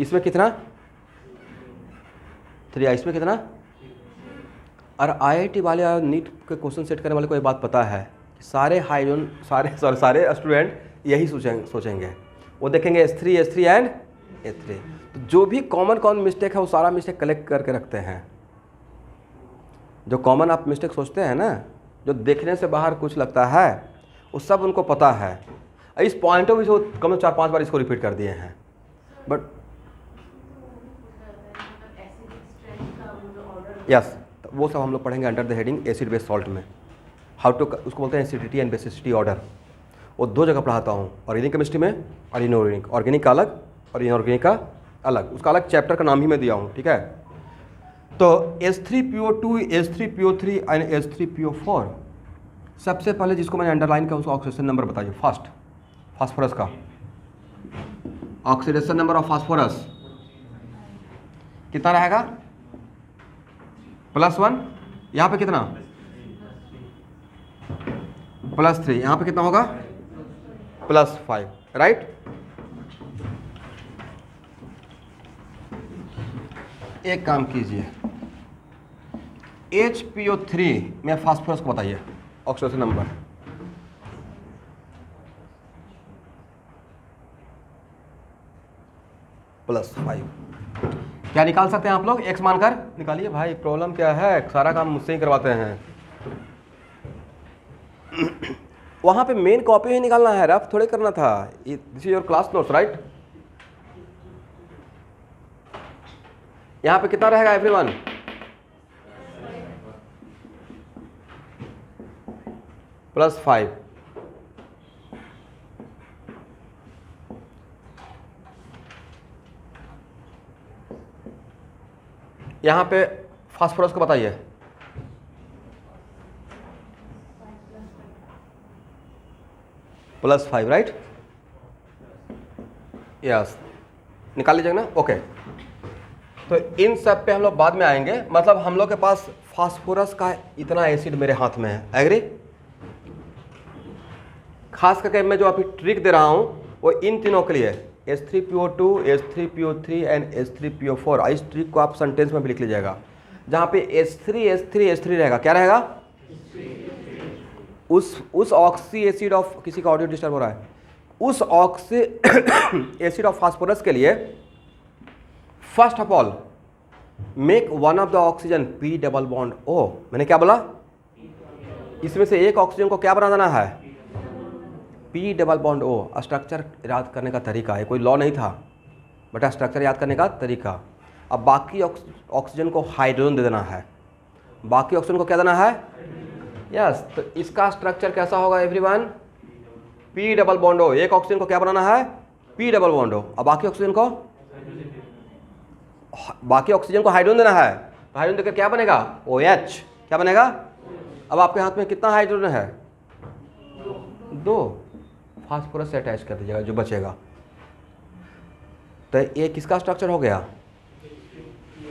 इसमें कितना? 3। इसमें कितना? और IIT वाले और नीट के क्वेश्चन सेट करने वाले को ये बात पता है, सारे हाइड्रोजन, सारे स्टूडेंट यही सोचेंगे। वो देखेंगे S3 एंड H3। तो जो भी कॉमन मिस्टेक है वो सारा मिस्टेक कलेक्ट करके रखते हैं। जो कॉमन आप मिस्टेक सोचते हैं ना, जो देखने से बाहर कुछ लगता है, वो सब उनको पता है। इस पॉइंट ऑफ व्यू से कम से 4-5 बार इसको रिपीट कर दिए हैं। बट यस, वो सब हम लोग पढ़ेंगे under the heading acid base salt में। हाउ टू, उसको बोलते हैं एसिडिटी एंड बेसिसिटी ऑर्डर। वो 2 जगह पढ़ाता हूँ, ऑर्गेनिक केमिस्ट्री में और इनऑर्गेनिक। ऑर्गेनिक का अलग और इनऑर्गेनिक का अलग, उसका अलग चैप्टर का नाम ही मैं दिया हूँ, ठीक है। तो H3PO2, H3PO3 एंड H3PO4, सबसे पहले जिसको मैंने अंडरलाइन किया उसका ऑक्सीडेशन नंबर बताइए। फर्स्ट, फास्फोरस का ऑक्सीडेशन नंबर ऑफ फास्फोरस कितना रहेगा? +1। यहाँ पे कितना? +3। यहाँ पे कितना होगा? +5, राइट। एक काम कीजिए, HPO3 में फास्फोरस को बताइए ऑक्सीडेशन नंबर। +5। क्या निकाल सकते हैं आप लोग? X मानकर निकालिए। भाई प्रॉब्लम क्या है, सारा काम मुझसे ही करवाते हैं। वहां पे मेन कॉपी ही निकालना है, रफ थोड़े करना था। This is your class notes, right. यहाँ पे कितना रहेगा एवरीवन? +5। यहाँ पे फास्फोरस को बताइए। +5, राइट। यस, निकाल लीजिएगा ना, ओके। तो इन सब पे हम लोग बाद में आएंगे। मतलब हम लोग के पास फास्फोरस का इतना एसिड मेरे हाथ में है, एग्री। खास करके मैं जो अभी ट्रिक दे रहा हूँ वो इन तीनों के लिए, H3PO2, H3PO3 एंड H3PO4। इस ट्रिक को आप सेंटेंस में भी लिख लीजिएगा। जहाँ पे H3 रहेगा, क्या रहेगा? उस ऑक्सी एसिड ऑफ, किसी का ऑडियो डिस्टर्ब हो रहा है, उस ऑक्सी एसिड ऑफ फास्फोरस के लिए first of all make one of the oxygen P double bond O। मैंने क्या बोला? इसमें से एक ऑक्सीजन को क्या बना देना है? P double bond O। Structure याद करने का तरीका है, कोई लॉ नहीं था, बट स्ट्रक्चर याद करने का तरीका। अब बाकी ऑक्सीजन को हाइड्रोजन दे देना है। बाकी ऑक्सीजन को क्या देना है? यस। तो इसका स्ट्रक्चर कैसा होगा everyone? P double bond O। एक ऑक्सीजन को क्या बनाना है? P double bond O। अब बाकी ऑक्सीजन को हाइड्रोजन देना है। तो हाइड्रोजन देकर क्या बनेगा? OH। क्या बनेगा? अब आपके हाथ में कितना हाइड्रोजन है? 2। फास्फोरस से अटैच कर दीजिएगा जो बचेगा। तो ये किसका स्ट्रक्चर हो गया?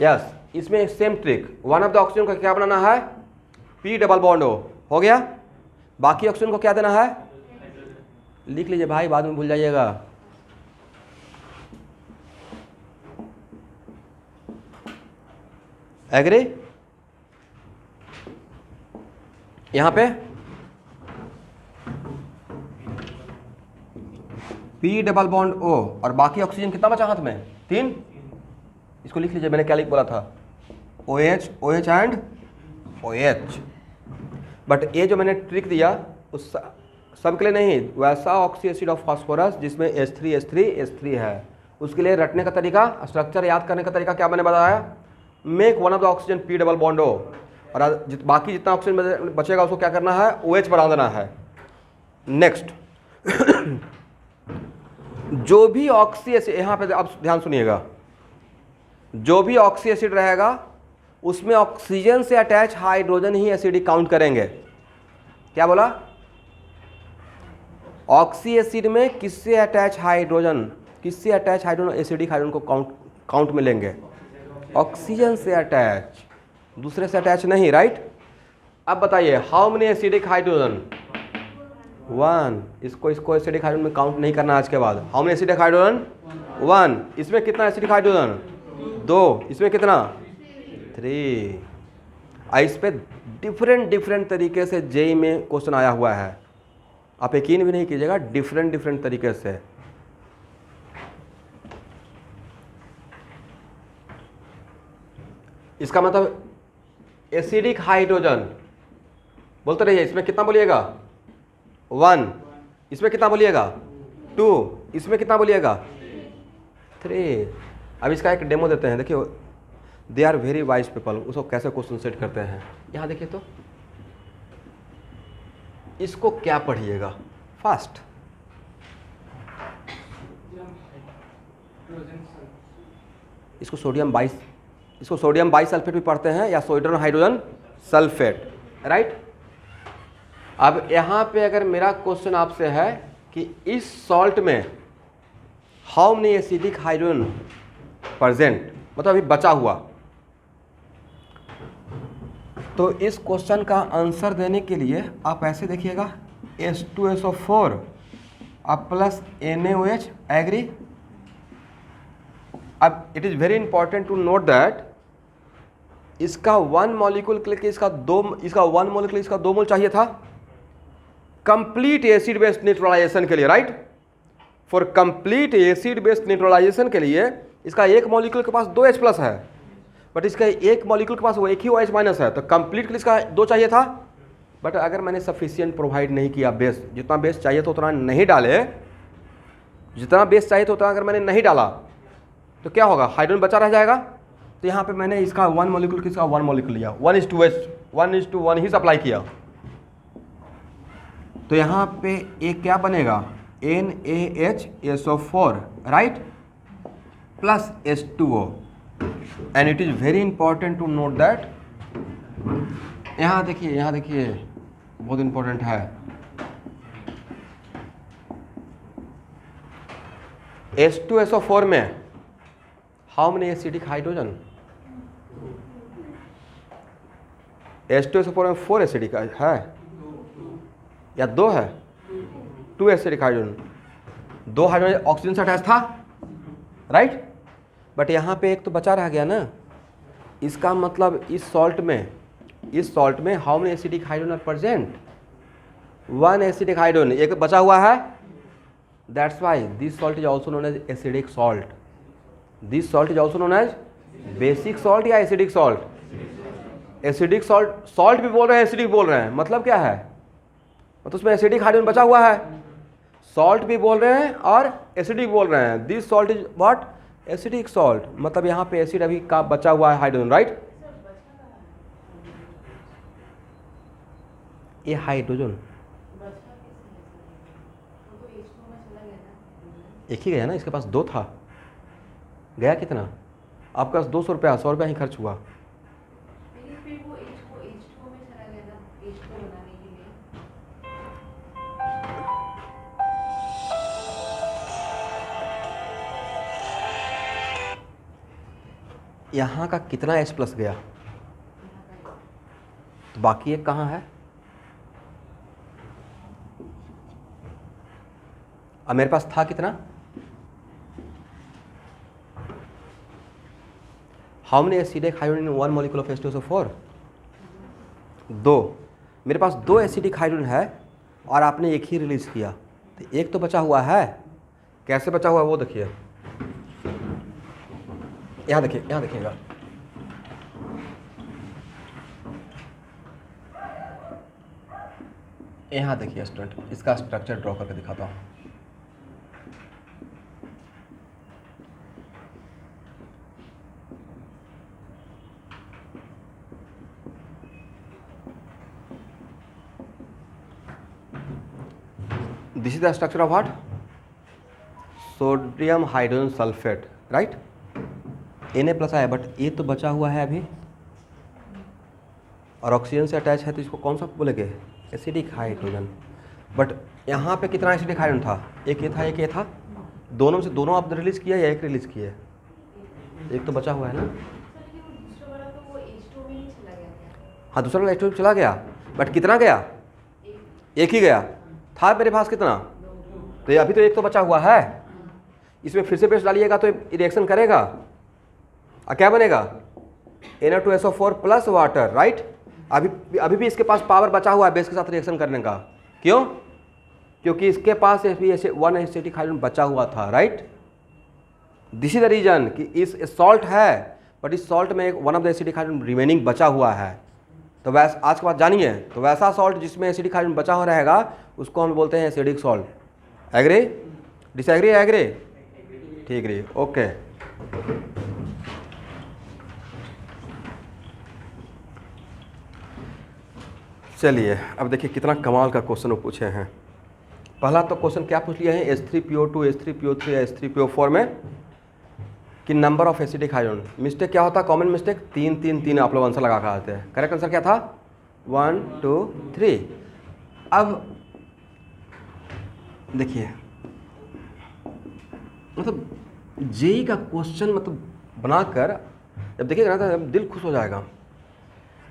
यस। इसमें same trick, one of the oxygen को क्या बनाना है? P डबल बॉन्ड O हो गया। बाकी ऑक्सीजन को क्या देना है? लिख लीजिए भाई, बाद में भूल जाइएगा। एग्री? यहां पे P डबल बॉन्ड O और बाकी ऑक्सीजन कितना बचा हाथ में? 3। इसको लिख लीजिए, मैंने क्या लिख बोला था? OH and OH। बट ये जो मैंने ट्रिक दिया उस सब के लिए नहीं, वैसा ऑक्सी एसिड ऑफ फास्फोरस जिसमें H3 है, उसके लिए रटने का तरीका, स्ट्रक्चर याद करने का तरीका क्या मैंने बताया, make one of the oxygen P double bond O, और बाकी जितना ऑक्सीजन बचेगा उसको क्या करना है, OH बना देना है। नेक्स्ट जो भी ऑक्सी एसिड, यहाँ पे आप ध्यान सुनिएगा, जो भी ऑक्सी एसिड रहेगा उसमें ऑक्सीजन से अटैच हाइड्रोजन ही एसिडिक काउंट करेंगे। क्या बोला, ऑक्सी एसिड में किससे अटैच हाइड्रोजन, किससे अटैच हाइड्रोजन, एसिडिक हाइड्रोजन को काउंट में लेंगे, ऑक्सीजन से अटैच, दूसरे से अटैच नहीं, राइट। अब बताइए हाउ मेनी एसिडिक हाइड्रोजन, 1, इसको एसिडिक हाइड्रोजन में काउंट नहीं करना आज के बाद। हाउ मेनी एसिडिक हाइड्रोजन, 1, इसमें कितना एसिडिक हाइड्रोजन, 2, इसमें कितना, 3। इस पे डिफरेंट तरीके से जेई में क्वेश्चन आया हुआ है, आप यकीन भी नहीं कीजिएगा, डिफरेंट तरीके से। इसका मतलब एसिडिक हाइड्रोजन बोलते रहिए, इसमें कितना बोलिएगा, 1, इसमें कितना बोलिएगा, 2, इसमें कितना बोलिएगा, 3। अब इसका एक डेमो देते हैं, देखिए they are very wise people, उसको कैसे क्वेश्चन सेट करते हैं। यहाँ देखिए तो इसको क्या पढ़िएगा फास्ट, इसको सोडियम बाइसल्फेट भी पढ़ते हैं या सोडियम हाइड्रोजन सल्फेट, राइट। अब यहाँ पे अगर मेरा क्वेश्चन आपसे है कि इस सॉल्ट में how many acidic hydrogen present, मतलब अभी बचा हुआ, तो इस क्वेश्चन का आंसर देने के लिए आप ऐसे देखिएगा, H2SO4 अब प्लस NaOH, एग्री। अब it is very important to note that इसका 1 मॉलिक्यूल के लिए इसका 1 मॉलिक्यूल इसका 2 मोल चाहिए था कंप्लीट एसिड बेस्ड न्यूट्रलाइजेशन के लिए, right. For complete acid based neutralization के लिए इसका 1 मॉलिक्यूल के पास 2H प्लस है, बट इसका 1 मॉलिक्यूल के पास वो 1 ही OH माइनस है, तो कंप्लीट के लिए इसका 2 चाहिए था। बट अगर मैंने सफिशिएंट प्रोवाइड नहीं किया बेस, जितना बेस चाहिए तो उतना नहीं डाले, जितना बेस चाहिए तो उतना अगर मैंने नहीं डाला तो क्या होगा, हाइड्रोजन बचा रह जाएगा। तो यहाँ पे मैंने इसका 1 मॉलिक्यूल किसका 1 मॉलिक्यूल लिया, 1:1 ही सप्लाई किया, तो यहाँ पे एक क्या बनेगा, NaHSO4, right, plus H2O। And it is very important to note that, यहाँ देखिए बहुत इंपॉर्टेंट है, H2SO4 में how many acidic hydrogen, H2SO4 में 4 एसिडिक है या 2 है, 2 एसिडिक हाइड्रोजन, 2 हाइड्रोजन ऑक्सीजन से अटैच था, राइट। बट यहाँ पे एक तो बचा रह गया ना, इसका मतलब इस सॉल्ट में how many acidic hydrogen are present, 1 acidic hydrogen, एक बचा हुआ है। That's why this salt is also known as acidic salt, this salt is also known as basic salt या एसिडिक सॉल्ट। एसिडिक सॉल्ट भी बोल रहे हैं, एसिडिक बोल रहे हैं, मतलब क्या है, मतलब उसमें एसिडिक हाइड्रोजन बचा हुआ है, सॉल्ट भी बोल रहे हैं और एसिडिक बोल रहे हैं। This salt is what, acidic salt, मतलब यहाँ पे एसिड अभी का बचा हुआ है हाइड्रोजन, राइट। ये हाइड्रोजन एक ही गया ना, इसके पास 2 था, गया कितना, आपके पास 200 रुपया, 100 रुपया ही खर्च हुआ। यहाँ का कितना H प्लस गया, तो बाकी एक कहाँ है, अब मेरे पास था कितना, how many acidic hydrogen in 1 molecule of H2SO4, 2, मेरे पास 2 एसिडिक हाइड्रोजन है और आपने एक ही रिलीज किया, तो एक तो बचा हुआ है, कैसे बचा हुआ है वो देखिए, यहाँ देखिएगा, यहाँ देखिए स्टूडेंट, इसका स्ट्रक्चर ड्रॉ करके दिखाता हूँ। This is the structure of what? Sodium hydrogen sulphate, right. Na+ आया, बट ए तो बचा हुआ है अभी और ऑक्सीजन से अटैच है, तो इसको कौन सा बोलेंगे? Acidic hydrogen. बट यहाँ पे कितना एसिडिक हाइड्रोजन था? एक ये था, एक ये था। दोनों में से दोनों आप रिलीज किया या एक रिलीज किया? एक तो बचा हुआ है ना। हाँ, दूसरा वाला H2 चला गया, बट कितना गया? एक ही गया था मेरे पास, कितना? तो ये अभी तो एक तो बचा हुआ है। इसमें फिर से बेस डालिएगा तो रिएक्शन करेगा और क्या बनेगा? Na2SO4 plus water, right. अभी भी इसके पास पावर बचा हुआ है बेस के साथ रिएक्शन करने का। क्यों? क्योंकि इसके पास वन एसिटिक हाइड्रोजन बचा हुआ था, right. This is the reason कि इस सॉल्ट है, बट इस सॉल्ट में one of the acetic hydrogen remaining बचा हुआ है। तो वैसा आज के बाद जानिए, तो वैसा सॉल्ट जिसमें एसिडिक हाइड्रोजन बचा हुआ रहेगा उसको हम बोलते हैं acidic salt. Agree? Disagree? Agree? ठीक रही, ओके। चलिए अब देखिए कितना कमाल का क्वेश्चन वो पूछे हैं। पहला तो क्वेश्चन क्या पूछ लिया है? H3PO2, H3PO3 या H3PO4 में कि number of acidic hydrogen. Mistake क्या होता है? कॉमन मिस्टेक 3 3 3 आप लोग आंसर लगा कर आते हैं। करेक्ट आंसर क्या था? 1 2 3। अब देखिए, मतलब जेई का क्वेश्चन मतलब बनाकर जब देखिएगा ना तो दिल खुश हो जाएगा।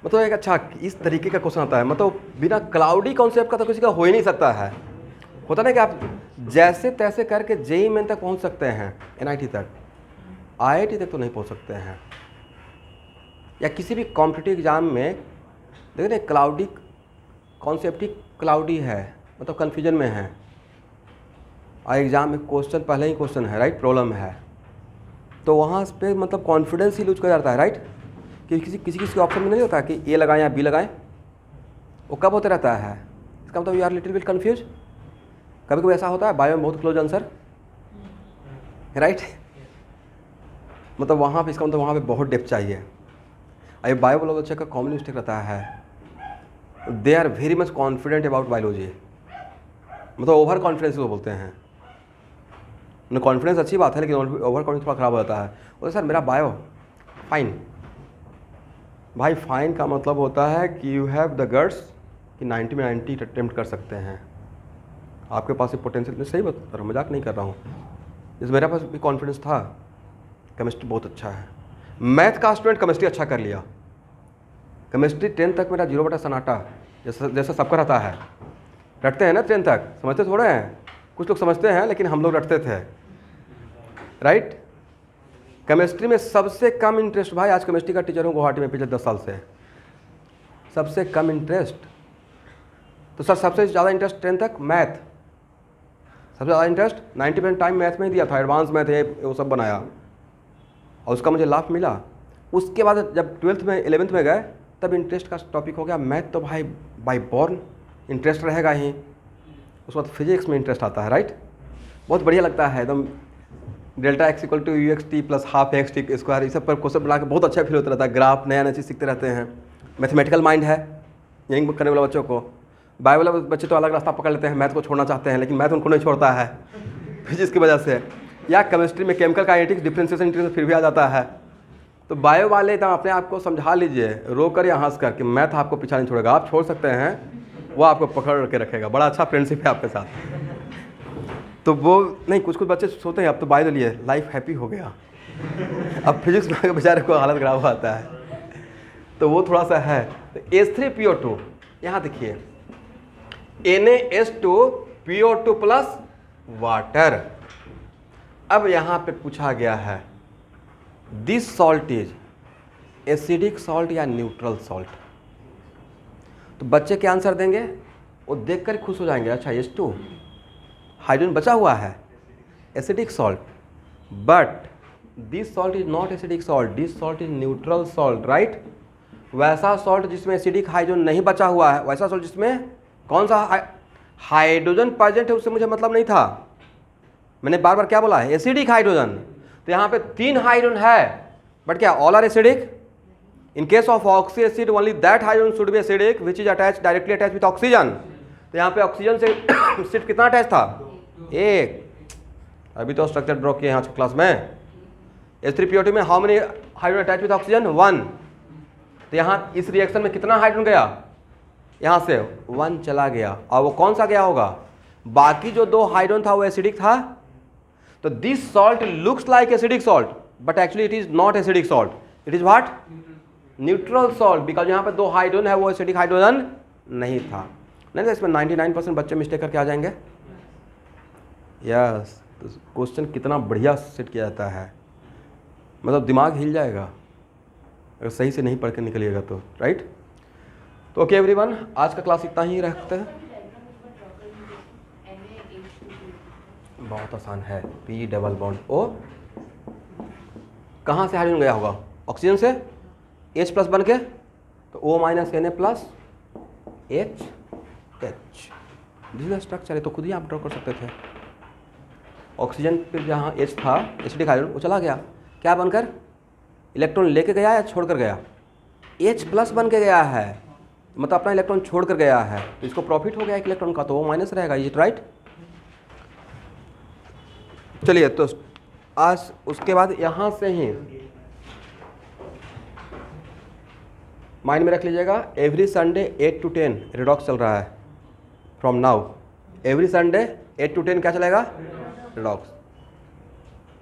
मतलब एक अच्छा इस तरीके का क्वेश्चन आता है, मतलब बिना क्लाउडी कॉन्सेप्ट का तो किसी का हो ही नहीं सकता है। होता ना कि आप जैसे तैसे करके जेई मेन तक पहुंच सकते हैं, एनआईटी तक, आईआईटी तक तो नहीं पहुंच सकते हैं। या किसी भी कॉम्पिटिटिव एग्जाम में देखिए ना, क्लाउडी कॉन्सेप्ट ही क्लाउडी है, मतलब कन्फ्यूजन में है। और एग्जाम में क्वेश्चन पहले ही क्वेश्चन है, राइट, प्रॉब्लम है, तो वहाँ पे मतलब कॉन्फिडेंस ही लूज कर जाता है, राइट। कि किसी ऑप्शन में नहीं होता कि ए लगाएं या बी लगाएं। वो कब होता रहता है? इसका मतलब you are little bit confuse. कभी कभी ऐसा होता है बायो में बहुत क्लोज आंसर, राइट। मतलब वहाँ पे इसका मतलब वहाँ पे बहुत डेप्थ चाहिए। अरे बायो वाला बच्चे का कॉमन मिस्टेक रहता है, they are very much confident about biology, मतलब ओवर कॉन्फिडेंस को बोलते हैं। कॉन्फिडेंस अच्छी बात है, लेकिन ओवर कॉन्फिडेंस थोड़ा खराब हो जाता है। बोले सर मेरा बायो फाइन। भाई फाइन का मतलब होता है कि यू हैव द गट्स कि 90 में 90 अटेम्प्ट कर सकते हैं। आपके पास ये पोटेंशियल, मैं सही बता रहा हूँ, मजाक नहीं कर रहा हूँ। जैसे मेरे पास भी कॉन्फिडेंस था, केमिस्ट्री बहुत अच्छा है। मैथ का स्टूडेंट केमिस्ट्री अच्छा कर लिया। केमिस्ट्री 10 तक मेरा 0 बटा सन्नाटा जैसा सबका रहता है। रटते हैं ना 10 तक, समझते थोड़े हैं। कुछ लोग समझते हैं लेकिन हम लोग रटते थे, राइट। केमिस्ट्री में सबसे कम इंटरेस्ट, भाई आज केमिस्ट्री का टीचर हूँ गुवाहाटी में पिछले 10 साल से, सबसे कम इंटरेस्ट। तो सर सबसे ज़्यादा इंटरेस्ट 10 तक मैथ, सबसे ज़्यादा इंटरेस्ट 90% टाइम मैथ में ही दिया था। एडवांस मैथ है वो सब बनाया और उसका मुझे लाभ मिला। उसके बाद जब 12th में 11th में गए तब इंटरेस्ट का टॉपिक हो गया मैथ, तो भाई बाई बॉर्न इंटरेस्ट रहेगा ही। उसके बाद फिजिक्स में इंटरेस्ट आता है, राइट। बहुत बढ़िया लगता है एकदम। डेल्टा x = UXT + ½ ये सब पर क्वेश्चन बना के बहुत अच्छा फील होता रहता है। ग्राफ नया नया चीज़ सीखते रहते हैं। मैथमेटिकल माइंड है यही करने वाले बच्चों को। बायो वाले बच्चे तो अलग रास्ता पकड़ लेते हैं, मैथ को छोड़ना चाहते हैं, लेकिन मैथ उनको नहीं छोड़ता है फिजिक्स की वजह से। या केमिस्ट्री में केमिकल काइनेटिक्स, डिफरेंशिएशन फिर भी आ जाता है। तो बायो वाले एकदम अपने आप को समझा लीजिए, रो कर या हंस कर, कि मैथ आपको पीछा नहीं छोड़ेगा। आप छोड़ सकते हैं, वो आपको पकड़ के रखेगा। बड़ा अच्छा फ्रेंडशिप है आपके साथ। तो वो नहीं, कुछ कुछ बच्चे सोचते हैं अब तो बायो लिए लाइफ हैप्पी हो गया, अब फिजिक्स में बेचारे को हालत खराब आता है। तो वो थोड़ा सा है। तो H3PO2 यहाँ देखिए, Na2PO2 प्लस वाटर। अब यहाँ पे पूछा गया है this salt is acidic salt या न्यूट्रल सॉल्ट। तो बच्चे क्या आंसर देंगे? वो देखकर खुश हो जाएंगे, अच्छा H2 हाइड्रोजन बचा हुआ है, acidic salt, but this salt is not acidic salt, this salt is neutral salt, right. वैसा सॉल्ट जिसमें एसिडिक हाइड्रोजन नहीं बचा हुआ है, वैसा सॉल्ट जिसमें कौन सा हाइड्रोजन प्रेजेंट है उससे मुझे मतलब नहीं था, मैंने बार बार क्या बोला है, एसिडिक हाइड्रोजन। तो यहाँ पे 3 हाइड्रोजन है, बट क्या all are acidic? In case of oxy acid only that hydrogen should be acidic which is attach directly attach with oxygen. तो यहाँ पे ऑक्सीजन से सिर्फ कितना अटैच था? 1। अभी तो स्ट्रक्चर ड्रॉ किए हैं आज की क्लास में। H3PO2 में how many hydrogen attach with oxygen? 1। तो यहाँ इस रिएक्शन में कितना हाइड्रोजन गया? यहाँ से 1 चला गया, और वो कौन सा गया होगा? बाकी जो 2 हाइड्रोजन था वो एसिडिक था। तो this salt looks like acidic salt but actually it is not acidic salt, it is what? Neutral salt, because यहाँ पे 2 हाइड्रोजन है वो एसिडिक हाइड्रोजन नहीं था। नहीं तो इसमें 99% बच्चे मिस्टेक करके आ जाएंगे। यस, तो क्वेश्चन कितना बढ़िया सेट किया जाता है, मतलब दिमाग हिल जाएगा अगर सही से नहीं पढ़ के निकलिएगा तो, राइट। तो ओके एवरीवन, आज का क्लास इतना ही रखते हैं। बहुत आसान है, P डबल बॉन्ड O, कहाँ से हाइड्रोजन गया होगा? ऑक्सीजन से H प्लस बन के, तो O minus Na plus H H। This structure है, तो खुद ही आप ड्रॉ कर सकते थे। ऑक्सीजन फिर जहाँ H था एसिडिक हाइड्रोजन, वो चला गया, क्या बनकर? इलेक्ट्रॉन लेके गया या छोड़ कर गया? H प्लस बन के गया है, मतलब अपना इलेक्ट्रॉन छोड़ कर गया है, तो इसको प्रॉफिट हो गया एक इलेक्ट्रॉन का, तो वो माइनस रहेगा, इज इट राइट? चलिए, तो आज उसके बाद यहाँ से ही माइंड में रख लीजिएगा, एवरी संडे 8 to 10 रिडॉक्स चल रहा है from now. Every Sunday 8 to 10 क्या चलेगा? रिडॉक्स।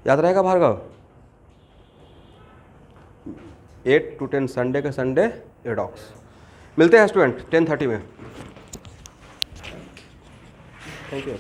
याद रहेगा भार्गव? 8 to 10 संडे के संडे रिडॉक्स। मिलते हैं स्टूडेंट 10:30 में। Thank you.